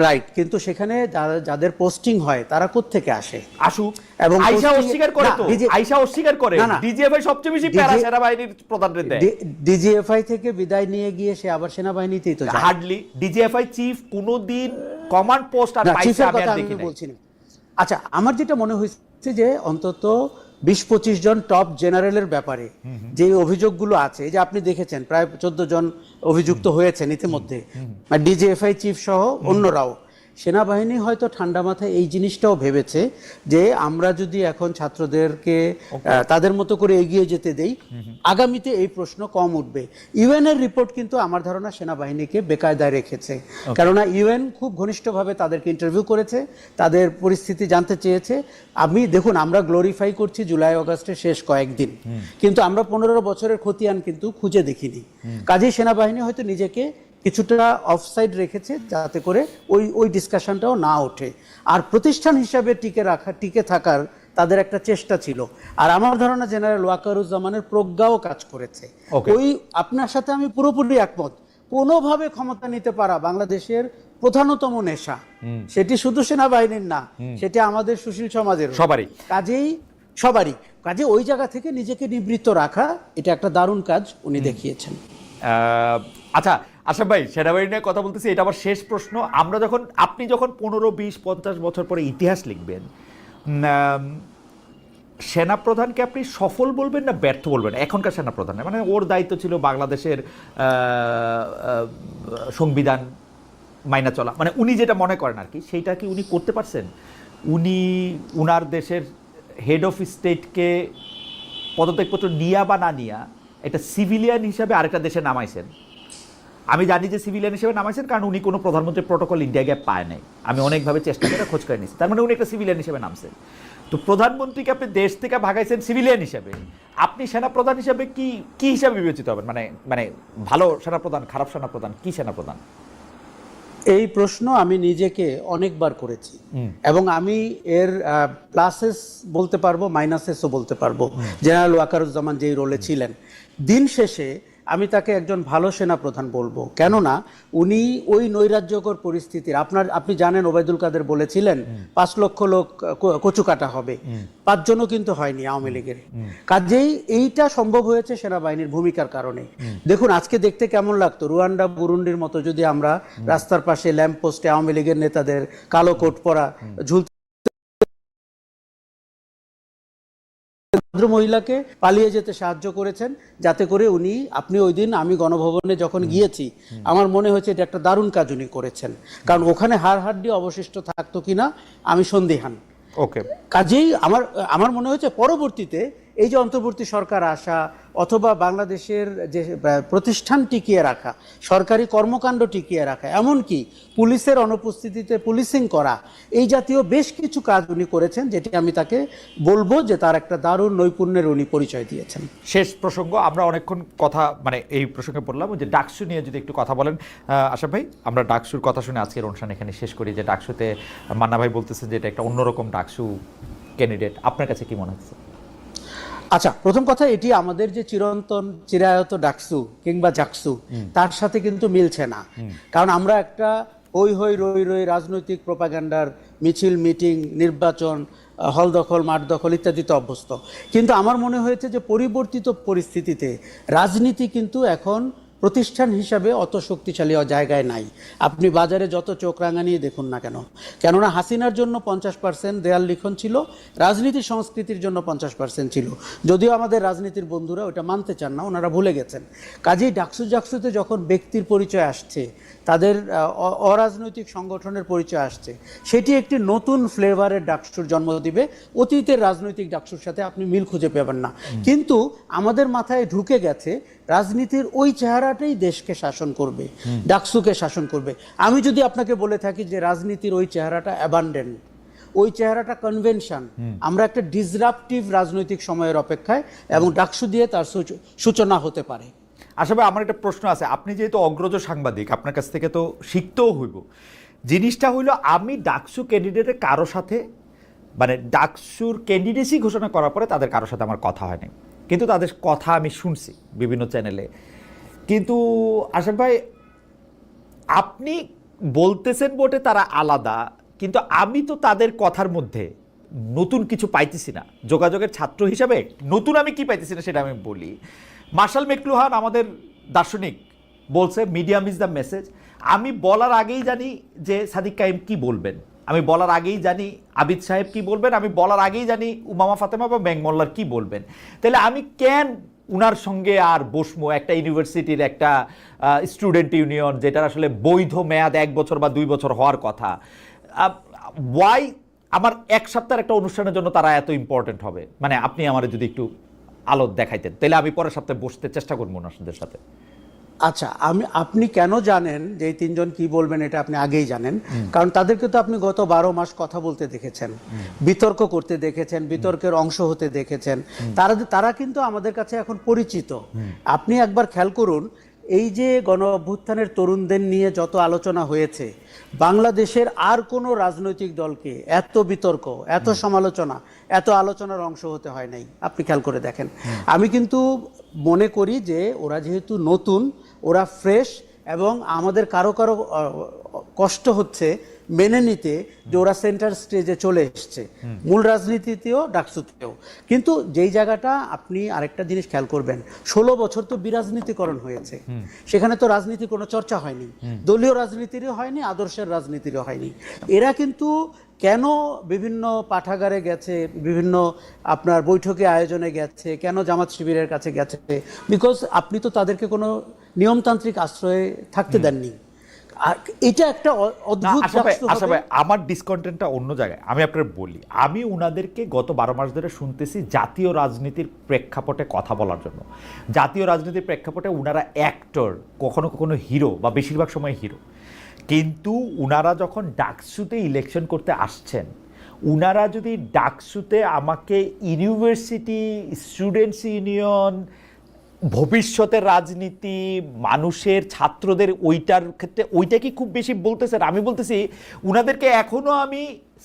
রাইট, কিন্তু সেখানে যাদের পোস্টিং হয় তারা কোত্থেকে আসে? আসুক। এবং আইসা posting- অস্বীকার করে না, তো, আইসা অস্বীকার করে না, না। ডিজিএফআই সবচেয়ে বেশি প্যারা সেনাবাহিনীর প্রধানের দেয়। ডিজিএফআই থেকে বিদায় নিয়ে গিয়ে সে আবার সেনাবাহিনীতেই তো যায়। হার্ডলি ডিজিএফআই চিফ কোনোদিন কমান্ড পোস্ট আর না, পাইছে চিফের আমি আর কথা দেখি আমি নাই। বলছি না। আচ্ছা, আমার যেটা মনে হয়েছে যে অন্তত 20-25 জন টপ জেনারেলের ব্যাপারে যে অভিযোগগুলো আছে, এই যে আপনি দেখেছেন প্রায় 14 জন অভিযুক্ত হয়েছেন ইতিমধ্যে, ডিজিএফআই চিফ সহ অন্যরাও। সেনাবাহিনী হয়তো ঠান্ডা মাথায় এই জিনিসটাও ভেবেছে যে আমরা যদি এখন ছাত্রদেরকে তাদের মতো করে এগিয়ে যেতে দেই, আগামীতে এই প্রশ্ন কম উঠবে। ইউএন এর রিপোর্ট কিন্তু আমার ধারণা সেনাবাহিনীকে বেকায়দায় রেখেছে, কেননা ইউএন খুব ঘনিষ্ঠভাবে তাদেরকে ইন্টারভিউ করেছে, তাদের পরিস্থিতি জানতে চেয়েছে। আমি দেখুন, আমরা গ্লোরিফাই করছি জুলাই আগস্টের শেষ কয়েকদিন, কিন্তু আমরা 15 বছরের খতিয়ান কিন্তু খুঁজে দেখিনি। কাজেই সেনাবাহিনী হয়তো নিজেকে কিছুটা অফসাইড রেখেছে যাতে করে ওই ডিসকাশনটাও না ওঠে। আর প্রতিষ্ঠান হিসাবে টিকে থাকার তাদের একটা চেষ্টা ছিল। আর আমার ধারণা জেনারেল ওয়াকারুজ্জামানের প্রজ্ঞাও কাজ করেছে। ওই আপনার সাথে আমি পুরোপুরি একমত, কোনোভাবে ক্ষমতা নিতে পারা বাংলাদেশের প্রধানতম নেশা। সেটি শুধু সেনাবাহিনীর না, সেটি আমাদের সুশীল সমাজের সবারই। সবারই কাজে ওই জায়গা থেকে নিজেকে নিবৃত্ত রাখা, এটা একটা দারুণ কাজ উনি দেখিয়েছেন। আচ্ছা আশরাফ ভাই, সেনাবাহিনী নিয়ে কথা বলতেছি, এটা আবার শেষ প্রশ্ন। আপনি যখন 15, 20, 50 বছর পরে ইতিহাস লিখবেন, সেনাপ্রধানকে আপনি সফল বলবেন না ব্যর্থ বলবেন? এখনকার সেনাপ্রধান মানে ওর দায়িত্ব ছিল বাংলাদেশের সংবিধান মাইনা চলা, মানে উনি যেটা মনে করেন আর কি, সেইটা কি উনি করতে পারছেন? উনি উনার দেশের হেড অফ স্টেটকে পদত্যাগপত্র নিয়া বা না নিয়া একটা সিভিলিয়ান হিসাবে আরেকটা দেশে নামাইছেন। আমি জানি যে সিভিলিয়ান হিসেবে নামাইছেন কারণ উনি কোনো প্রধানমন্ত্রীর প্রটোকল ইন্ডিয়া গ্যাপ পায় নাই। আমি অনেকভাবে চেষ্টা করে খোঁজ করে নিয়েছি, তার মানে উনি একটা সিভিলিয়ান হিসেবে নামছেন। তো প্রধানমন্ত্রীকে আপনি দেশ থেকে ভাগাইছেন সিভিলিয়ান হিসেবে, আপনি সেনাপ্রধান হিসেবে কি হিসাবে বিবেচিত হবেন? মানে ভালো সেনাপ্রধান, খারাপ সেনাপ্রধান, কি সেনাপ্রধান? এই প্রশ্ন আমি নিজেকে অনেকবার করেছি এবং আমি এর প্লাসেস বলতে পারবো, মাইনাসেসও বলতে পারবো। জেনারেল ওয়াকারুজ্জামান যেই রোলে ছিলেন, দিন শেষে আমি তাকে একজন ভালো সেনাপ্রধান বলবো, কেননা উনি ওই নৈরাজ্যকর পরিস্থিতির, আপনি জানেন ওবায়দুল কাদের বলেছিলেন 5 লক্ষ লোক কচু কাটা হবে, 5 জনও কিন্তু হয়নি আওয়ামী লীগের। কাজেই এইটা সম্ভব হয়েছে সেনাবাহিনীর ভূমিকার কারণে। দেখুন, আজকে দেখতে কেমন লাগতো রুয়ান্ডা বুরুন্ডির মতো যদি আমরা রাস্তার পাশে ল্যাম্প পোস্টে আওয়ামী লীগের নেতাদের কালো কোট পরা ঝুলতে, মহিলাকে পালিয়ে যেতে সাহায্য করেছেন, যাতে করে আপনি ওই দিন আমি গণভবনে যখন গিয়েছি আমার মনে হয়েছে এটা একটা দারুণ কাজ উনি করেছেন, কারণ ওখানে হাড়হাড্ডি অবশিষ্ট থাকতো কিনা আমি সন্দিহান। ওকে, কাজেই আমার মনে হয়েছে পরবর্তীতে এই যে অন্তর্বর্তী সরকার আসা অথবা বাংলাদেশের যে প্রতিষ্ঠান টিকিয়ে রাখা, সরকারি কর্মকাণ্ড টিকিয়ে রাখা, এমনকি পুলিশের অনুপস্থিতিতে পুলিশিং করা, এই জাতীয় বেশ কিছু কাজ উনি করেছেন, যেটি আমি তাকে বলবো যে তার একটা দারুণ নৈপুণ্যের উনি পরিচয় দিয়েছেন। শেষ প্রসঙ্গ, আমরা অনেকক্ষণ কথা এই প্রসঙ্গে বললাম যে ডাকসু নিয়ে যদি একটু কথা বলেন আশরাফ ভাই। আমরা ডাকসুর কথা শুনে আজকের অনুষ্ঠান এখানে শেষ করি। যে ডাকসুতে মান্না ভাই বলতেছেন যে এটা একটা অন্যরকম ডাকসু ক্যান্ডিডেট, আপনার কাছে কি মনে হচ্ছে? আচ্ছা, প্রথম কথা, এটি আমাদের যে চিরায়ত ডাকসু কিংবা জাকসু তার সাথে কিন্তু মিলছে না, কারণ আমরা একটা হই হই রই রই রাজনৈতিক প্রোপাগান্ডার মিছিল, মিটিং, নির্বাচন, হল দখল, মাঠ দখল ইত্যাদিতে অভ্যস্ত। কিন্তু আমার মনে হয়েছে যে পরিবর্তিত পরিস্থিতিতে রাজনীতি কিন্তু এখন প্রতিষ্ঠান হিসাবে অত শক্তিশালী জায়গায় নাই। আপনি বাজারে যত চোখ রাঙানিয়ে দেখুন না কেন, কেননা হাসিনার জন্য 50% দেয়াল লিখন ছিল, রাজনীতি সংস্কৃতির জন্য 50% ছিল। যদিও আমাদের রাজনীতির বন্ধুরা ওটা মানতে চান না, ওনারা ভুলে গেছেন। কাজেই জাকসুতে যখন ব্যক্তির পরিচয় আসছে, তাদের অরাজনৈতিক সংগঠনের পরিচয় আসছে, সেটি একটি নতুন ফ্লেভারের ডাকসুর জন্ম দিবে। অতীতের রাজনৈতিক ডাকসুর সাথে আপনি মিল খুঁজে পাবেন না, কিন্তু আমাদের মাথায় ঢুকে গেছে রাজনীতির ওই চেহারাটাই দেশকে শাসন করবে, ডাকসুকে শাসন করবে। আমি যদি আপনাকে বলে থাকি যে রাজনীতির ওই চেহারাটা অ্যাবান্ডেন্ট, ওই চেহারাটা কনভেনশন, আমরা একটা ডিসরাপটিভ রাজনৈতিক সময়ের অপেক্ষায়, এবং ডাকসু দিয়ে তার সূচনা হতে পারে। আসলে আমার একটা প্রশ্ন আছে, আপনি যেহেতু অগ্রজ সাংবাদিক, আপনার কাছ থেকে তো শিখতেও হইব। জিনিসটা হইল, আমি ডাকসু ক্যান্ডিডেটের কারো সাথে, মানে ডাকসুর ক্যান্ডিডেসি ঘোষণা করার পরে তাদের কারোর সাথে আমার কথা হয়নি। কিন্তু তাদের কথা আমি শুনছি বিভিন্ন চ্যানেলে। কিন্তু আশরাফ ভাই, আপনি বলতেছেন বটে তারা আলাদা, কিন্তু আমি তো তাদের কথার মধ্যে নতুন কিছু পাইতেছি না। যোগাযোগের ছাত্র হিসাবে নতুন আমি কি পাইতেছি না সেটা আমি বলি। মার্শাল মেকলুহান আমাদের দার্শনিক বলছে মিডিয়াম ইজ দ্য মেসেজ। আমি বলার আগেই জানি যে সাদিক কাইম কি বলবেন, আমি বলার আগেই জানি আবিদ সাহেব কি বলবেন, আমি বলার আগেই জানি উমামা ফাতেমা বা মেঘমল্লার কি বলবেন। তাহলে আমি কেন উনার সঙ্গে আর বসমো? একটা ইউনিভার্সিটির একটা স্টুডেন্ট ইউনিয়ন, যেটার আসলে বৈধ মেয়াদ 1 বছর বা 2 বছর হওয়ার কথা, ওয়াই আমার এক সপ্তাহের একটা অনুষ্ঠানের জন্য তারা এত ইম্পর্টেন্ট হবে? মানে আপনি আমার যদি একটু আলো দেখাইতেন, তাহলে আমি পরের সপ্তাহে বসতে চেষ্টা করবো ওনাদের সাথে। আচ্ছা, আপনি কেন জানেন যে এই তিনজন কি বলবেন এটা আপনি আগেই জানেন, কারণ তাদেরকে তো আপনি গত 12 মাস কথা বলতে দেখেছেন, বিতর্ক করতে দেখেছেন, বিতর্কের অংশ হতে দেখেছেন। তারা কিন্তু আমাদের কাছে এখন পরিচিত। আপনি একবার খেয়াল করুন, এই যে গণ অভ্যুত্থানের তরুণদের নিয়ে যত আলোচনা হয়েছে, বাংলাদেশের আর কোনো রাজনৈতিক দলকে এত বিতর্ক, এত সমালোচনা, এত আলোচনার অংশ হতে হয় নাই। আপনি খেয়াল করে দেখেন। আমি কিন্তু মনে করি যে ওরা যেহেতু নতুন, ওরা ফ্রেশ, এবং আমাদের কারো কারো কষ্ট হচ্ছে মেনে নিতে যে ওরা সেন্টার স্টেজে চলে এসছে, মূল রাজনীতিতেও ডাকসুতেও। কিন্তু যেই জায়গাটা আপনি আরেকটা জিনিস খেয়াল করবেন, 16 বছর তো বিরাজনীতিকরণ হয়েছে, সেখানে তো রাজনীতির কোনো চর্চা হয়নি, দলীয় রাজনীতিরও হয়নি, আদর্শের রাজনীতিরও হয়নি। এরা কিন্তু কেন বিভিন্ন পাঠাগারে গেছে, বিভিন্ন আপনার বৈঠকে আয়োজনে গেছে, কেন জামাত শিবিরের কাছে গেছে? বিকজ আপনি তো তাদেরকে কোনো নিয়মতান্ত্রিক আশ্রয়ে থাকতে দেননি। আর এটা একটা অদ্ভুত। আসলে আমার ডিসকন্টেন্টটা অন্য জায়গায়। আমি আপনার বলি, আমি উনাদেরকে গত 12 মাস ধরে শুনতেছি জাতীয় রাজনীতির প্রেক্ষাপটে কথা বলার জন্য। জাতীয় রাজনীতির প্রেক্ষাপটে উনারা অ্যাক্টর, কখনো কখনো হিরো, বা বেশিরভাগ সময় হিরো। কিন্তু উনারা যখন ডাকসুতে ইলেকশন করতে আসছেন, উনারা যদি ডাকসুতে আমাকে ইউনিভার্সিটি, স্টুডেন্টস ইউনিয়ন, ভবিষ্যতের রাজনীতি, মানুষের, ছাত্রদের, ওইটার ক্ষেত্রে ওইটা কি খুব বেশি বলতেছেন? আমি বলতেছি উনাদেরকে এখনো আমি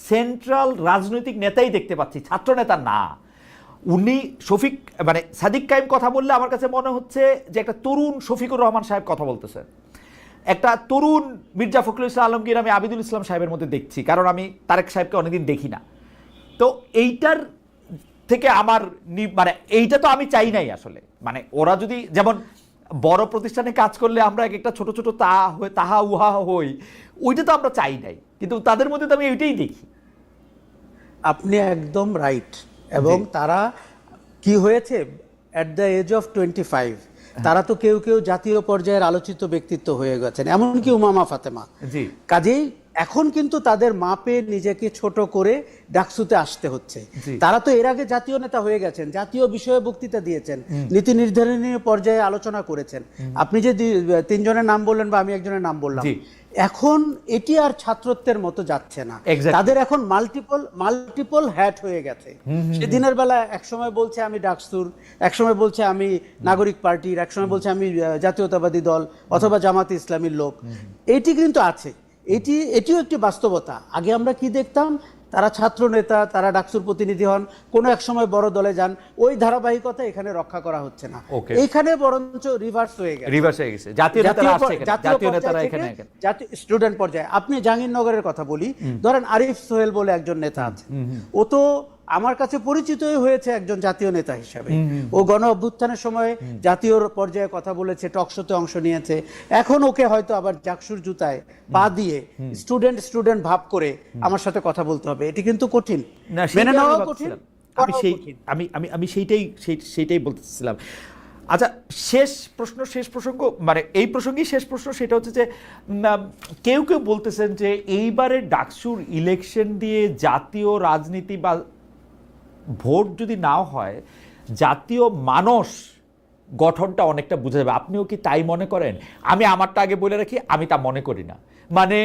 সেন্ট্রাল রাজনৈতিক নেতাই দেখতে পাচ্ছি, ছাত্র নেতা না। উনি শফিক, মানে সাদিক কাইম কথা বললে আমার কাছে মনে হচ্ছে যে একটা তরুণ শফিকুর রহমান সাহেব কথা বলতেছেন, একটা তরুণ মির্জা ফখরুল ইসলাম আলমগীর আমি আবিদুল ইসলাম সাহেবের মধ্যে দেখছি, কারণ আমি তারেক সাহেবকে অনেকদিন দেখি না। তো এইটার থেকে আমার মানে এইটা তো আমি চাই নাই আসলে। মানে ওরা যদি যেমন বড় প্রতিষ্ঠানে কাজ করলে আমরা এক একটা ছোট ছোট তাহা উহা হই, ওইটা তো আমরা চাই নাই, কিন্তু তাদের মধ্যে তো আমি ওইটাই দেখি। আপনি একদম রাইট। এবং তারা কি হয়েছে, অ্যাট দ্য এজ অফ 25 তারা তো কেউ কেউ জাতীয় পর্যায়ের আলোচিত ব্যক্তিত্ব হয়ে গেছেন, এমনকি উমামা ফাতেমা। জি। কাজেই এখন কিন্তু তাদের মাপে নিজেকে ছোট করে ডাকসুতে আসতে হচ্ছে। তারা তো এর আগে জাতীয় নেতা হয়ে গেছেন, জাতীয় বিষয়ে বক্তৃতা দিয়েছেন, নীতি নির্ধারণী পর্যায়ে আলোচনা করেছেন। আপনি যে তিনজনের নাম বললেন বা আমি একজনের নাম বললাম, এখন এটি আর ছাত্রত্বের মতো যাচ্ছে না। তাদের এখন মাল্টিপল হ্যাট হয়ে গেছে। সেদিনের বেলা একসময় বলছে আমি ডাকসুর, একসময় বলছে আমি নাগরিক পার্টির, একসময় বলছে আমি জাতীয়তাবাদী দল অথবা জামাতে ইসলামীর লোক। এটি কিন্তু আছে, এটিও একটি বাস্তবতা। আগে আমরা কি দেখতাম, তারা ছাত্র নেতা, তারা ডাকসুর প্রতিনিধি হন, কোনো এক সময় বড় দলে যান, ওই ধারাবাহিকতা এখানে রক্ষা করা হচ্ছে না। এখানে বরঞ্চ রিভার্স হয়ে গেছে। জাতীয় স্টুডেন্ট পর্যায়ে আপনি জাহাঙ্গীরনগরের কথা বলি, ধরেন আরিফ সোহেল বলে একজন নেতা আছে, ও তো আমার কাছে পরিচিতই হয়েছে একজন জাতীয় নেতা হিসাবে। ও গণ অভ্যুত্থানের সময় জাতীয় পর্যায়ে কথা বলেছে, টকশোতে অংশ নিয়েছে। এখন ওকে হয়তো আবার জাকসুর জুতায় পা দিয়ে স্টুডেন্ট ভাব করে আমার সাথে কথা বলতে হবে। এটি কিন্তু কঠিন, মেনে নেওয়া কঠিন। আমি সেইটাই বলতেছিলাম। আচ্ছা, শেষ প্রসঙ্গ, মানে এই প্রসঙ্গেই শেষ প্রশ্ন, সেটা হচ্ছে যে কেউ কেউ বলতেছেন যে এইবারের ডাকসুর ইলেকশন দিয়ে জাতীয় রাজনীতি বা ভোট যদি নাও হয়, জাতীয় মানস গঠনটা অনেকটা বোঝা যাবে। আপনিও কি তাই মনে করেন? আমি আমারটা আগে বলে রাখি, আমি তা মনে করি না। মানে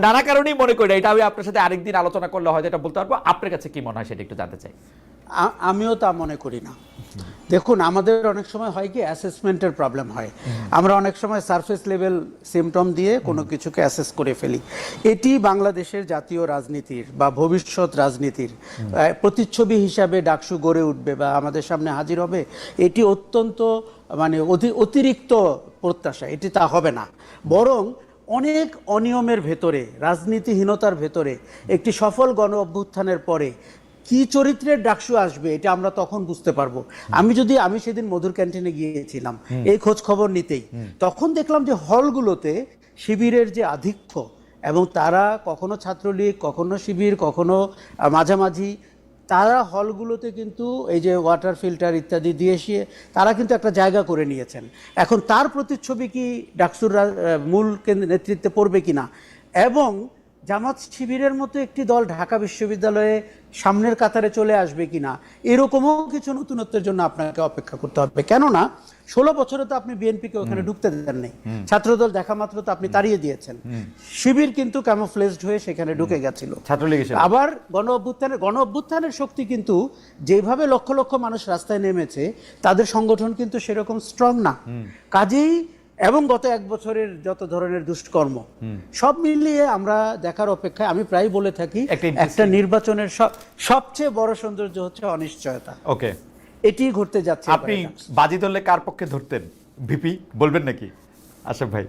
নানা কারণেই মনে করি না। এটা আমি আপনার সাথে আরেকদিন আলোচনা করলে হয়তো এটা বলতে পারবো। আপনার কাছে কি মনে হয় সেটা একটু জানতে চাই। আমিও তা মনে করি না। দেখুন, আমাদের অনেক সময় হয় কি অ্যাসেসমেন্টের প্রবলেম হয়। আমরা অনেক সময় সারফেস লেভেল সিমটম দিয়ে কোনো কিছুকে অ্যাসেস করে ফেলি। এটি বাংলাদেশের জাতীয় রাজনীতির বা ভবিষ্যৎ রাজনীতির প্রতিচ্ছবি হিসাবে ডাকসু গড়ে উঠবে বা আমাদের সামনে হাজির হবে, এটি অত্যন্ত মানে অতিরিক্ত প্রত্যাশা। এটি তা হবে না, বরং অনেক অনিয়মের ভেতরে, রাজনীতিহীনতার ভেতরে একটি সফল গণ অভ্যুত্থানের পরে কি চরিত্রের ডাকসু আসবে এটা আমরা তখন বুঝতে পারবো। আমি সেদিন মধুর ক্যান্টিনে গিয়েছিলাম এই খোঁজ খবর নিতেই, তখন দেখলাম যে হলগুলোতে শিবিরের যে আধিক্য, এবং তারা কখনো ছাত্রলীগ, কখনো শিবির, কখনো মাঝামাঝি, তারা হলগুলোতে কিন্তু এই যে ওয়াটার ফিল্টার ইত্যাদি দিয়ে এসে তারা কিন্তু একটা জায়গা করে নিয়েছেন। এখন তার প্রতিচ্ছবি কি ডাকসুর মূল নেতৃত্বে পড়বে কিনা, এবং জামাত শিবিরের মতো একটি দল ঢাকা বিশ্ববিদ্যালয়ে সামনের কাতারে চলে আসবে কিনা, এরকমও কিছু নতুনত্বের জন্য আপনাকে অপেক্ষা করতে হবে। কেননা 16 বছরে তো আপনি বিএনপিকে ওখানে ঢুকতে দেন নাই, ছাত্রদল দেখা মাত্র তো আপনি তাড়িয়ে দিয়েছেন। শিবির কিন্তু ক্যামোফ্লেজড হয়ে সেখানে ঢুকে গেছিল ছাত্রলীগ। আবার গণ অভ্যুত্থানের শক্তি কিন্তু যেভাবে লক্ষ লক্ষ মানুষ রাস্তায় নেমেছে, তাদের সংগঠন কিন্তু সেরকম স্ট্রং না। কাজেই এবং গত 1 বছরের যত ধরনের দুষ্কর্ম সব মিলিয়ে আমরা দেখার অপেক্ষায়। আমি প্রায় বলে থাকি একটা নির্বাচনের সবচেয়ে বড় সৌন্দর্য হচ্ছে অনিশ্চয়তা। ওকে, এটি ঘটতে যাচ্ছে। আপনি বাজি ধরলে কার পক্ষে ধরতেন? ভিপি বলবেন নাকি আশরাফ ভাই?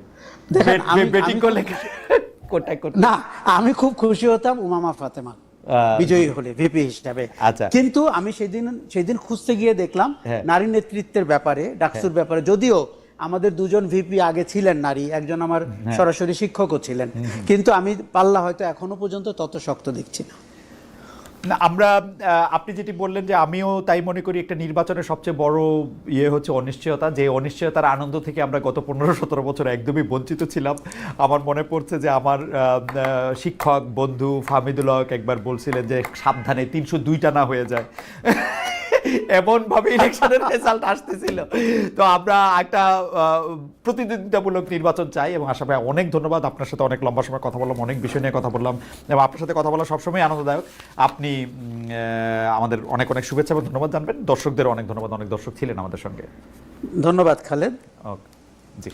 দেখেন, বেটিং করলে না, আমি খুব খুশি হতাম উমামা ফাতেমা বিজয়ী হলে ভিপি হিসাবে। আচ্ছা, কিন্তু আমি সেদিন খুঁজতে গিয়ে দেখলাম নারী নেতৃত্বের ব্যাপারে, ডাকসুর ব্যাপারে, যদিও আমাদের 2জন ভিপি আগে ছিলেন নারী, একজন আমার সরাসরি শিক্ষকও ছিলেন, কিন্তু আমি পাল্লা হয়তো এখনো পর্যন্ত তত শক্ত দেখছি না। আমরা আপনি যেটি বললেন যে আমিও তাই মনে করি, একটা নির্বাচনের সবচেয়ে বড় হচ্ছে অনিশ্চয়তা। যে অনিশ্চয়তার আনন্দ থেকে আমরা গত 15-17 বছর একদমই বঞ্চিত ছিলাম। আমার মনে পড়ছে যে আমার শিক্ষক বন্ধু ফাহমিদুল হক একবার বলছিলেন যে সাবধানে 302টা না হয়ে যায়, এমনভাবে ইলেকশনের রেজাল্ট আসতেছিল। তো আমরা একটা প্রতিদ্বন্দ্বিতামূলক নির্বাচন চাই, এবং আশা ভাই অনেক ধন্যবাদ। আপনার সাথে অনেক লম্বা সময় কথা বললাম, অনেক বিষয় নিয়ে কথা বললাম, এবং আপনার সাথে কথা বলা সবসময় আনন্দদায়ক। আপনি আমাদের অনেক অনেক শুভেচ্ছা এবং ধন্যবাদ জানবেন। দর্শকদের অনেক ধন্যবাদ, অনেক দর্শক ছিলেন আমাদের সঙ্গে। ধন্যবাদ খালেদ। ওকে, জি।